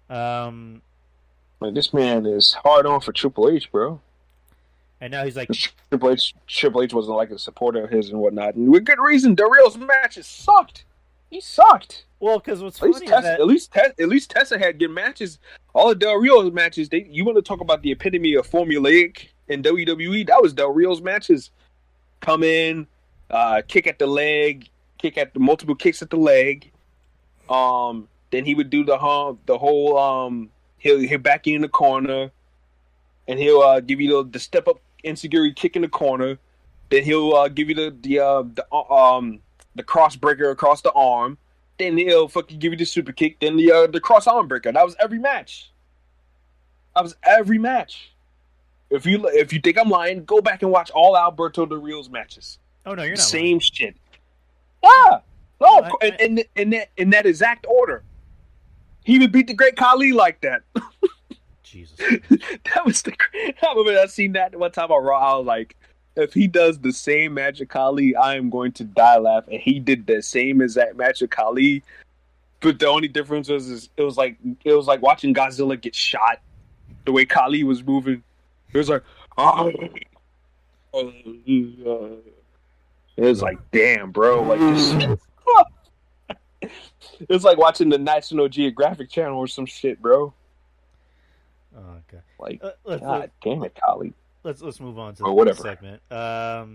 Like, this man is hard on for Triple H, bro. And now he's like, Triple H wasn't like a supporter of his and whatnot, and with good reason. Del Rio's matches sucked. He sucked. Well, because what's funny is that at least Tessa had good matches. All of Del Rio's matches, you want to talk about the epitome of formulaic in WWE? That was Del Rio's matches. Come in, kick at the leg, multiple kicks at the leg. Then he would do the whole he'll back you in the corner, and he'll give you the step up enziguri kick in the corner. Then he'll give you the cross breaker across the arm. Then he'll fucking give you the super kick. Then the cross arm breaker. That was every match. If you think I'm lying, go back and watch all Alberto Del Rio's matches. Oh no, you're not same lying. Shit. Yeah, no, in that exact order. He would beat the Great Khali like that. Jesus, that was I remember I seen that one time on Raw. I was like, if he does the same match of Khali, I am going to die laugh. And he did the same exact match of Khali, but the only difference was it was like watching Godzilla get shot the way Khali was moving. It was like, oh, it was like, damn, bro, like this. It was like watching the National Geographic Channel or some shit, bro. Oh god. Like, God damn it, Khali. Let's move on to the whatever next segment.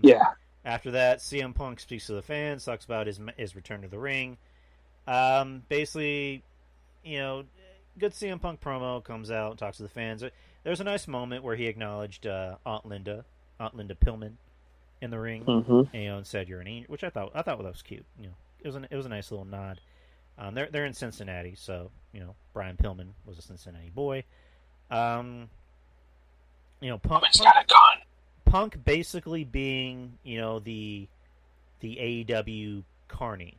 Yeah. After that, CM Punk speaks to the fans, talks about his return to the ring. Basically, good CM Punk promo, comes out and talks to the fans. There's a nice moment where he acknowledged Aunt Linda Pillman in the ring, and said, "You're an angel," which I thought that was cute. It was a nice little nod. They're in Cincinnati, so Brian Pillman was a Cincinnati boy. Punk basically being the AEW Carney,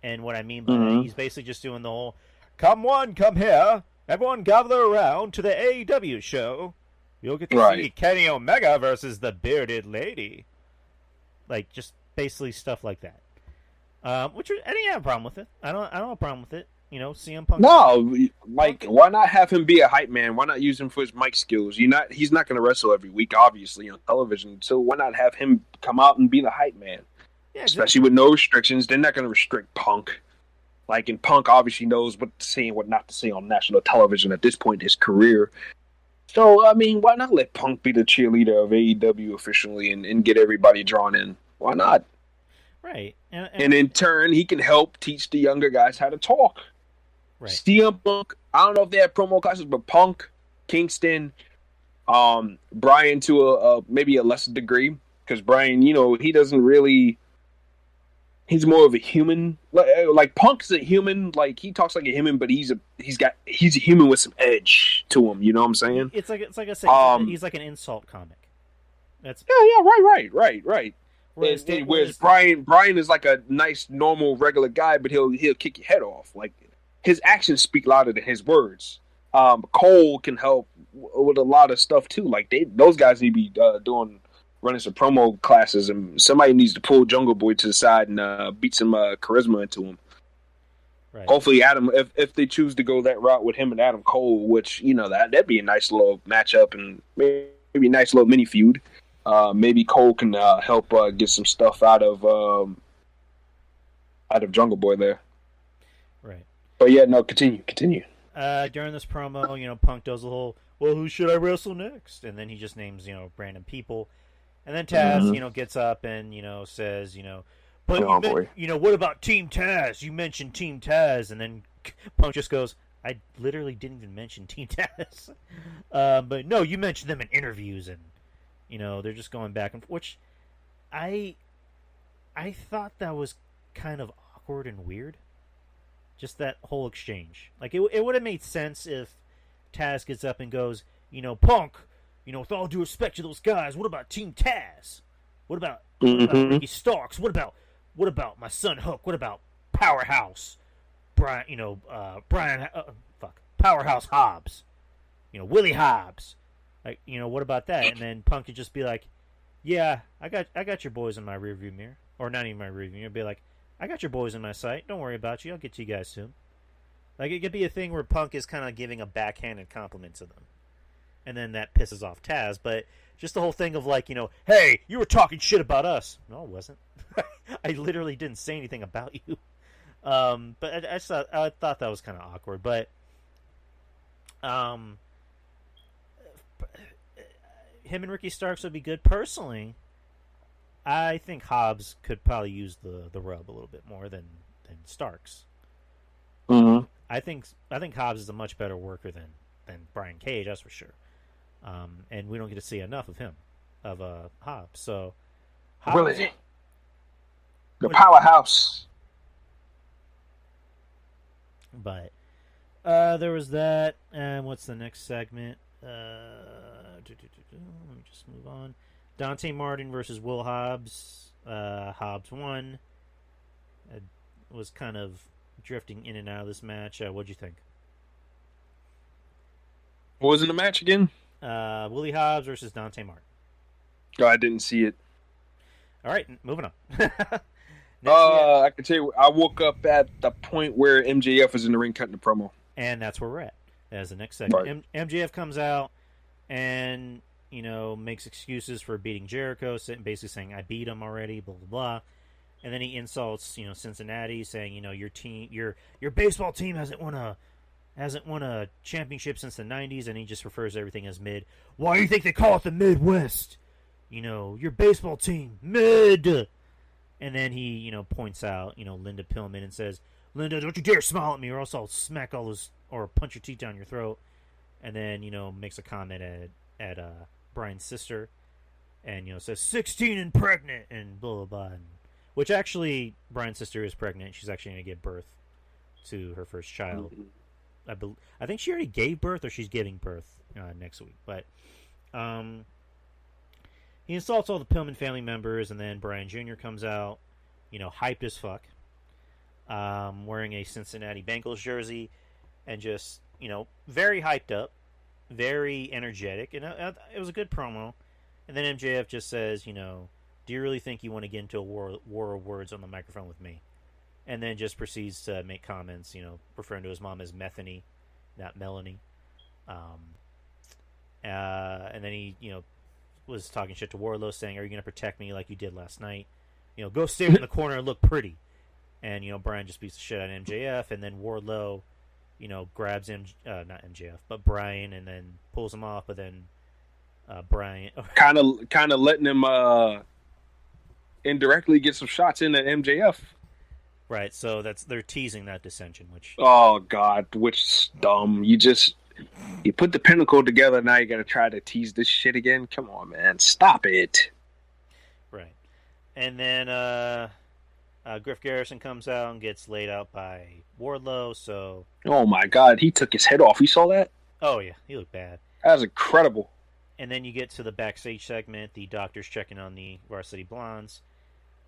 and what I mean by that, he's basically just doing the whole "come one, come here, everyone gather around to the AEW show. You'll get to see Kenny Omega versus the Bearded Lady." Like, just basically stuff like that. Which I didn't have a problem with it. I don't have a problem with it. CM Punk. No, why not have him be a hype man? Why not use him for his mic skills? He's not going to wrestle every week, obviously, on television. So why not have him come out and be the hype man? Yeah, especially with no restrictions. They're not going to restrict Punk. And Punk obviously knows what to say and what not to say on national television at this point in his career. So, I mean, why not let Punk be the cheerleader of AEW officially and get everybody drawn in? Why not? Right. And in turn, he can help teach the younger guys how to talk. Right. CM Punk, I don't know if they have promo classes, but Punk, Kingston, Brian to maybe a lesser degree, because Brian, he doesn't really. He's more of a human. Like Punk's a human. Like he talks like a human, but he's a human with some edge to him. You know what I'm saying? It's like I said, he's like an insult comic. That's right. Whereas Brian is like a nice, normal, regular guy, but he'll kick your head off. Like his actions speak louder than his words. Cole can help with a lot of stuff too. Like those guys need to be running some promo classes, and somebody needs to pull Jungle Boy to the side and beat some charisma into him. Right. Hopefully, Adam, if they choose to go that route with him and Adam Cole, which that'd be a nice little matchup and maybe a nice little mini feud. Maybe Cole can help get some stuff out of Jungle Boy there. Right. But yeah, no, continue. During this promo, Punk does the whole, "Well, who should I wrestle next?" And then he just names, random people. And then Taz, gets up and, says, "But what about Team Taz? You mentioned Team Taz." And then Punk just goes, "I literally didn't even mention Team Taz." But no, you mentioned them in interviews, and they're just going back and forth, which I thought that was kind of awkward and weird. Just that whole exchange. Like, it would have made sense if Taz gets up and goes, "Punk, with all due respect to those guys, what about Team Taz? What about Ricky Starks? What about my son Hook? What about Powerhouse? Powerhouse Hobbs? Willie Hobbs? Like, what about that?" And then Punk could just be like, "Yeah, I got your boys in my rearview mirror." Or not even my rearview mirror. Be like, "I got your boys in my sight. Don't worry about you. I'll get to you guys soon." Like, it could be a thing where Punk is kind of giving a backhanded compliment to them. And then that pisses off Taz. But just the whole thing of like, "Hey, you were talking shit about us." No, I wasn't. I literally didn't say anything about you. But I thought that was kind of awkward. But him and Ricky Starks would be good. Personally, I think Hobbs could probably use the rub a little bit more than Starks. Mm-hmm. I think Hobbs is a much better worker than Brian Cage, that's for sure. And we don't get to see enough of him, of Hobbs. So Hobbs, really, the powerhouse. But there was that. And what's the next segment? Let me just move on. Dante Martin versus Will Hobbs. Hobbs won. Was kind of drifting in and out of this match. What'd you think? What was in the match again? Willie Hobbs versus Dante Martin. Oh, I didn't see it. All right, moving on. I can tell you, I woke up at the point where MJF was in the ring cutting the promo. And that's where we're at. as the next segment. Right. MJF comes out and, makes excuses for beating Jericho, basically saying, I beat him already, blah, blah, blah. And then he insults, Cincinnati, saying, your team, your baseball team hasn't won a championship since the 90s, and he just refers to everything as mid. Why do you think they call it the Midwest? Your baseball team, mid. And then he, points out, Linda Pillman and says, Linda, don't you dare smile at me or else I'll smack all those, or punch your teeth down your throat. And then, makes a comment at Brian's sister and, says 16 and pregnant and blah, blah, blah. Which actually, Brian's sister is pregnant. She's actually going to give birth to her first child. Mm-hmm. I think she already gave birth or she's giving birth next week. But he insults all the Pillman family members, and then Brian Jr. comes out, hyped as fuck, wearing a Cincinnati Bengals jersey, and just, very hyped up, very energetic, and it was a good promo. And then MJF just says, do you really think you want to get into a war of words on the microphone with me? And then just proceeds to make comments, referring to his mom as Methany, not Melanie. And then he, was talking shit to Wardlow, saying, are you going to protect me like you did last night? Go stand in the corner and look pretty. And, Brian just beats the shit out of MJF, and then Wardlow, grabs him, not MJF, but Brian, and then pulls him off, but then Brian... kind of letting him indirectly get some shots in at MJF. Right, so they're teasing that dissension, which... Oh, God, which is dumb. You put the Pinnacle together, now you got to try to tease this shit again? Come on, man. Stop it. Right. And then Griff Garrison comes out and gets laid out by Wardlow, so... Oh, my God, he took his head off. You saw that? Oh, yeah, he looked bad. That was incredible. And then you get to the backstage segment, the doctor's checking on the Varsity Blondes.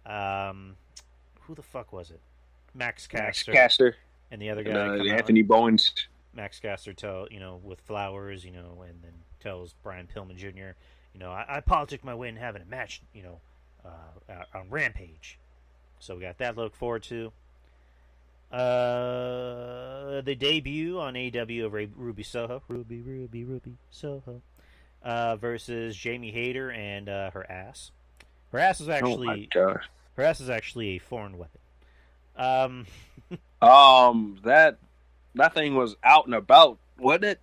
Who the fuck was it? Max Caster. And the other guy. Anthony Bowens. Max Caster with flowers, and then tells Brian Pillman Jr., I politicked my way in having a match, on Rampage. So we got that to look forward to. The debut on AEW of Ruby Soho. Ruby Soho. Versus Jamie Hayter and her ass. Her ass is actually... Oh my gosh. Her ass is actually a foreign weapon. That thing was out and about, wasn't it?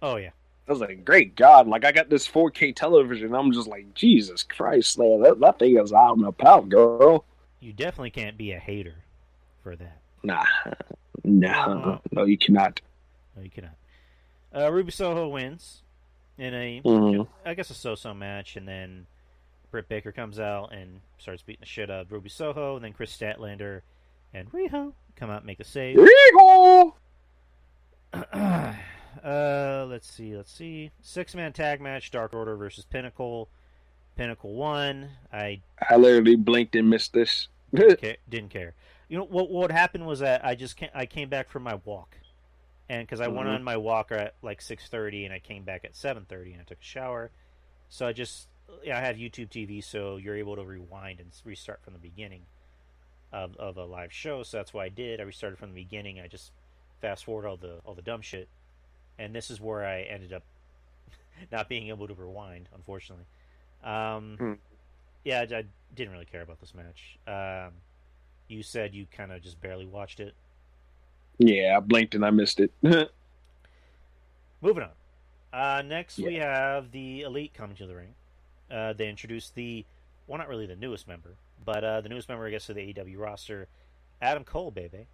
Oh yeah. I was like, great God! Like I got this 4K television. I'm just like, Jesus Christ, man, that thing is out and about, girl. You definitely can't be a hater for that. Nah, no, you cannot. No, you cannot. Ruby Soho wins in I guess a so-so match, and then Britt Baker comes out and starts beating the shit out of Ruby Soho, and then Chris Statlander and Riho come out and make a save. Riho! Let's see. 6-man tag match, Dark Order versus Pinnacle. Pinnacle won. I literally blinked and missed this. didn't care. What happened was that I came back from my walk, and because I went on my walk at like 6:30, and I came back at 7:30, and I took a shower. So I have YouTube TV, so you're able to rewind and restart from the beginning of a live show. So that's what I did. I restarted from the beginning. I just fast forward all the dumb shit, and this is where I ended up not being able to rewind, unfortunately. Yeah, I didn't really care about this match. You said you kind of just barely watched it. Yeah, I blinked and I missed it. Moving on. Next, we have the Elite coming to the ring. They introduced not really the newest member, but the newest member, I guess, to the AEW roster, Adam Cole, baby.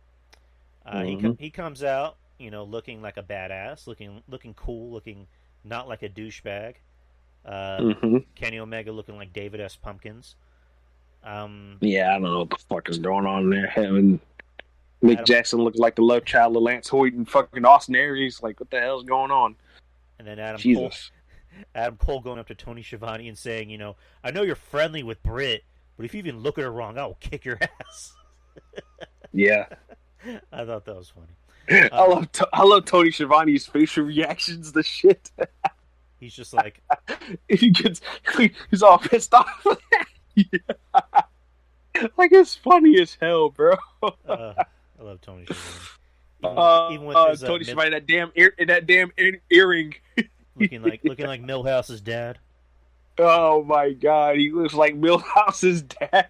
He comes out, looking like a badass, looking cool, looking not like a douchebag. Kenny Omega looking like David S. Pumpkins. Yeah, I don't know what the fuck is going on there. Having Mick Jackson look like the love child of Lance Hoyt and fucking Austin Aries. Like, what the hell's going on? And then Adam Cole going up to Tony Schiavone and saying, I know you're friendly with Britt, but if you even look at her wrong, I will kick your ass. Yeah. I thought that was funny. I love Tony Schiavone's facial reactions to shit. He's just like... he's all pissed off. Like, it's funny as hell, bro. I love Tony Schiavone. Even with his Tony Schiavone, that damn earring. looking like Milhouse's dad. Oh my God, he looks like Milhouse's dad.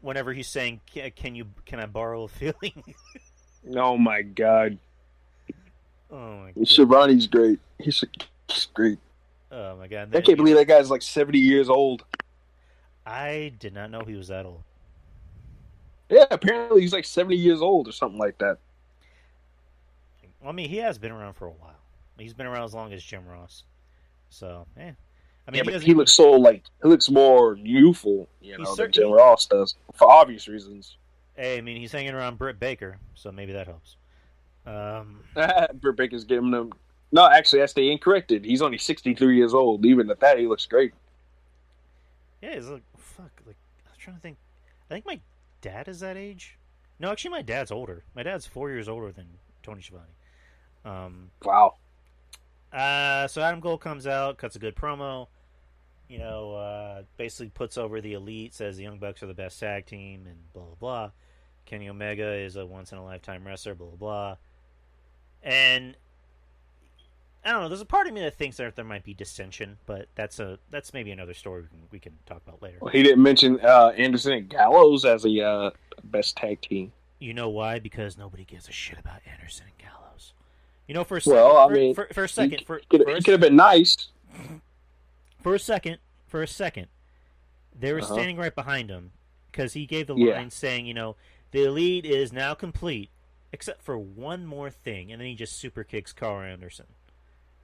Whenever he's saying, "Can I borrow a feeling?" Oh my God. Oh my God. Schiavone's great. He's great. Oh my God. I can't believe that guy's like 70 years old. I did not know he was that old. Yeah, apparently he's like 70 years old or something like that. Well, I mean, he has been around for a while. He's been around as long as Jim Ross. So, I mean, yeah, he looks he looks more youthful, than Jim Ross does, for obvious reasons. Hey, I mean, he's hanging around Britt Baker, so maybe that helps. Britt Baker's giving him... No, actually, that's the incorrected. He's only 63 years old. Even at that, he looks great. Yeah, he's like, fuck. Like, I was trying to think. I think my dad is that age. No, actually, my dad's older. My dad's 4 years older than Tony Schiavone. Wow. So Adam Cole comes out, cuts a good promo. Basically puts over the Elite, says the Young Bucks are the best tag team, and blah, blah, blah. Kenny Omega is a once-in-a-lifetime wrestler, blah, blah, blah. And I don't know, there's a part of me that thinks that there might be dissension, but that's maybe another story we can talk about later. Well, he didn't mention Anderson and Gallows as a best tag team. You know why? Because nobody gives a shit about Anderson and Gallows. For a second, it could have been nice. For a second, they were standing right behind him because he gave the line saying, the Elite is now complete, except for one more thing, and then he just super kicks Carl Anderson,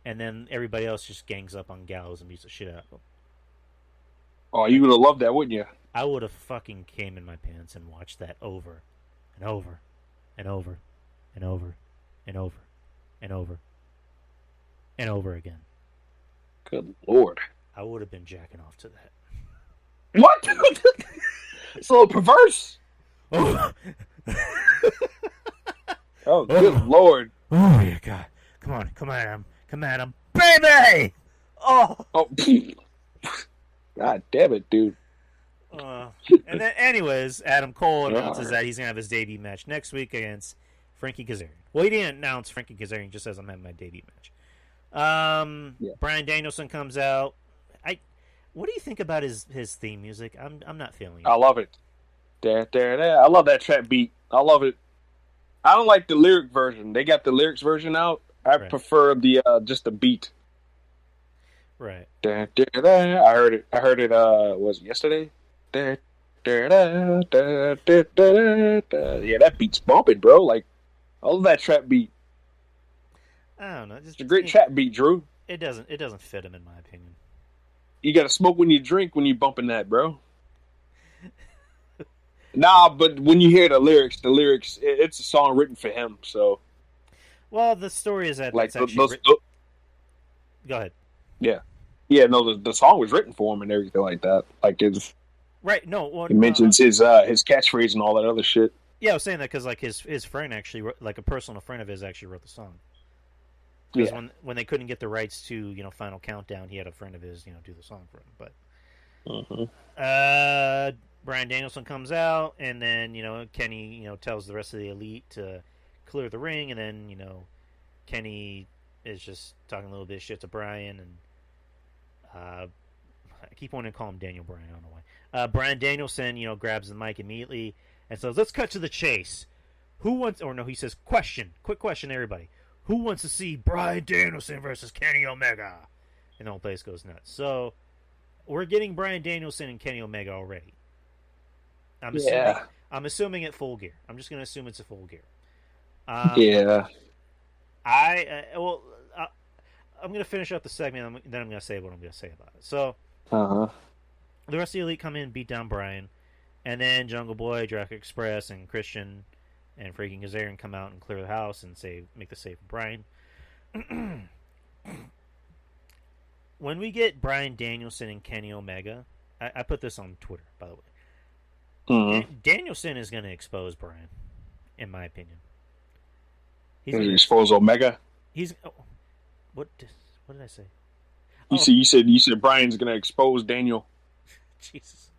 and then everybody else just gangs up on Gallows and beats the shit out of him. Oh, you would have loved that, wouldn't you? I would have fucking came in my pants and watched that over and over and over and over and over and over and over again. Good Lord. I would have been jacking off to that. What? It's a little perverse. Oh, oh good Lord. Oh, yeah, God. Come on, Adam. Baby! Oh. God damn it, dude. And then, anyways, Adam Cole announces that he's going to have his debut match next week against Frankie Kazarian. Well, he didn't announce Frankie Kazarian, just says I'm having my debut match. Bryan Danielson comes out. What do you think about his theme music? I'm not feeling it. I love it. I love that trap beat. I love it. I don't like the lyric version. They got the lyrics version out. I prefer the just the beat. Right. I heard it. Was it yesterday? Yeah, that beat's bumping, bro. Like, I love that trap beat. I don't know. It's a great trap beat, Drew. It doesn't fit him, in my opinion. You gotta smoke when you drink when you bumping that, bro. Nah, but when you hear the lyrics, it's a song written for him, so. Well, the story is that like it's actually Go ahead. Yeah. Yeah, no, the song was written for him and everything like that. Like, it's... Right, no. Well, he mentions his catchphrase and all that other shit. Yeah, I was saying that because, like, his friend actually, like, a personal friend of his actually wrote the song. Because when they couldn't get the rights to, Final Countdown, he had a friend of his, do the song for him. But Bryan Danielson comes out, and then Kenny tells the rest of the Elite to clear the ring, and then Kenny is just talking a little bit of shit to Bryan, and I keep wanting to call him Daniel Bryan. I don't know why. Bryan Danielson grabs the mic immediately and says, "Let's cut to the chase. He says, quick question, everybody. Who wants to see Bryan Danielson versus Kenny Omega?" And the whole place goes nuts. So, we're getting Bryan Danielson and Kenny Omega already. I'm assuming at Full Gear. I'm just going to assume it's a Full Gear. Yeah. I'm going to finish up the segment, and then I'm going to say what I'm going to say about it. So, the rest of the Elite come in, beat down Bryan, and then Jungle Boy, Jurassic Express, and Christian and freaking Kazarian come out and clear the house and make the save for Bryan. When we get Bryan Danielson and Kenny Omega, I put this on Twitter, by the way. Danielson is going to expose Bryan, in my opinion. He's going to expose Omega? What did I say? You said Bryan's going to expose Daniel. Jesus.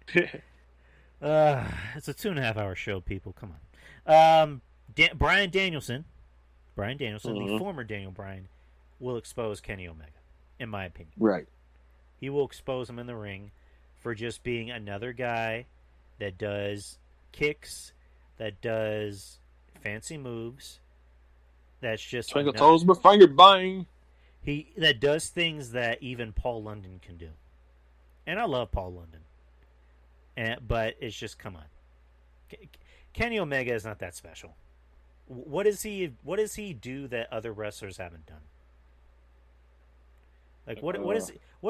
It's a 2.5 hour show, people. Come on. Bryan Danielson, the former Daniel Bryan, will expose Kenny Omega, in my opinion. Right. He will expose him in the ring for just being another guy that does kicks, that does fancy moves. That's just Twinkle toes, but finger bang. That does things that even Paul London can do, and I love Paul London. But it's just, come on, Kenny Omega is not that special. What does he do that other wrestlers haven't done? Like what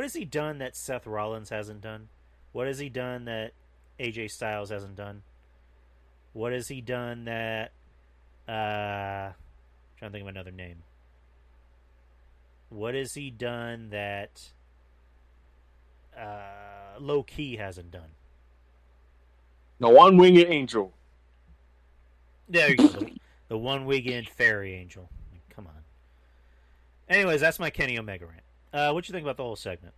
has he done that Seth Rollins hasn't done? What has he done that AJ Styles hasn't done? What has he done that trying to think of another name. What has he done that Low Key hasn't done? The one-winged angel. There you go. The one-winged fairy angel. Come on. Anyways, that's my Kenny Omega rant. What you think about the whole segment?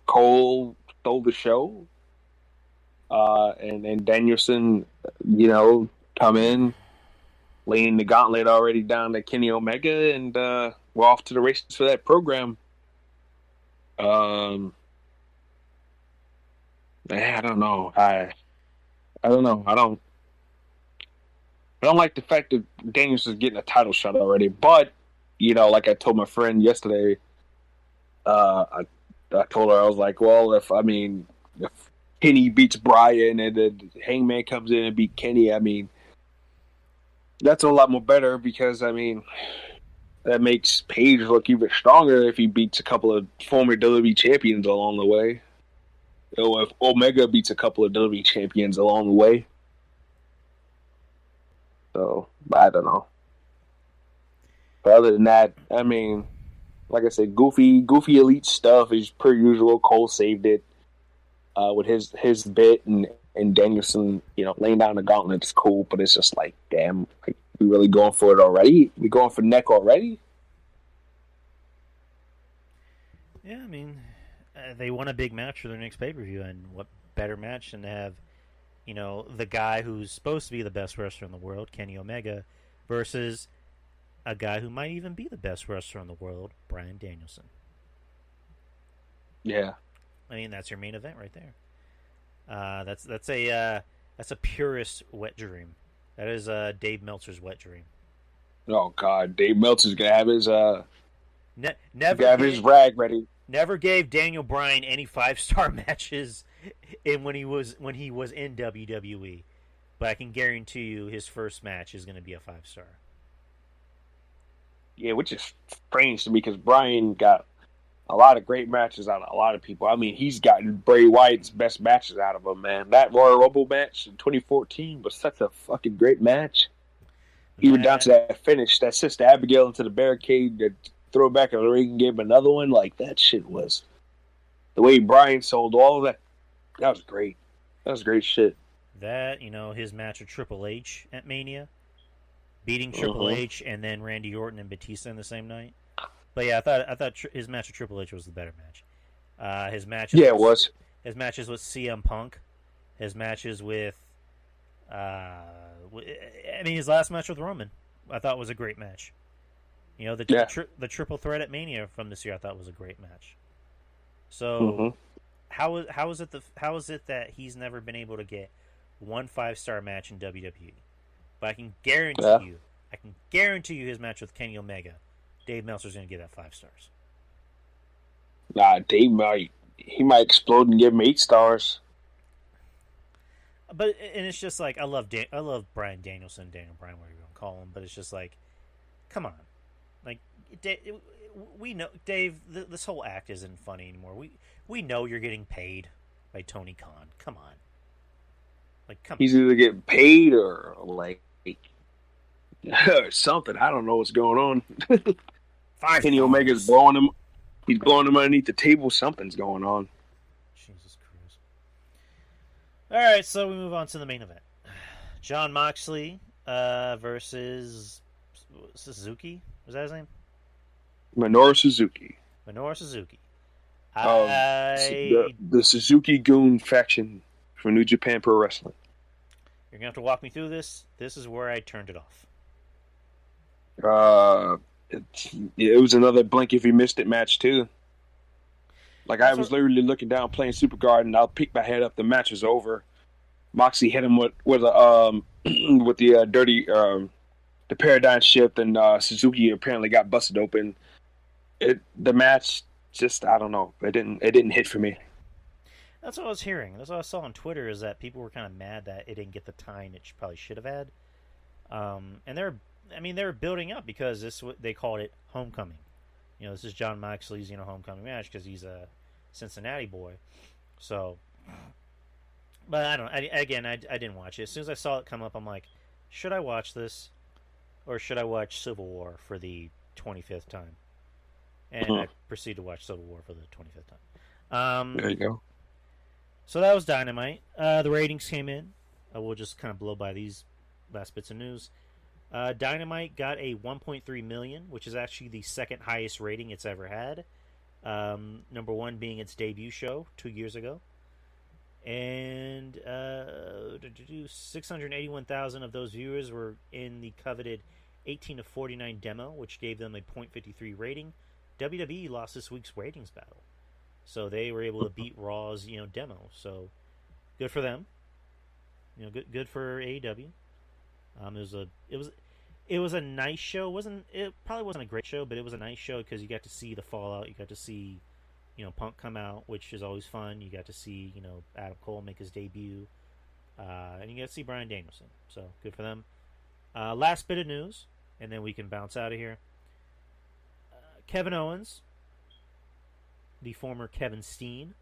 Cole stole the show. And Danielson, come in, laying the gauntlet already down to Kenny Omega, and we're off to the races for that program. I don't know. I don't know. I don't like the fact that Danielson's getting a title shot already. But like I told my friend yesterday, I told her, I was like, well, if Kenny beats Bryan and then Hangman comes in and beat Kenny, that's a lot more better because that makes Page look even stronger if he beats a couple of former WWE champions along the way. Or if Omega beats a couple of WWE champions along the way. So, I don't know. But other than that, like I said, goofy elite stuff is per usual. Cole saved it with his bit, and Danielson, laying down the gauntlet is cool, but it's just like, damn, like, we really going for it already? We going for neck already? Yeah, they won a big match for their next pay-per-view, and what better match than to have, the guy who's supposed to be the best wrestler in the world, Kenny Omega, versus a guy who might even be the best wrestler in the world, Bryan Danielson. Yeah. That's your main event right there. That's a purist wet dream. That is Dave Meltzer's wet dream. Oh God, Dave Meltzer's gonna have his his rag ready. Never gave Daniel Bryan any 5-star matches when he was in WWE, but I can guarantee you his first match is going to be a 5-star. Yeah, which is strange to me because Bryan got a lot of great matches out of a lot of people. He's gotten Bray Wyatt's best matches out of him, man. That Royal Rumble match in 2014 was such a fucking great match. Even down to that finish, that Sister Abigail into the barricade, that throw back in the ring and give him another one. Like, that shit was... The way Bryan sold all of that, that was great. That was great shit. That, his match with Triple H at Mania, beating Triple H and then Randy Orton and Batista in the same night. But yeah, I thought his match with Triple H was the better match. His matches, it was. His matches with CM Punk, his matches with, his last match with Roman, I thought was a great match. The triple threat at Mania from this year, I thought was a great match. So, how is it that he's never been able to get one 5-star match in WWE? But I can guarantee you, his match with Kenny Omega, Dave Meltzer's going to give that 5 stars. Nah, Dave might explode and give him 8 stars. But it's just like I love Bryan Danielson, Daniel Bryan, whatever you want to call him. But it's just like, come on, like we know, Dave. This whole act isn't funny anymore. We know you're getting paid by Tony Khan. Come on, He's either getting paid or like something. I don't know what's going on. Kenny Omega's blowing him. He's blowing him underneath the table. Something's going on. Jesus Christ. All right, so we move on to the main event. Jon Moxley versus Suzuki. Was that his name? Minoru Suzuki. The Suzuki Goon faction for New Japan Pro Wrestling. You're gonna have to walk me through this. This is where I turned it off. It was another blink if you missed it match too. Like I That's was what. literally looking down playing Super Garden. I'll pick my head up. The match was over. Moxie hit him with a with the dirty the paradigm shift, and Suzuki apparently got busted open. The match just I don't know. It didn't hit for me. That's what I was hearing. That's what I saw on Twitter. Is that people were kind of mad that it didn't get the time it probably should have had. And they're building up because this they called it homecoming. This is John Moxley's homecoming match because he's a Cincinnati boy. So, but I don't. I didn't watch it. As soon as I saw it come up, I'm like, should I watch this, or should I watch Civil War for the 25th time? And I proceeded to watch Civil War for the 25th time. There you go. So that was Dynamite. The ratings came in. We'll just kind of blow by these last bits of news. Dynamite got a 1.3 million, which is actually the second highest rating it's ever had. Number one being its debut show 2 years ago. And 681,000 of those viewers were in the coveted 18 to 49 demo, which gave them a .53 rating. WWE lost this week's ratings battle. So they were able to beat Raw's, demo. So good for them. Good for AEW. It was a nice show. It probably wasn't a great show, but it was a nice show because you got to see the fallout. You got to see, Punk come out, which is always fun. You got to see, Adam Cole make his debut, and you got to see Bryan Danielson. So good for them. Last bit of news, and then we can bounce out of here. Kevin Owens, the former Kevin Steen,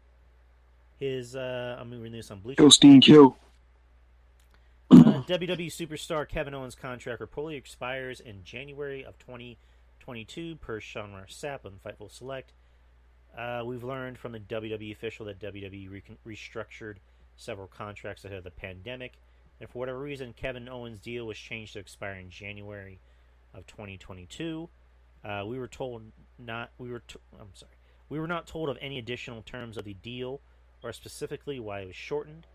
I'm reading this on Bleacher. Kill Steen, kill. WWE superstar Kevin Owens' contract reportedly expires in January of 2022 per Sean Ross Sapp on Fightful Select. We've learned from the WWE official that WWE restructured several contracts ahead of the pandemic, and for whatever reason, Kevin Owens' deal was changed to expire in January of 2022. We were not told of any additional terms of the deal or specifically why it was shortened.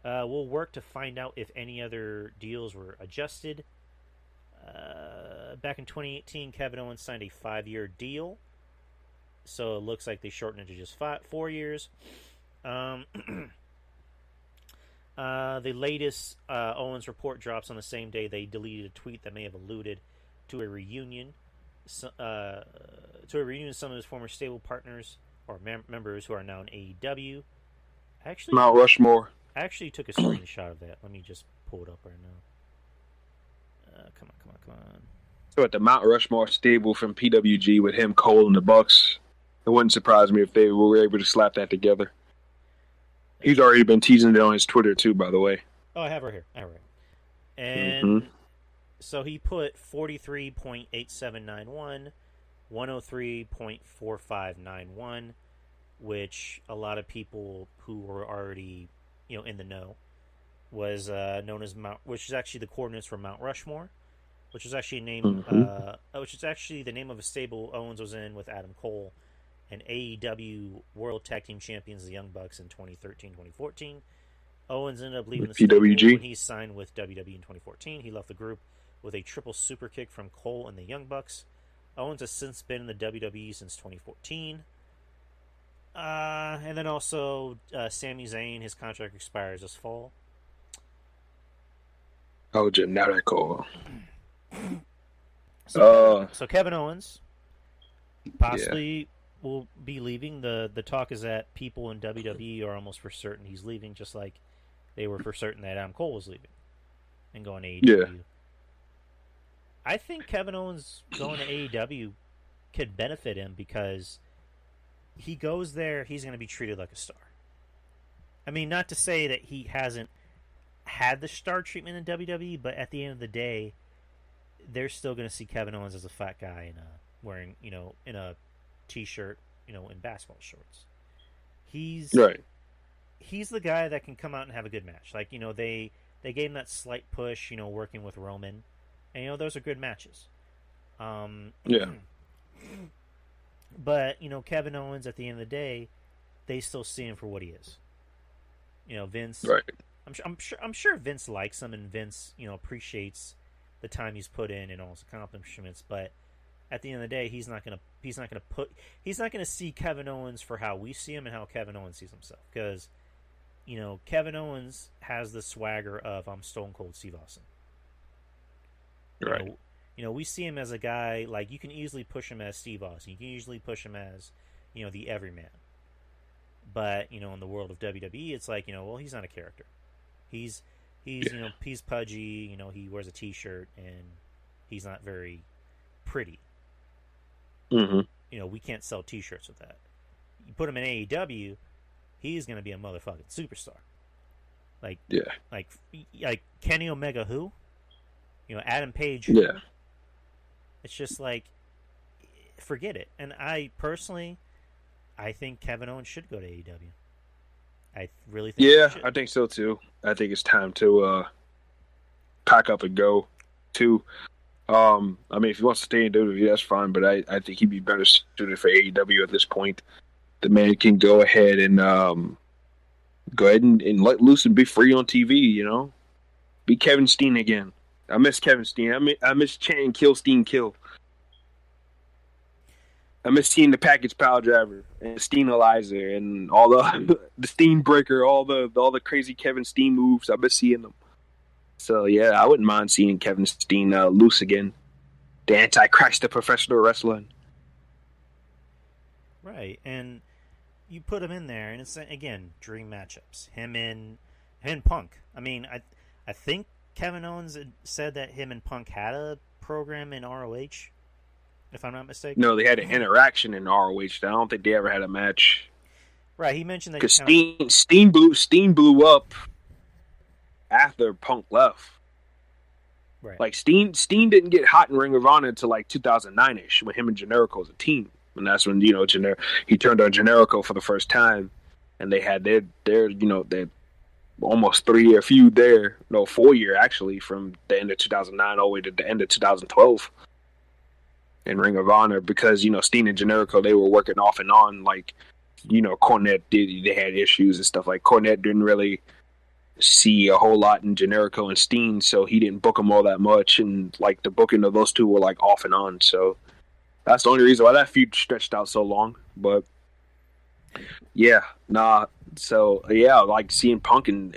We'll work to find out if any other deals were adjusted. Back in 2018, Kevin Owens signed a 5-year deal, so it looks like they shortened it to just 4 years. The latest Owens report drops on the same day they deleted a tweet that may have alluded to a reunion. Some of his former stable partners or members who are now in AEW. Mount Rushmore. I actually took a screenshot of that. Let me just pull it up right now. Come on. So at the Mount Rushmore stable from PWG with him, Cole, and the Bucks, it wouldn't surprise me if they were able to slap that together. He's already been teasing it on his Twitter too, by the way. Oh, I have it right here. And so he put 43.8791, 103.4591, which a lot of people who were already in the know was known as Mount, which is actually the coordinates for Mount Rushmore, which is actually which is actually the name of a stable Owens was in with Adam Cole and AEW World Tag Team Champions the Young Bucks in 2013-2014. Owens ended up leaving the stable when he signed with WWE in 2014. He left the group with a triple super kick from Cole and the Young Bucks. Owens has since been in the WWE since 2014. And then also Sami Zayn, his contract expires this fall. Oh, generical. So Kevin Owens possibly will be leaving. The talk is that people in WWE are almost for certain he's leaving, just like they were for certain that Adam Cole was leaving and going to AEW. Yeah. I think Kevin Owens going to AEW could benefit him because he goes there, he's going to be treated like a star. I mean, not to say that he hasn't had the star treatment in WWE, but at the end of the day, they're still going to see Kevin Owens as a fat guy wearing, in a t-shirt, in basketball shorts. He's the guy that can come out and have a good match. Like, they gave him that slight push, working with Roman, and those are good matches. But, Kevin Owens, at the end of the day, they still see him for what he is. Vince I'm sure Vince likes him, and Vince, appreciates the time he's put in and all his accomplishments. But at the end of the day, he's not gonna see Kevin Owens for how we see him and how Kevin Owens sees himself. Because Kevin Owens has the swagger of I'm Stone Cold Steve Austin. Right. We see him as a guy, like, you can easily push him as Steve Austin. You can easily push him as, the everyman. But, in the world of WWE, it's like, well, he's not a character. He's he's pudgy, he wears a t-shirt, and he's not very pretty. Mm-hmm. We can't sell t-shirts with that. You put him in AEW, he's going to be a motherfucking superstar. Like Kenny Omega who? Adam Page who? Yeah. It's just like, forget it. And I think Kevin Owens should go to AEW. I really think he should. I think so too. I think it's time to pack up and go too. If he wants to stay in WWE, that's fine, but I think he'd be better suited for AEW at this point. The man can go ahead and let loose and be free on TV, Be Kevin Steen again. I miss Kevin Steen. I miss chanting "Kill Steen, kill." I miss seeing the package pile driver and Steenizer and all the Steen breaker, all the crazy Kevin Steen moves. I miss seeing them. So yeah, I wouldn't mind seeing Kevin Steen loose again. The Antichrist of professional wrestling. Right, and you put him in there, and it's again dream matchups. Him and Punk. I think Kevin Owens had said that him and Punk had a program in ROH, if I'm not mistaken. No, they had an interaction in ROH. I don't think they ever had a match. Right, he mentioned that because Steen blew up after Punk left. Right, like Steen didn't get hot in Ring of Honor until like 2009ish when him and Generico was a team, and that's when he turned on Generico for the first time, and they had their almost 3-year feud there. No, 4-year actually, from the end of 2009 all the way to the end of 2012 in Ring of Honor, because Steen and Generico, they were working off and on. Like Cornette they had issues and stuff. Like Cornette didn't really see a whole lot in Generico and Steen, so he didn't book them all that much, and like the booking of those two were like off and on. So that's the only reason why that feud stretched out so long. But so I like seeing Punk and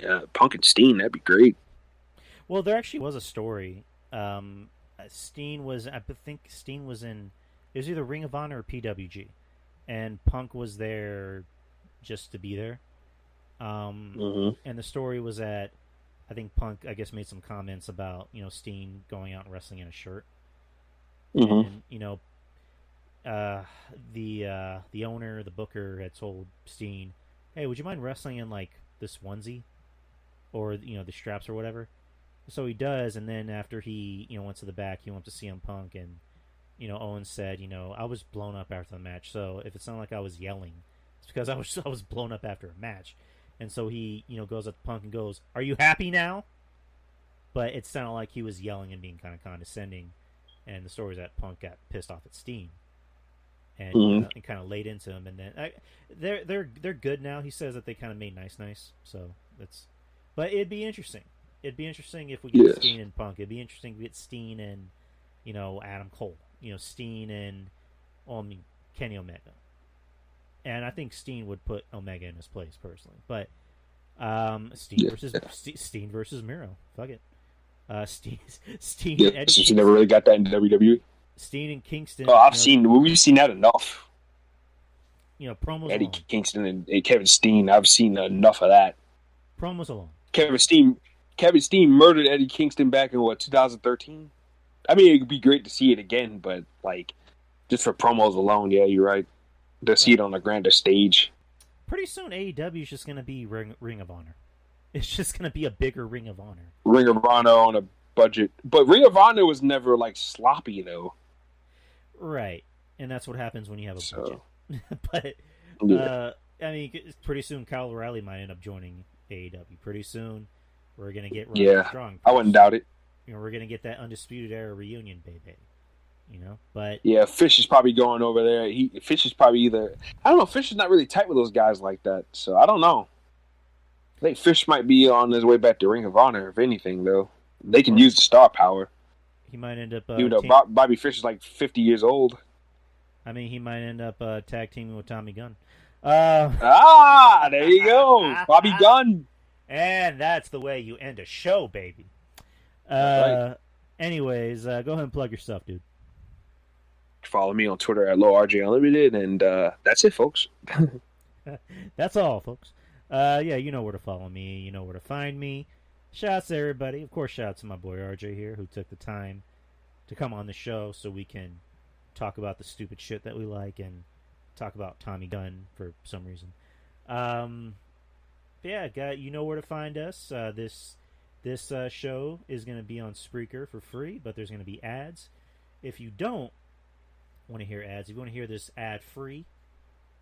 Steen. That'd be great. Well, there actually was a story. Steen was in, it was either Ring of Honor or PWG, and Punk was there just to be there. And the story was that I think Punk, I guess, made some comments about Steen going out and wrestling in a shirt, and the owner, the booker, had told Steen, "Hey, would you mind wrestling in like this onesie, or the straps or whatever?" So he does, and then after he went to the back, he went to CM Punk, and Owens said, I was blown up after the match, so if it sounded like I was yelling, it's because I was blown up after a match. And so he goes up to Punk and goes, "Are you happy now?" But it sounded like he was yelling and being kind of condescending, and the story is that Punk got pissed off at Steen and kind of laid into him, and then they're good now. He says that they kind of made nice, so that's. But it'd be interesting. It'd be interesting if we get Steen and Punk. It'd be interesting to get Steen and Adam Cole. Steen and Kenny Omega. And I think Steen would put Omega in his place personally. But Steen versus Miro. Fuck it. Steen and Eddie. Since you never really got that in WWE. Steen and Kingston. Oh, we've seen that enough. Promos Eddie alone. Kingston and Kevin Steen. I've seen enough of that. Promos alone. Kevin Steen murdered Eddie Kingston back in 2013. It'd be great to see it again, but like just for promos alone, yeah, you're right. To see it on a grander stage. Pretty soon, AEW is just going to be Ring of Honor. It's just going to be a bigger Ring of Honor. Ring of Honor on a budget, but Ring of Honor was never like sloppy though. Right, and that's what happens when you have a budget. But pretty soon Kyle O'Reilly might end up joining AEW. Pretty soon, we're going to get Strong. I wouldn't doubt it. We're going to get that Undisputed Era reunion, baby. But yeah, Fish is probably going over there. Fish is probably I don't know. Fish is not really tight with those guys like that, so I don't know. I think Fish might be on his way back to Ring of Honor, if anything, though. They can use the star power. He might end up... Even though Bobby Fish is like 50 years old. I mean, he might end up tag teaming with Tommy Gunn. There you go. Bobby Gunn. And that's the way you end a show, baby. Right. Anyways, go ahead and plug your stuff, dude. Follow me on Twitter at LowRJ Unlimited, and that's it, folks. That's all, folks. Yeah, you know where to follow me. You know where to find me. Shouts to everybody. Of course, shouts to my boy RJ here, who took the time to come on the show so we can talk about the stupid shit that we like and talk about Tommy Gunn for some reason. Yeah, you know where to find us. This show is going to be on Spreaker for free, but there's going to be ads. If you don't want to hear ads, if you want to hear this ad-free,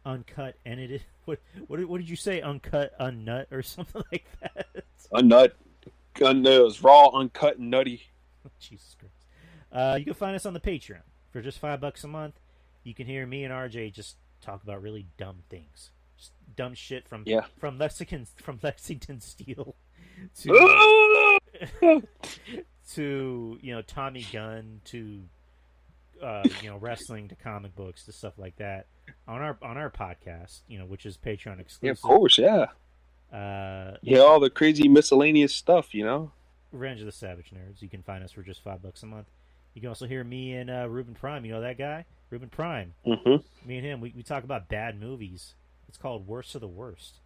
uncut, edited, what did you say? Uncut, unnut, or something like that? Unnut. It was raw, uncut, and nutty. Jesus Christ. You can find us on the Patreon for just $5 a month. You can hear me and RJ just talk about really dumb things, just dumb shit from Lexington Steel to Tommy Gunn to wrestling to comic books to stuff like that on our podcast, which is Patreon exclusive. Yeah, of course, yeah. All the crazy miscellaneous stuff, Revenge of the Savage Nerds. You can find us for just $5 a month. You can also hear me and Ruben Prime. You know that guy? Ruben Prime. Mm-hmm. Me and him, we talk about bad movies. It's called Worst of the Worst.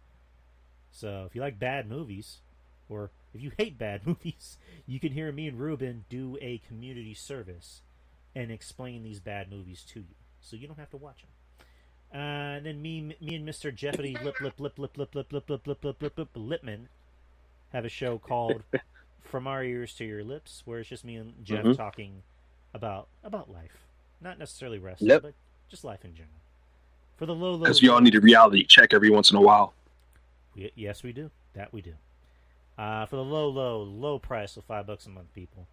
So if you like bad movies, or if you hate bad movies, you can hear me and Ruben do a community service and explain these bad movies to you, so you don't have to watch them. And then me and Mr. Jeffrey Lipman have a show called From Our Ears to Your Lips, where it's just me and Jeff talking about life, not necessarily wrestling, but just life in general. For the low, because we all need a reality check every once in a while. Yes, we do. That we do. For the low price of $5 a month, people,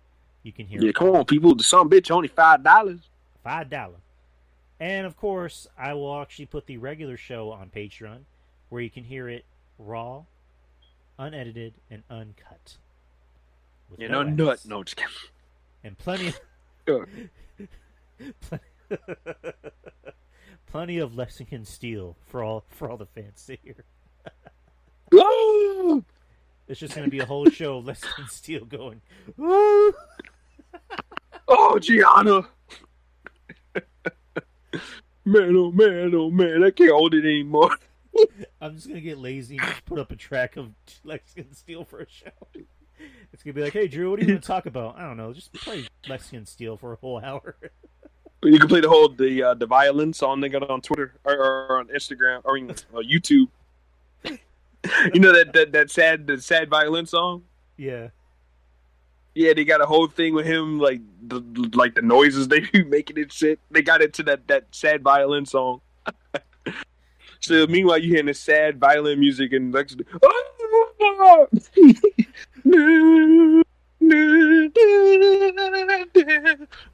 you can hear. Yeah, come on, people. The son bitch only $5. $5. And of course, I will actually put the regular show on Patreon, where you can hear it raw, unedited, and uncut. No nut. No, just kidding. And plenty of Lexington Steel for all the fans to hear. It's just going to be a whole show of Lexington Steel going, woo! Oh, Gianna. Man, oh man, I can't hold it anymore. I'm just going to get lazy and just put up a track of Lexington Steel for a show. It's going to be like, hey, Drew, what are you going to talk about? I don't know, just play Lexington Steel for a whole hour. You can play the violin song they got on Twitter or on Instagram or YouTube. You know that sad violin song? Yeah. Yeah, they got a whole thing with him, like the noises they be making and shit. They got into that sad violin song. So meanwhile, you hearing the sad violin music and like, I'm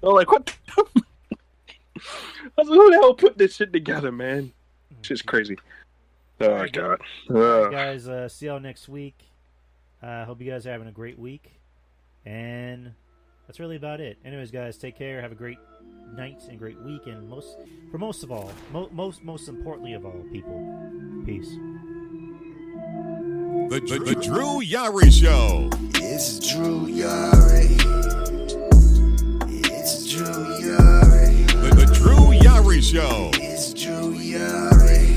like, what? I was like, who the hell put this shit together, man? Shit's crazy. Oh, my God. All right, guys, see y'all next week. Hope you guys are having a great week. And that's really about it. Anyways, guys, take care. Have a great night and great week. And most importantly of all, people, peace. The Drew Yari Show. It's Drew Yari. It's Drew Yari. The Drew Yari Show. It's Drew Yari.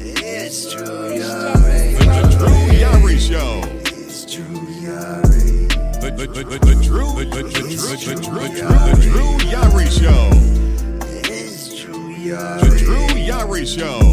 It's Drew Yari. The Drew Yari Show. It's Drew Yari. The Drew Yari Show. It's Drew Yari. The Drew Yari Show.